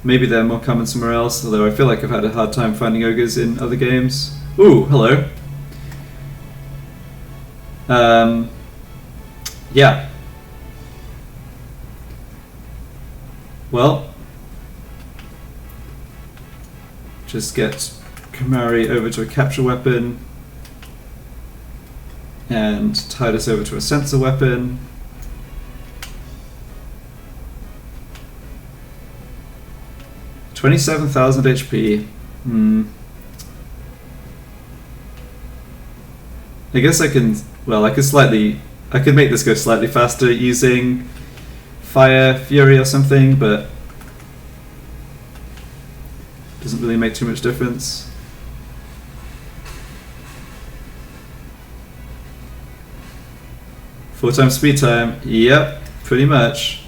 Maybe they're more common somewhere else, although I feel like I've had a hard time finding ogres in other games. Ooh, hello. Yeah. Well, just get Kamari over to a capture weapon and Titus over to a sensor weapon. $27,000 HP. I guess I can. Well, I could make this go slightly faster using Fire Fury or something, but it doesn't really make too much difference. Four times speed time. Yep, pretty much.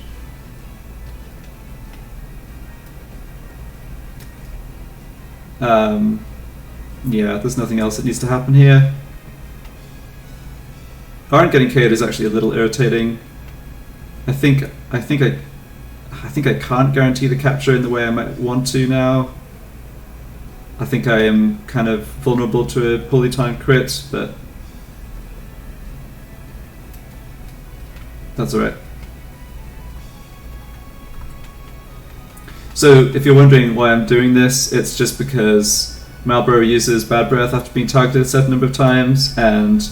Yeah, there's nothing else that needs to happen here. Aren't getting KO'd is actually a little irritating. I think I can't guarantee the capture in the way I might want to now. I think I am kind of vulnerable to a poorly timed crit, but That's alright. So if you're wondering why I'm doing this, it's just because Malboro uses Bad Breath after being targeted a certain number of times, and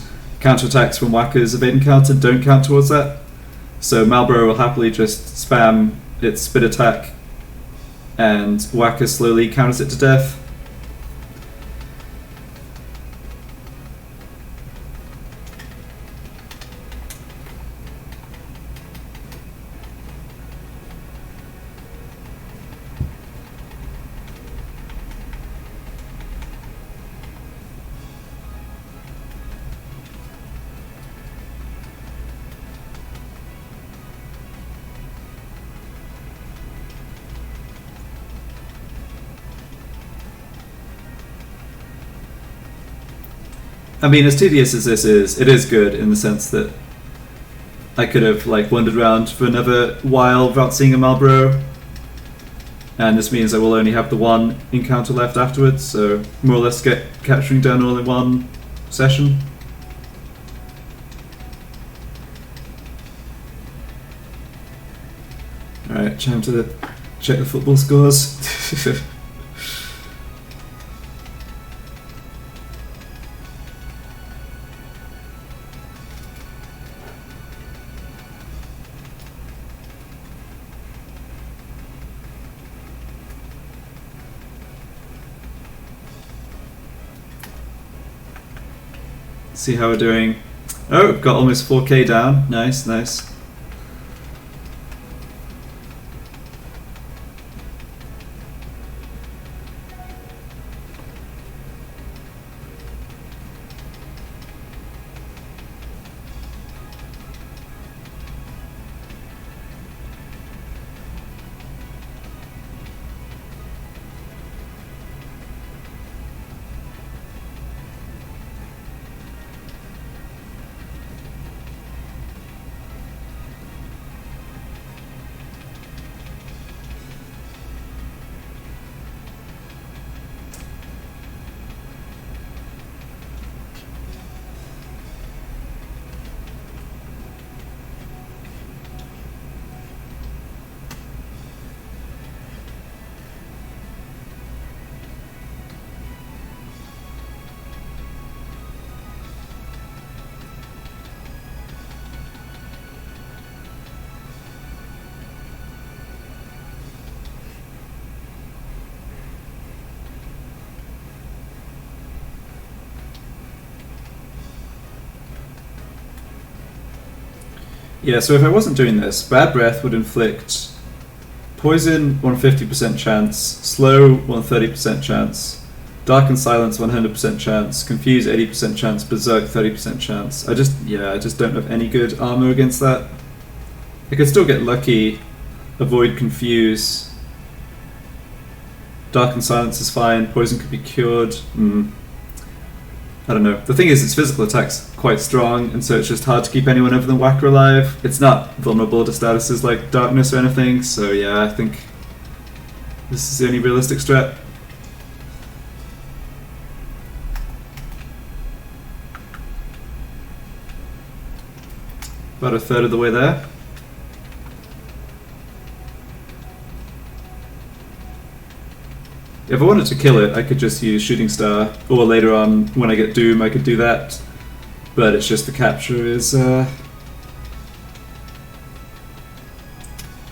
counterattacks from Whacker's evade encounter don't count towards that. So Malboro will happily just spam its spit attack, and Whacker slowly counters it to death. I mean, as tedious as this is, it is good in the sense that I could have like wandered around for another while without seeing a Malboro, and this means I will only have the one encounter left afterwards, so more or less get capturing done all in one session. Alright, time to check the football scores. See how we're doing. Oh, got almost 4k down. Nice, nice. Yeah, so if I wasn't doing this, Bad Breath would inflict Poison 150% chance, Slow 130% chance, Dark and Silence 100% chance, Confuse 80% chance, Berserk 30% chance. I just don't have any good armor against that. I could still get lucky, avoid Confuse. Dark and Silence is fine, Poison could be cured. I don't know. The thing is, its physical attack's quite strong, and so it's just hard to keep anyone other than Whacker alive. It's not vulnerable to statuses like Darkness or anything, so yeah, I think this is the only realistic strat. About a third of the way there. If I wanted to kill it, I could just use Shooting Star, or later on, when I get Doom, I could do that. But it's just the capture is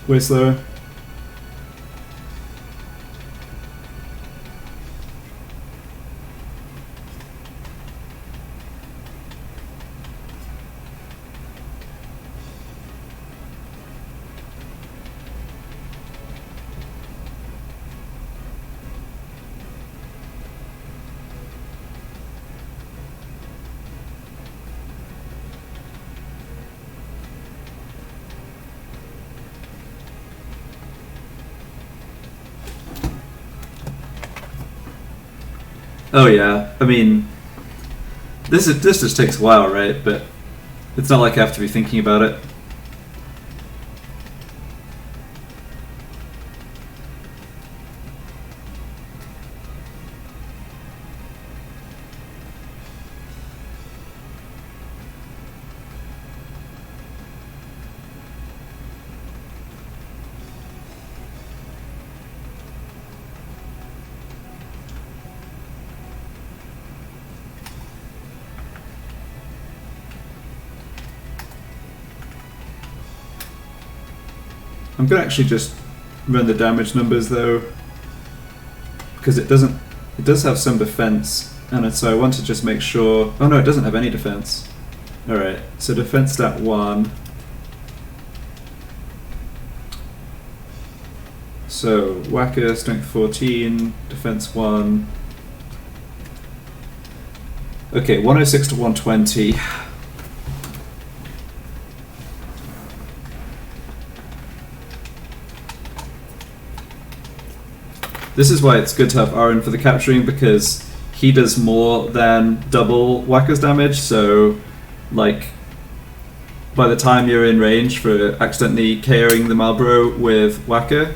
way slower. Oh yeah, I mean, this just takes a while, right? But it's not like I have to be thinking about it. I'm gonna actually just run the damage numbers though, because it does have some defense, and so I want to just make sure. Oh no, it doesn't have any defense. All right, so defense stat 1. So Whacker, strength 14, defense 1. Okay, 106 to 120. This is why it's good to have Aaron for the capturing, because he does more than double Whacker's damage, so like by the time you're in range for accidentally KOing the Marlboro with Whacker,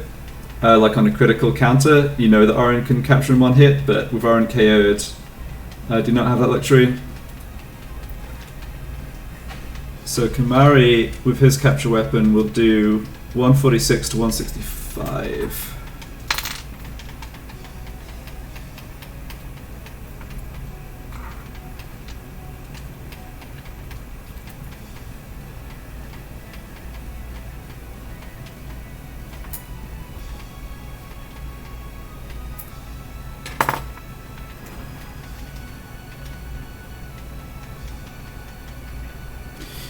like on a critical counter, you know that Aaron can capture in one hit, but with Aaron KO'd, I do not have that luxury. So Kamari, with his capture weapon, will do 146 to 165.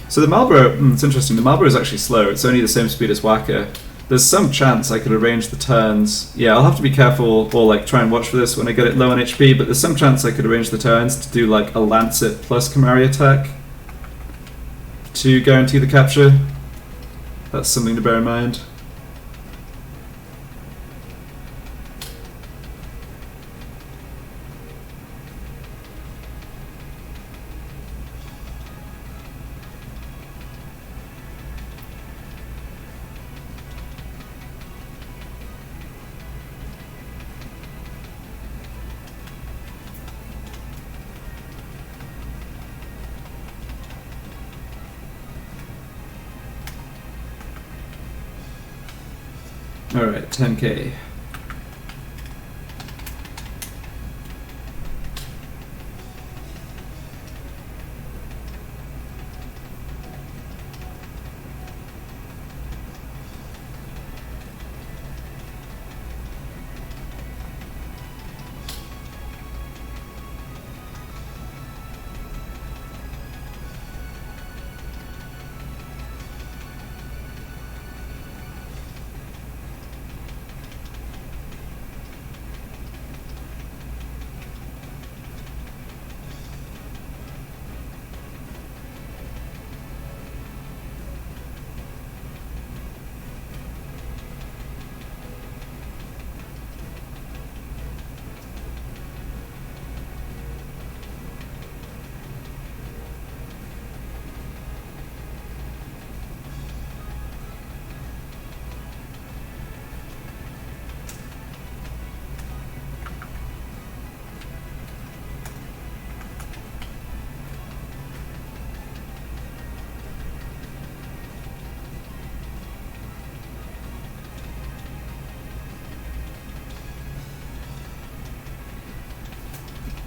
So the Marlboro, it's interesting, the Marlboro is actually slow, it's only the same speed as Whacker. There's some chance I could arrange the turns. Yeah, I'll have to be careful, or like try and watch for this when I get it low on HP, but there's some chance I could arrange the turns to do like a Lancet plus Kamari attack to guarantee the capture. That's something to bear in mind. Alright, 10k.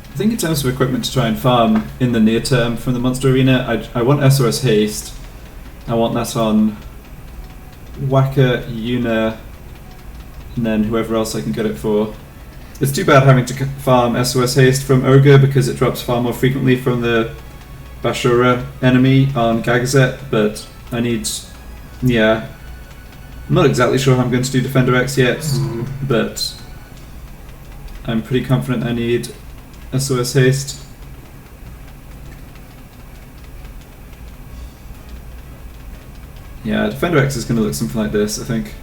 I think in terms of equipment to try and farm in the near term from the monster arena, I want SOS Haste. I want that on Whacker, Yuna, and then whoever else I can get it for. It's too bad having to farm SOS Haste from Ogre because it drops far more frequently from the Bashura enemy on Gagazet, but I need... yeah. I'm not exactly sure how I'm going to do Defender X yet, but I'm pretty confident I need SOS Haste. Yeah, Defender X is going to look something like this, I think.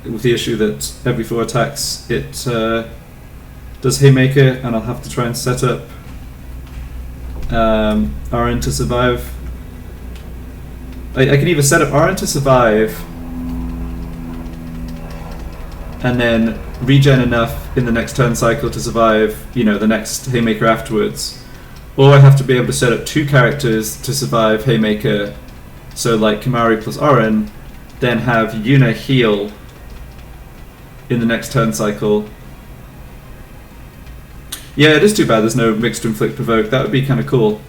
With the issue that every 4 attacks it does Haymaker, and I'll have to try and set up RN to survive. I can either set up RN to survive and then regen enough in the next turn cycle to survive, you know, the next Haymaker afterwards. Or I have to be able to set up 2 characters to survive Haymaker, so like Kamari plus Oren, then have Yuna heal in the next turn cycle. Yeah, it is too bad there's no Mixed Inflict Provoke. That would be kind of cool.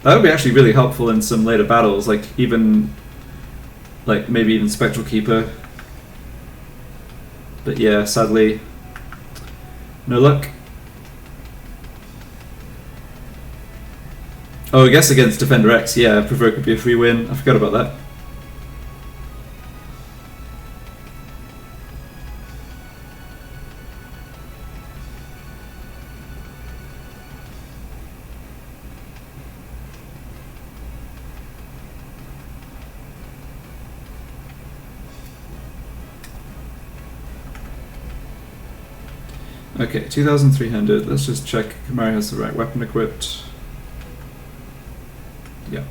That would be actually really helpful in some later battles, like even, like maybe even Spectral Keeper. But yeah, sadly, no luck. Oh, I guess against Defender X, yeah, Provoke would be a free win. I forgot about that. Okay, 2,300. Let's just check Kamari has the right weapon equipped. Yeah.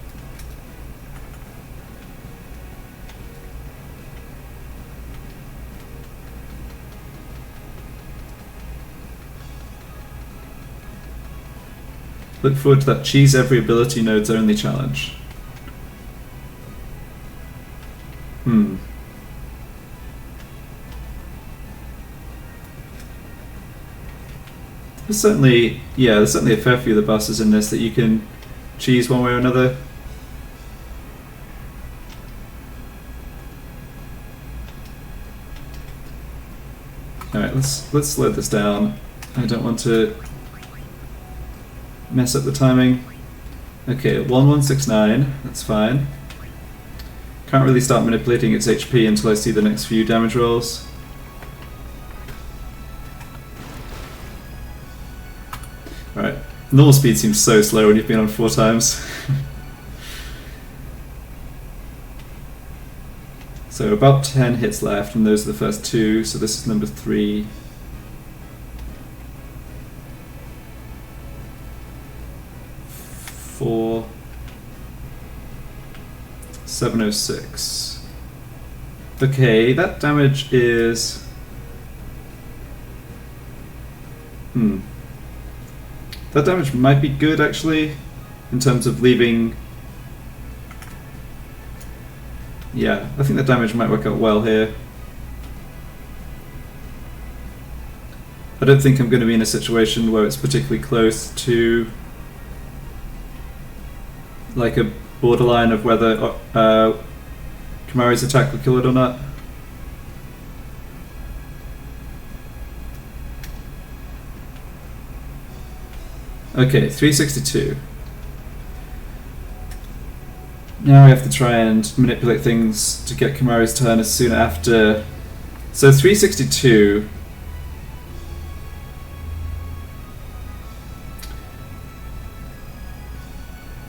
Look forward to that cheese every ability nodes only challenge. There's certainly, there's certainly a fair few of the bosses in this that you can cheese one way or another. Alright, let's slow this down. I don't want to mess up the timing. Okay, 1169, that's fine. Can't really start manipulating its HP until I see the next few damage rolls. Alright, normal speed seems so slow when you've been on 4 times. So about 10 hits left, and those are the first 2, so this is number 3. Four. 706. Okay, that damage is... That damage might be good, actually, in terms of leaving... Yeah, I think that damage might work out well here. I don't think I'm going to be in a situation where it's particularly close to like a borderline of whether Kamari's attack will kill it or not. Okay, 362. Now we have to try and manipulate things to get Kamari's turn as soon after. So 362.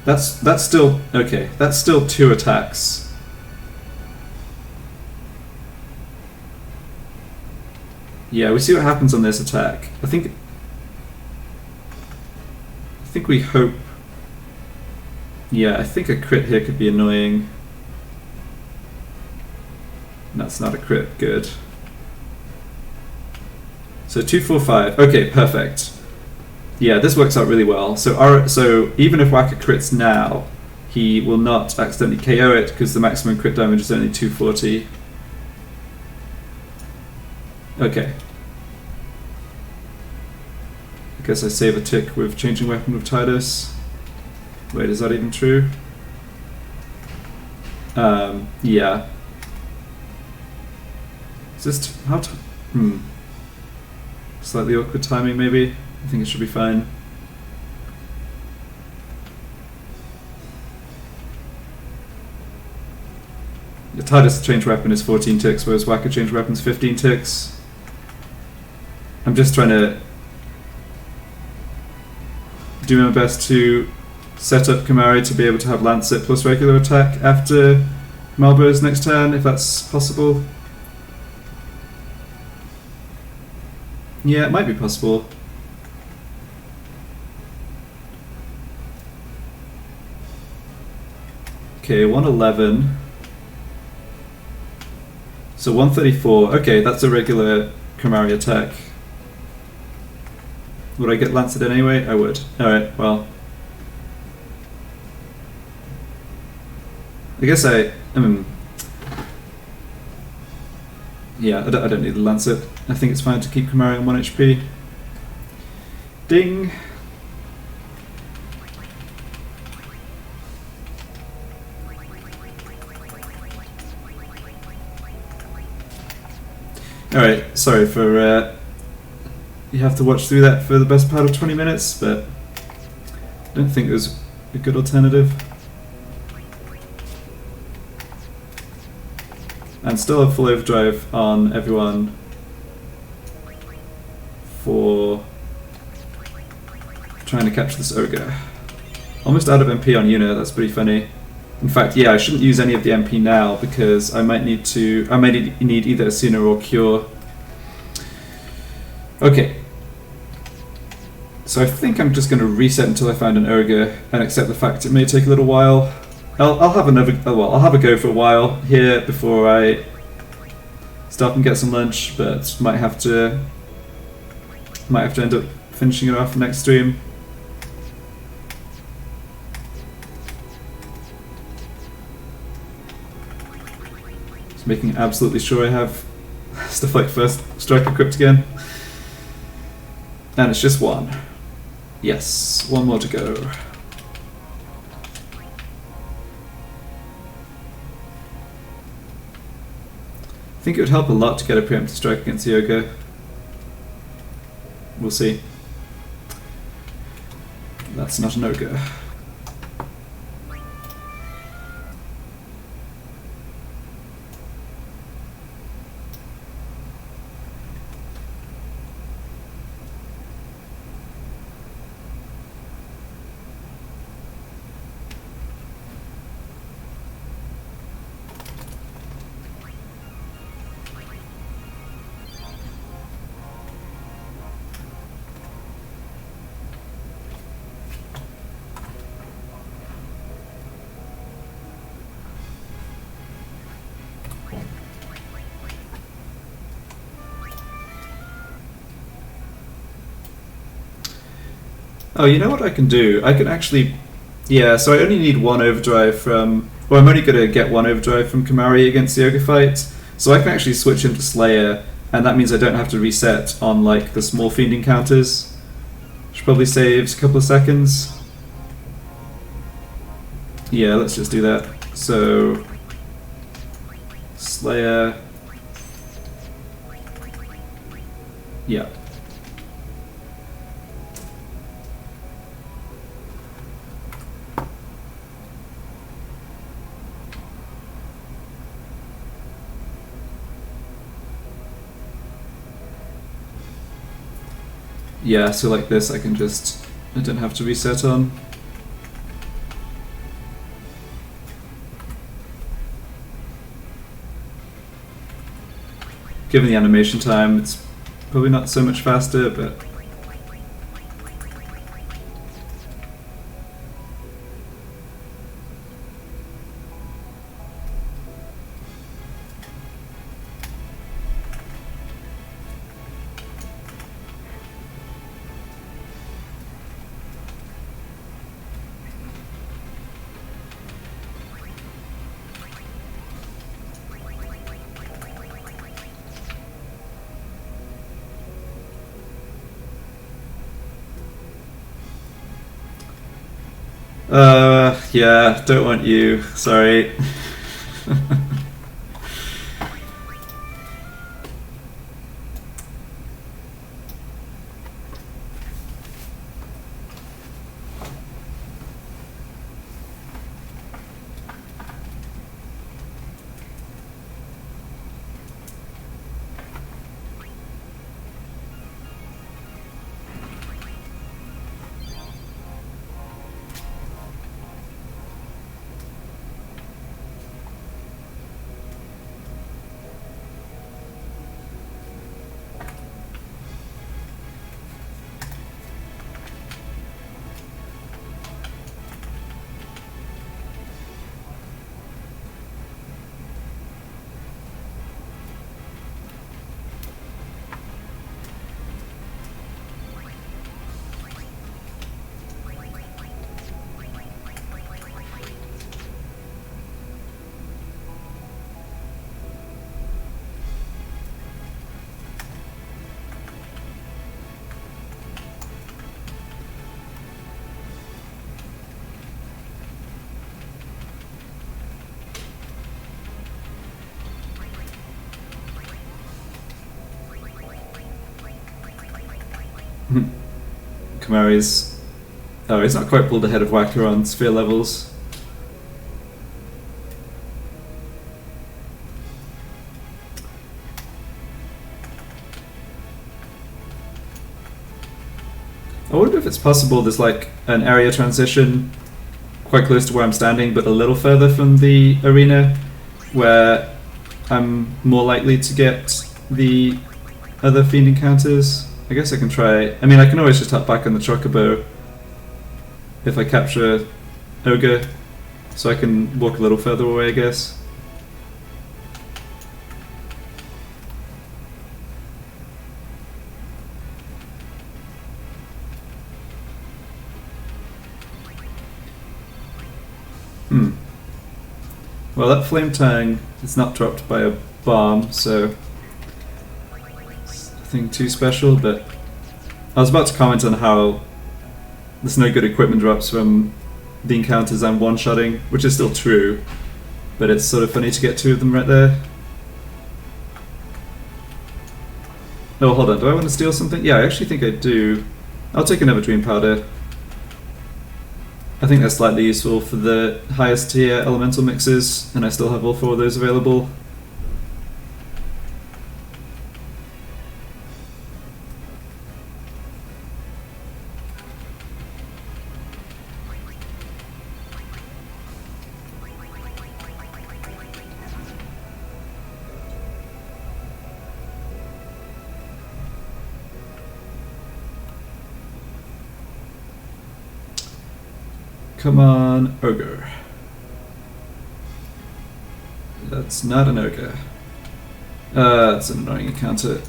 That's still okay. That's still 2 attacks. Yeah, we see what happens on this attack. I think we hope. Yeah, I think a crit here could be annoying. That's not a crit. Good. So 245. Okay, perfect. Yeah, this works out really well. So even if Waka crits now, he will not accidentally KO it because the maximum crit damage is only 240. Okay. I guess I save a tick with changing weapon with Tidus. Wait, is that even true? Yeah. Is this how? Slightly awkward timing, maybe. I think it should be fine. The Tidus change weapon is 14 ticks, whereas Waka change weapon's 15 ticks. I'm just trying to do my best to set up Kamari to be able to have Lancet plus regular attack after Malbo's next turn, if that's possible. Yeah, it might be possible. Okay, 111. So 134. Okay, that's a regular Kamari attack. Would I get Lancet in anyway? I would. Alright, well. I guess yeah, I don't need the Lancet. I think it's fine to keep Kamari on 1 HP. Ding! Alright, sorry for you have to watch through that for the best part of 20 minutes, but I don't think it was a good alternative. And still have full overdrive on everyone for trying to catch this Ogre. Almost out of MP on Una, that's pretty funny. In fact, yeah, I shouldn't use any of the MP now because I might need either a Sooner or Cure. Okay. So I think I'm just going to reset until I find an Ogre and accept the fact it may take a little while. I'll have I'll have a go for a while here before I stop and get some lunch, but might have to end up finishing it off next stream. Just making absolutely sure I have stuff like First Strike equipped again. And it's just one. Yes, one more to go. I think it would help a lot to get a preemptive strike against the Ogre. We'll see. That's not an Ogre. Oh, you know what I can do? I can actually... Yeah, so I only need one overdrive from... Well, I'm only going to get one overdrive from Kamari against the Ogre fight. So I can actually switch into Slayer, and that means I don't have to reset on, like, the small fiend encounters. Which probably saves a couple of seconds. Yeah, let's just do that. So... Slayer... Yeah. Yeah, so like this I don't have to reset on. Given the animation time, it's probably not so much faster, but... yeah, don't want you, sorry. Kamari's... Oh, he's not quite pulled ahead of Wacker on sphere levels. I wonder if it's possible there's like an area transition quite close to where I'm standing, but a little further from the arena, where I'm more likely to get the other fiend encounters. I guess I can try. I mean, I can always just hop back on the Chocobo if I capture Ogre, so I can walk a little further away, I guess. Well, that Flame Tang is not dropped by a bomb, so nothing too special, but I was about to comment on how there's no good equipment drops from the encounters I'm one-shotting, which is still true, but it's sort of funny to get two of them right there. Oh, hold on, do I want to steal something? Yeah, I actually think I do. I'll take another Dream Powder. I think that's slightly useful for the highest tier elemental mixes, and I still have all four of those available. Come on, Ogre. That's not an Ogre. That's an annoying encounter.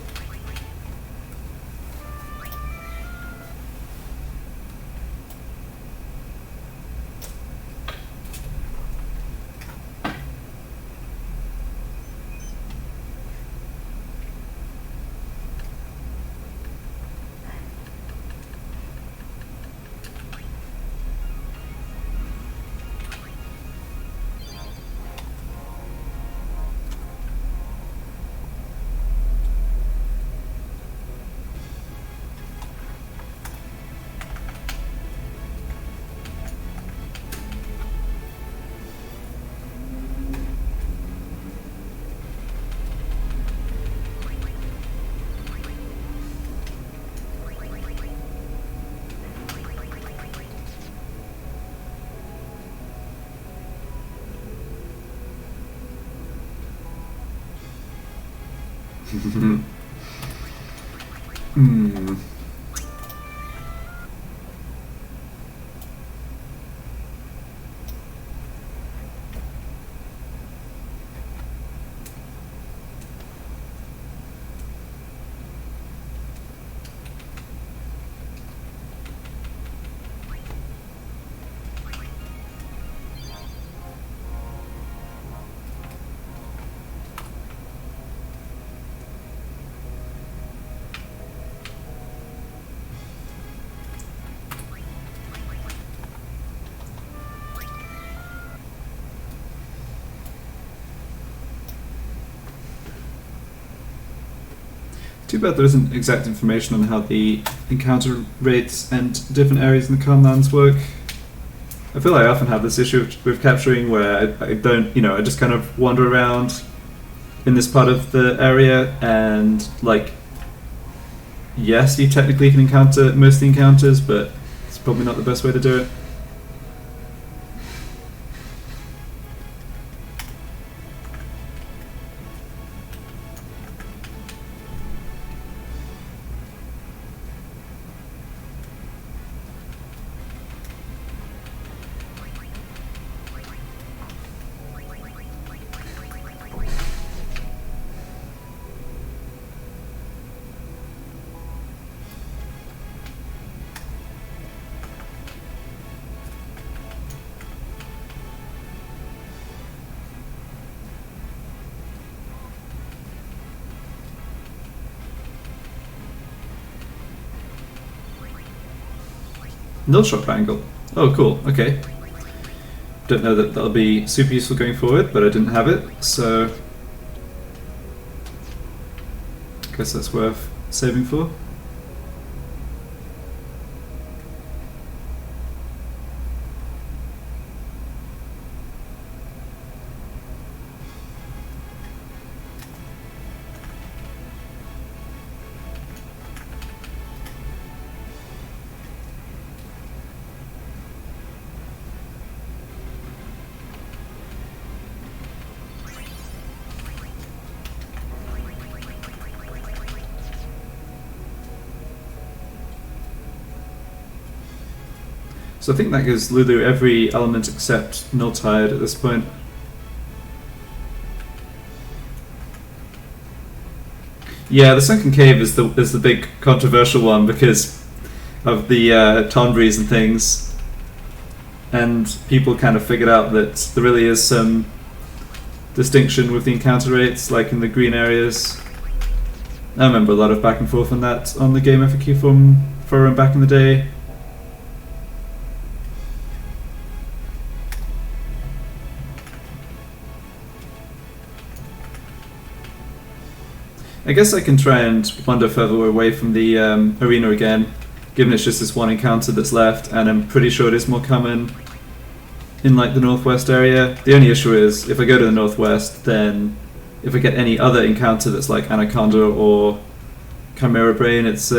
Too bad there isn't exact information on how the encounter rates and different areas in the Calmlands work. I feel like I often have this issue with capturing where I don't, I just kind of wander around in this part of the area and, like, yes, you technically can encounter most of the encounters, but it's probably not the best way to do it. Null shot triangle. Oh, cool. Okay. Don't know that that'll be super useful going forward, but I didn't have it, so I guess that's worth saving for. So I think that gives Lulu every element except Null Tide at this point. Yeah, the Sunken Cave is the big controversial one because of the Tondries and things, and people kind of figured out that there really is some distinction with the encounter rates, like in the green areas. I remember a lot of back and forth on that on the Game FAQ forum back in the day. I guess I can try and wander further away from the arena again, given it's just this one encounter that's left, and I'm pretty sure it is more common in like the northwest area. The only issue is if I go to the northwest, then if I get any other encounter that's like Anaconda or Chimera Brain, it's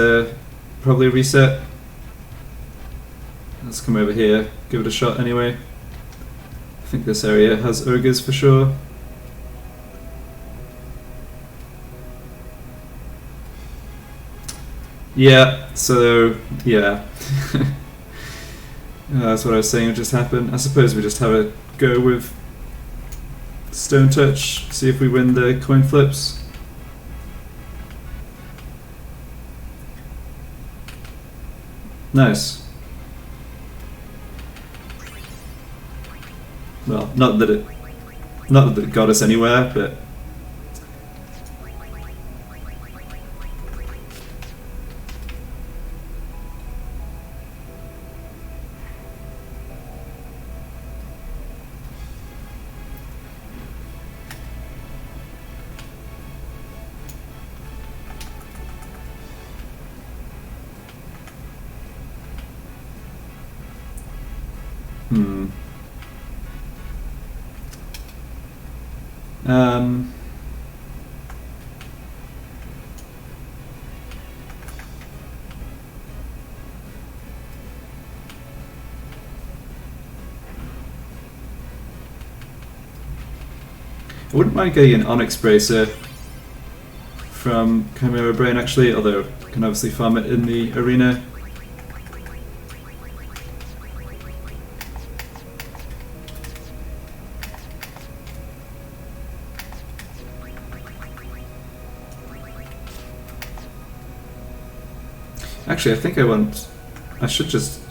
probably a reset. Let's come over here, give it a shot anyway. I think this area has ogres for sure. Yeah, so yeah. That's what I was saying would just happen. I suppose we just have a go with Stone Touch, see if we win the coin flips. Nice. Well, not that it got us anywhere, but I wouldn't mind getting an Onyx Bracer from Chimera Brain actually, although I can obviously farm it in the arena. Actually, I think I should just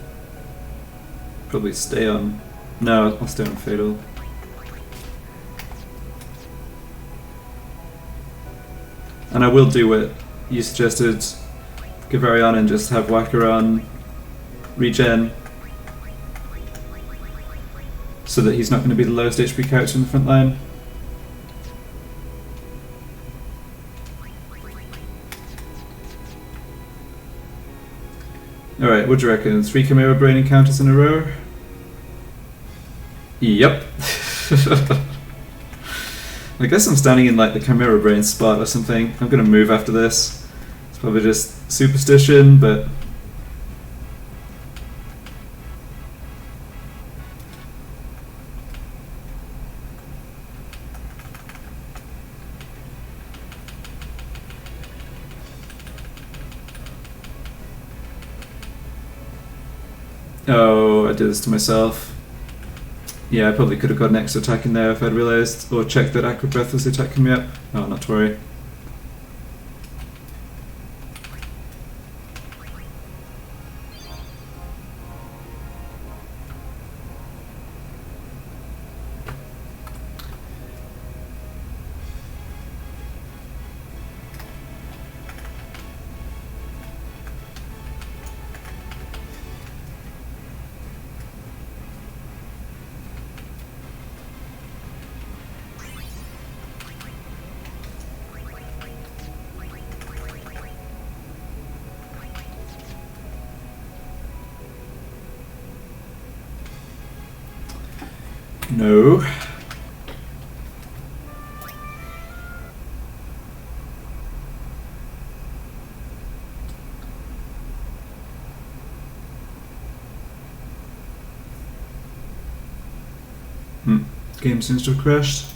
probably stay on. No, I'll stay on Fatal. And I will do what you suggested, Gavarion, and just have Wakaron regen, so that he's not going to be the lowest HP character in the front line. Alright, what do you reckon? 3 Chimera Brain encounters in a row? Yep. I guess I'm standing in like the Chimera Brain spot or something. I'm gonna move after this. It's probably just superstition, but oh, I did this to myself. Yeah, I probably could have got an extra attack in there if I'd realised, or checked that Aqua Breath was attacking me up. Oh, not to worry. No. Game seems to have crashed.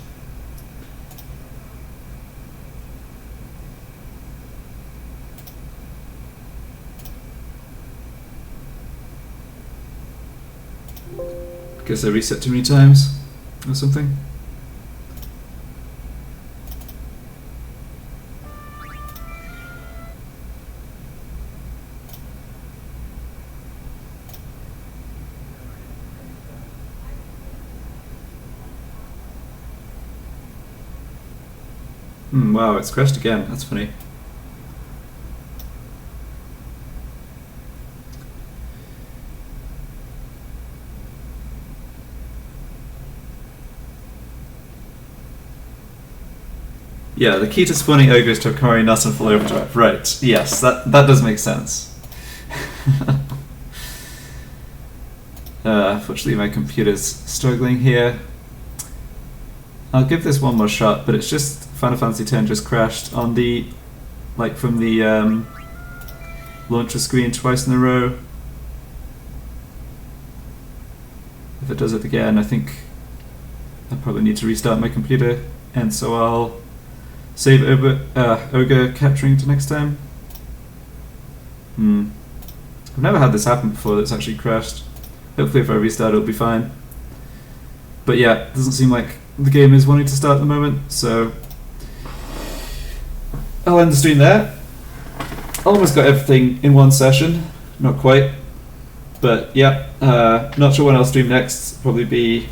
Guess I reset too many times or something. Wow, it's crashed again. That's funny. Yeah, the key to spawning Ogre is to acquire not in full overdrive. Right, yes, that does make sense. Unfortunately my computer's struggling here. I'll give this one more shot, but it's just Final Fantasy X just crashed on the, like from the launcher screen twice in a row. If it does it again, I think I'll probably need to restart my computer, and so I'll save Ogre capturing to next time. I've never had this happen before that's actually crashed. Hopefully if I restart it'll be fine. But yeah, it doesn't seem like the game is wanting to start at the moment, so I'll end the stream there. Almost got everything in one session, not quite. But yeah, not sure when I'll stream next. Probably be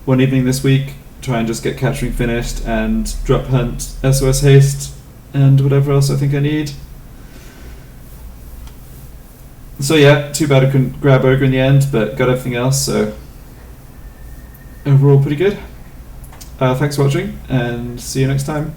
one evening this week. Try and just get capturing finished and drop hunt, SOS haste, and whatever else I think I need. So yeah, too bad I couldn't grab Ogre in the end, but got everything else, so overall pretty good. Thanks for watching, and see you next time.